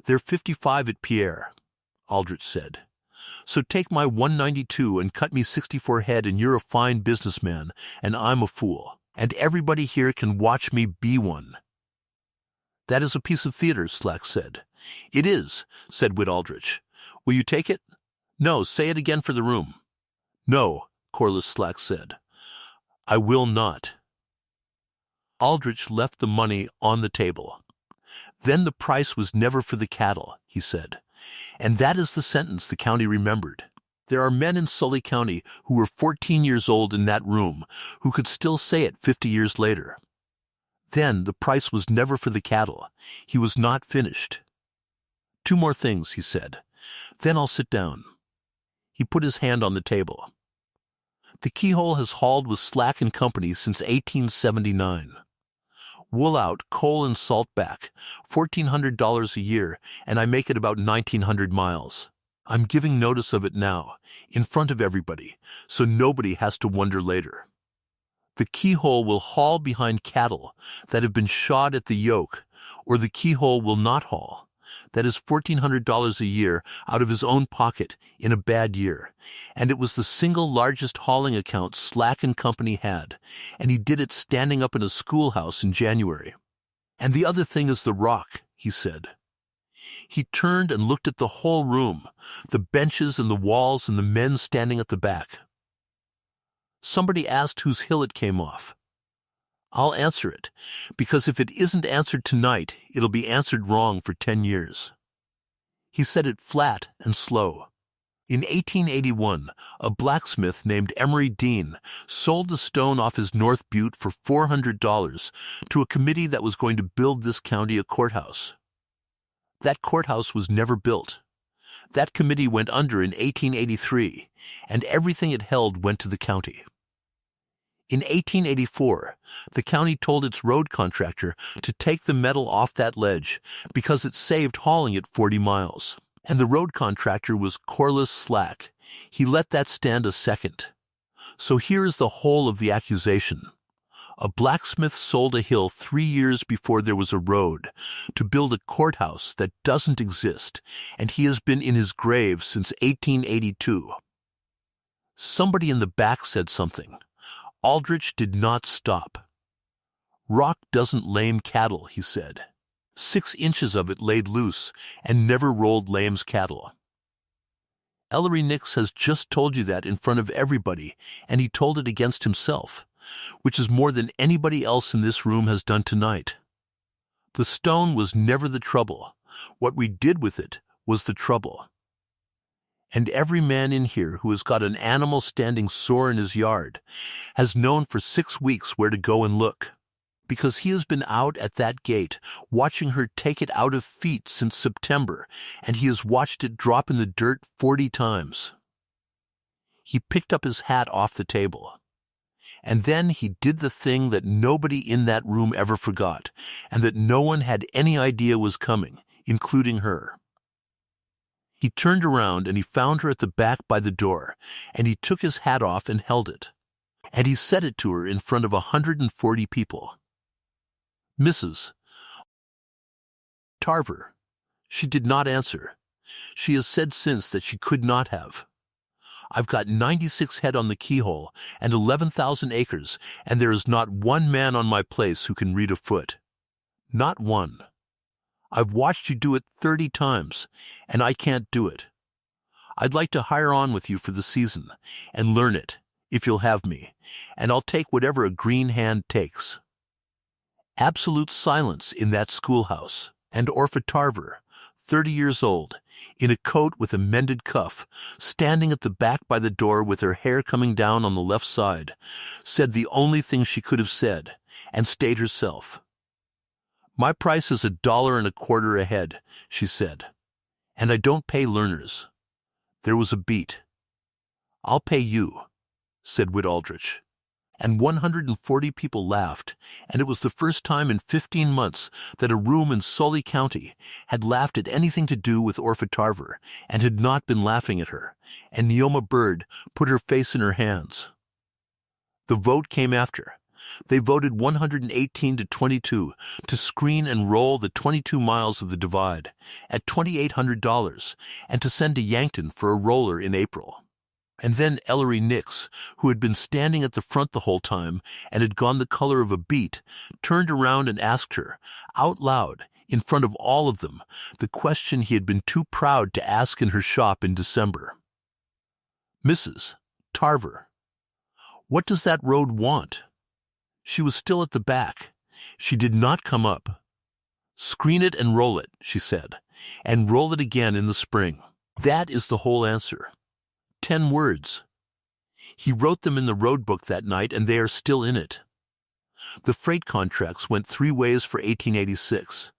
They're 55 at Pierre, Aldrich said. So take my 192 and cut me 64 head and you're a fine businessman, and I'm a fool. and everybody here can watch me be one." "That is a piece of theater," Slack said. "It is," said Whit Aldrich. "Will you take it?" "No, say it again for the room." "No," Corliss Slack said. "I will not." Aldrich left the money on the table. "Then the price was never for the cattle," he said. And that is the sentence the county remembered. There are men in Sully County who were 14 years old in that room who could still say it 50 years later. Then the price was never for the cattle. He was not finished. "Two more things," he said. "Then I'll sit down." He put his hand on the table. "The Keyhole has hauled with Slack and Company since 1879. Wool out, coal and salt back, $1,400 a year, and I make it about 1,900 miles. I'm giving notice of it now, in front of everybody, so nobody has to wonder later. The Keyhole will haul behind cattle that have been shod at the yoke, or the Keyhole will not haul. That is $1,400 a year out of his own pocket in a bad year, and it was the single largest hauling account Slack and Company had, and he did it standing up in a schoolhouse in January. And the other thing is the rock," he said. He turned and looked at the whole room, the benches and the walls and the men standing at the back. Somebody asked whose hill it came off. I'll answer it, because if it isn't answered tonight, it'll be answered wrong for 10 years. He said it flat and slow. In 1881, a blacksmith named Emery Dean sold the stone off his North Butte for $400 to a committee that was going to build this county a courthouse. That courthouse was never built. That committee went under in 1883, and everything it held went to the county. In 1884, the county told its road contractor to take the metal off that ledge because it saved hauling it 40 miles. And the road contractor was Corliss Slack. He let that stand a second. So here is the whole of the accusation. A blacksmith sold a hill 3 years before there was a road to build a courthouse that doesn't exist, and he has been in his grave since 1882. Somebody in the back said something. Aldrich did not stop. "Rock doesn't lame cattle," he said. 6 inches of it laid loose and never rolled lames cattle. Ellery Nix has just told you that in front of everybody, and he told it against himself, which is more than anybody else in this room has done tonight. The stone was never the trouble. What we did with it was the trouble. And every man in here who has got an animal standing sore in his yard has known for 6 weeks where to go and look, because he has been out at that gate watching her take it out of feet since September, and he has watched it drop in the dirt 40 times. He picked up his hat off the table. And then he did the thing that nobody in that room ever forgot, and that no one had any idea was coming, including her. He turned around and he found her at the back by the door, and he took his hat off and held it. And he said it to her in front of 140 people. "Mrs. Tarver." She did not answer. She has said since that she could not have. "I've got 96 head on the Keyhole and 11,000 acres, and there is not one man on my place who can read a foot. Not one. I've watched you do it 30 times, and I can't do it. I'd like to hire on with you for the season and learn it, if you'll have me, and I'll take whatever a green hand takes." Absolute silence in that schoolhouse, and Orpha Tarver, 30 years old, in a coat with a mended cuff, standing at the back by the door with her hair coming down on the left side, said the only thing she could have said, and stayed herself. "My price is $1.25 a head," she said, "and I don't pay learners." There was a beat. "I'll pay you," said Whit Aldrich. And 140 people laughed, and it was the first time in 15 months that a room in Sully County had laughed at anything to do with Orpha Tarver, and had not been laughing at her, and Neoma Bird put her face in her hands. The vote came after. They voted 118 to 22 to screen and roll the 22 miles of the divide at $2,800 and to send to Yankton for a roller in April. And then Ellery Nix, who had been standing at the front the whole time and had gone the color of a beet, turned around and asked her, out loud, in front of all of them, the question he had been too proud to ask in her shop in December. "Mrs. Tarver, what does that road want?" She was still at the back. She did not come up. "Screen it and roll it," she said, "and roll it again in the spring. That is the whole answer. 10 words. He wrote them in the road book that night, and they are still in it. The freight contracts went 3 ways for 1886.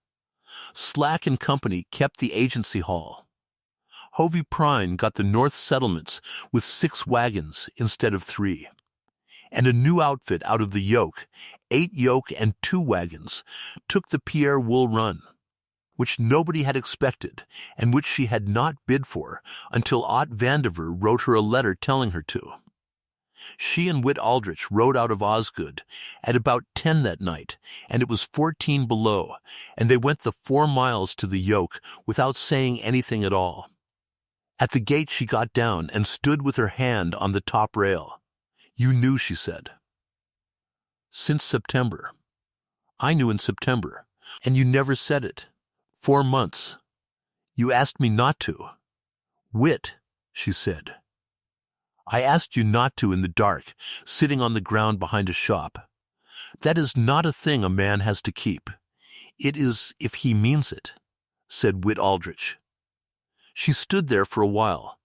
Slack and Company kept the agency hall. Hovey Prine got the North settlements with 6 wagons instead of 3. And a new outfit out of the yoke, 8 yoke and 2 wagons, took the Pierre Wool Run, which nobody had expected and which she had not bid for until Ott Vandiver wrote her a letter telling her to. She and Whit Aldrich rode out of Osgood at about 10 that night, and it was 14 below, and they went the 4 miles to the yoke without saying anything at all. At the gate she got down and stood with her hand on the top rail. "You knew," she said. "Since September." "I knew in September, and you never said it. 4 months. You asked me not to." "Whit," she said. "I asked you not to in the dark, sitting on the ground behind a shop. That is not a thing a man has to keep. It is if he means it," said Whit Aldrich. She stood there for a while.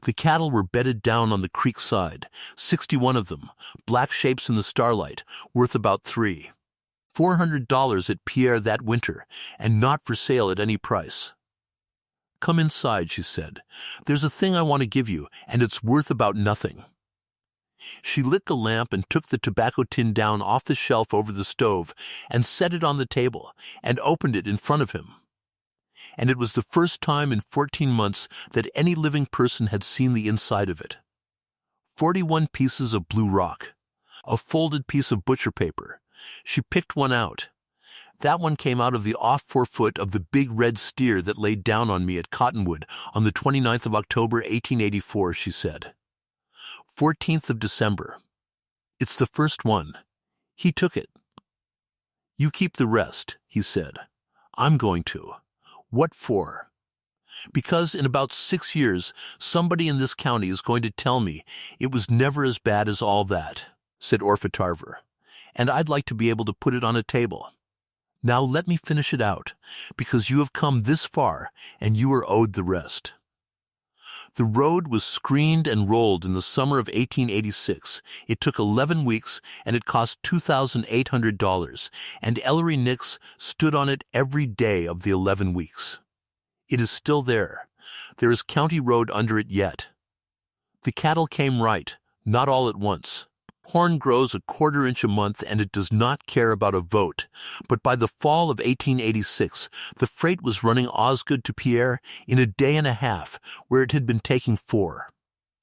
The cattle were bedded down on the creek side, 61 of them, black shapes in the starlight, worth about $400 at Pierre that winter, and not for sale at any price. "Come inside," she said. "There's a thing I want to give you, and it's worth about nothing." She lit the lamp and took the tobacco tin down off the shelf over the stove and set it on the table and opened it in front of him. And it was the first time in 14 months that any living person had seen the inside of it. 41 pieces of blue rock. A folded piece of butcher paper. She picked one out. That one came out of the off forefoot of the big red steer that laid down on me at Cottonwood on the 29th of October, 1884, she said. 14th of December. It's the first one. He took it. You keep the rest, he said. I'm going to. What for? Because in about 6 years, somebody in this county is going to tell me it was never as bad as all that, said Orpha Tarver, and I'd like to be able to put it on a table. Now let me finish it out, because you have come this far, and you are owed the rest. The road was screened and rolled in the summer of 1886. It took 11 weeks, and it cost $2,800, and Ellery Nix stood on it every day of the 11 weeks. It is still there. There is county road under it yet. The cattle came right, not all at once. Corn grows 1/4 inch a month, and it does not care about a vote. But by the fall of 1886, the freight was running Osgood to Pierre in a day and a half, where it had been taking 4.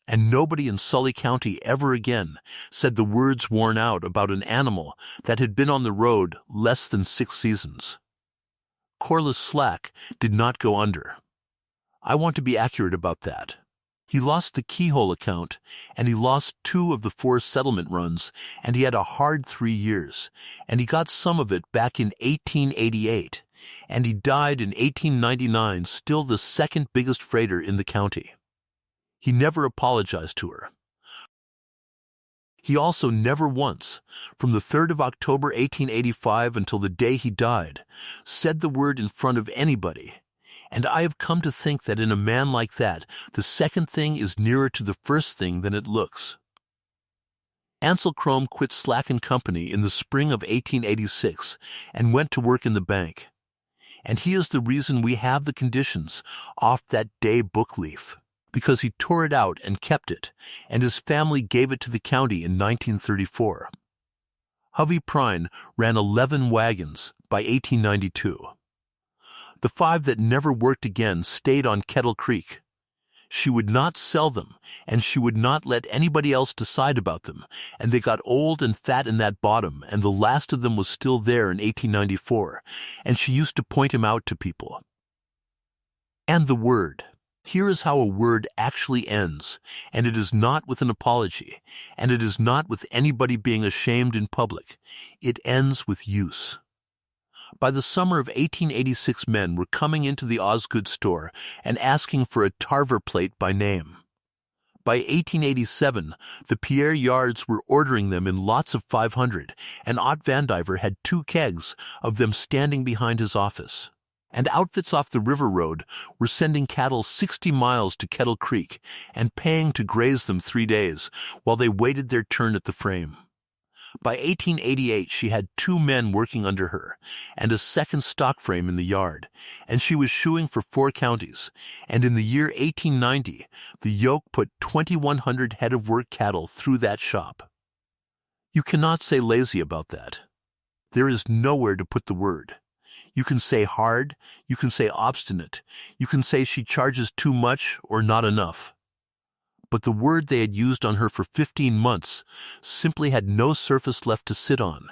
And nobody in Sully County ever again said the words worn out about an animal that had been on the road less than 6 seasons. Corliss Slack did not go under. I want to be accurate about that. He lost the keyhole account, and he lost 2 of the 4 settlement runs, and he had a hard 3 years, and he got some of it back in 1888, and he died in 1899, still the second biggest freighter in the county. He never apologized to her. He also never once, from the 3rd of October 1885 until the day he died, said the word in front of anybody. And I have come to think that in a man like that, the second thing is nearer to the first thing than it looks. Ansel Crome quit Slack & Company in the spring of 1886 and went to work in the bank. And he is the reason we have the conditions off that day book leaf, because he tore it out and kept it, and his family gave it to the county in 1934. Hovey Prine ran 11 wagons by 1892. The 5 that never worked again stayed on Kettle Creek. She would not sell them, and she would not let anybody else decide about them, and they got old and fat in that bottom, and the last of them was still there in 1894, and she used to point him out to people. And the word. Here is how a word actually ends, and it is not with an apology, and it is not with anybody being ashamed in public. It ends with use. By the summer of 1886, men were coming into the Osgood store and asking for a Tarver plate by name. By 1887, the Pierre Yards were ordering them in lots of 500, and Ott Vandiver had 2 kegs of them standing behind his office. And outfits off the river road were sending cattle 60 miles to Kettle Creek and paying to graze them 3 days while they waited their turn at the frame. By 1888, she had 2 men working under her and a second stock frame in the yard, and she was shoeing for 4 counties. And in the year 1890, the yoke put 2,100 head of work cattle through that shop. You cannot say lazy about that. There is nowhere to put the word. You can say hard, you can say obstinate, you can say she charges too much or not enough. But the word they had used on her for 15 months simply had no surface left to sit on,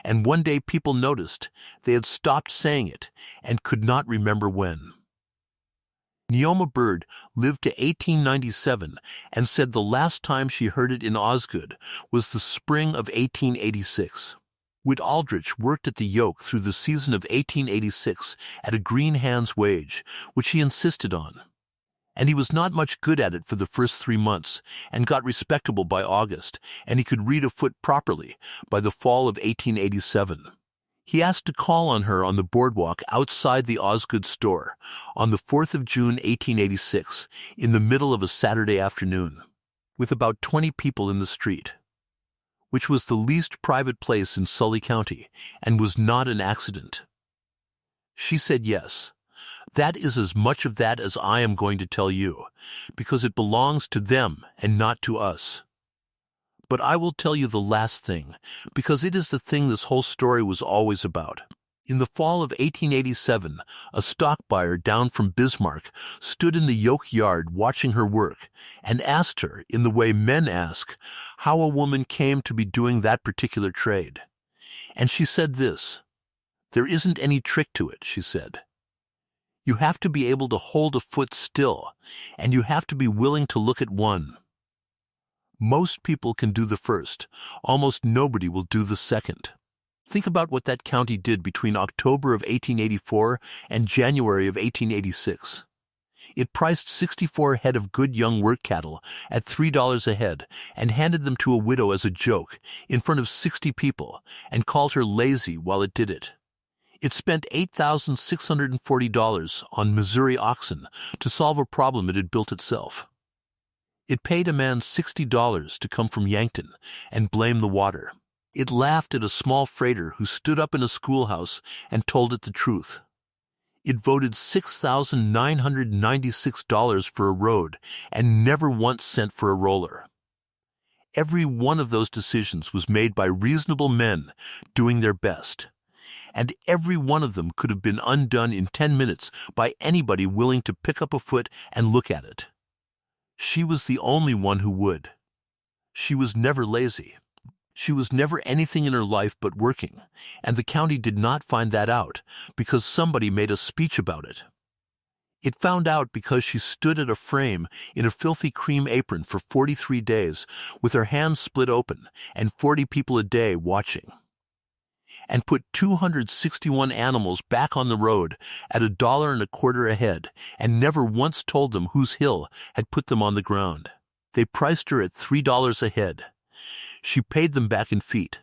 and one day people noticed they had stopped saying it and could not remember when. Neoma Bird lived to 1897 and said the last time she heard it in Osgood was the spring of 1886. Whit Aldrich worked at the yoke through the season of 1886 at a green hand's wage, which he insisted on. And he was not much good at it for the first 3 months, and got respectable by August, and he could read a foot properly by the fall of 1887. He asked to call on her on the boardwalk outside the Osgood store on the 4th of June, 1886, in the middle of a Saturday afternoon, with about 20 people in the street, which was the least private place in Sully County, and was not an accident. She said yes. That is as much of that as I am going to tell you, because it belongs to them and not to us. But I will tell you the last thing, because it is the thing this whole story was always about. In the fall of 1887, a stock buyer down from Bismarck stood in the yoke yard watching her work and asked her, in the way men ask, how a woman came to be doing that particular trade. And she said this, "There isn't any trick to it," she said. You have to be able to hold a foot still, and you have to be willing to look at one. Most people can do the first. Almost nobody will do the second. Think about what that county did between October of 1884 and January of 1886. It priced 64 head of good young work cattle at $3 a head and handed them to a widow as a joke in front of 60 people and called her lazy while it did it. It spent $8,640 on Missouri oxen to solve a problem it had built itself. It paid a man $60 to come from Yankton and blame the water. It laughed at a small freighter who stood up in a schoolhouse and told it the truth. It voted $6,996 for a road and never once sent for a roller. Every one of those decisions was made by reasonable men doing their best. And every one of them could have been undone in 10 minutes by anybody willing to pick up a foot and look at it. She was the only one who would. She was never lazy. She was never anything in her life but working, and the county did not find that out because somebody made a speech about it. It found out because she stood at a frame in a filthy cream apron for 43 days with her hands split open and 40 people a day watching, and put 261 animals back on the road at $1.25 a head, and never once told them whose hill had put them on the ground. They priced her at $3 a head. She paid them back in feet.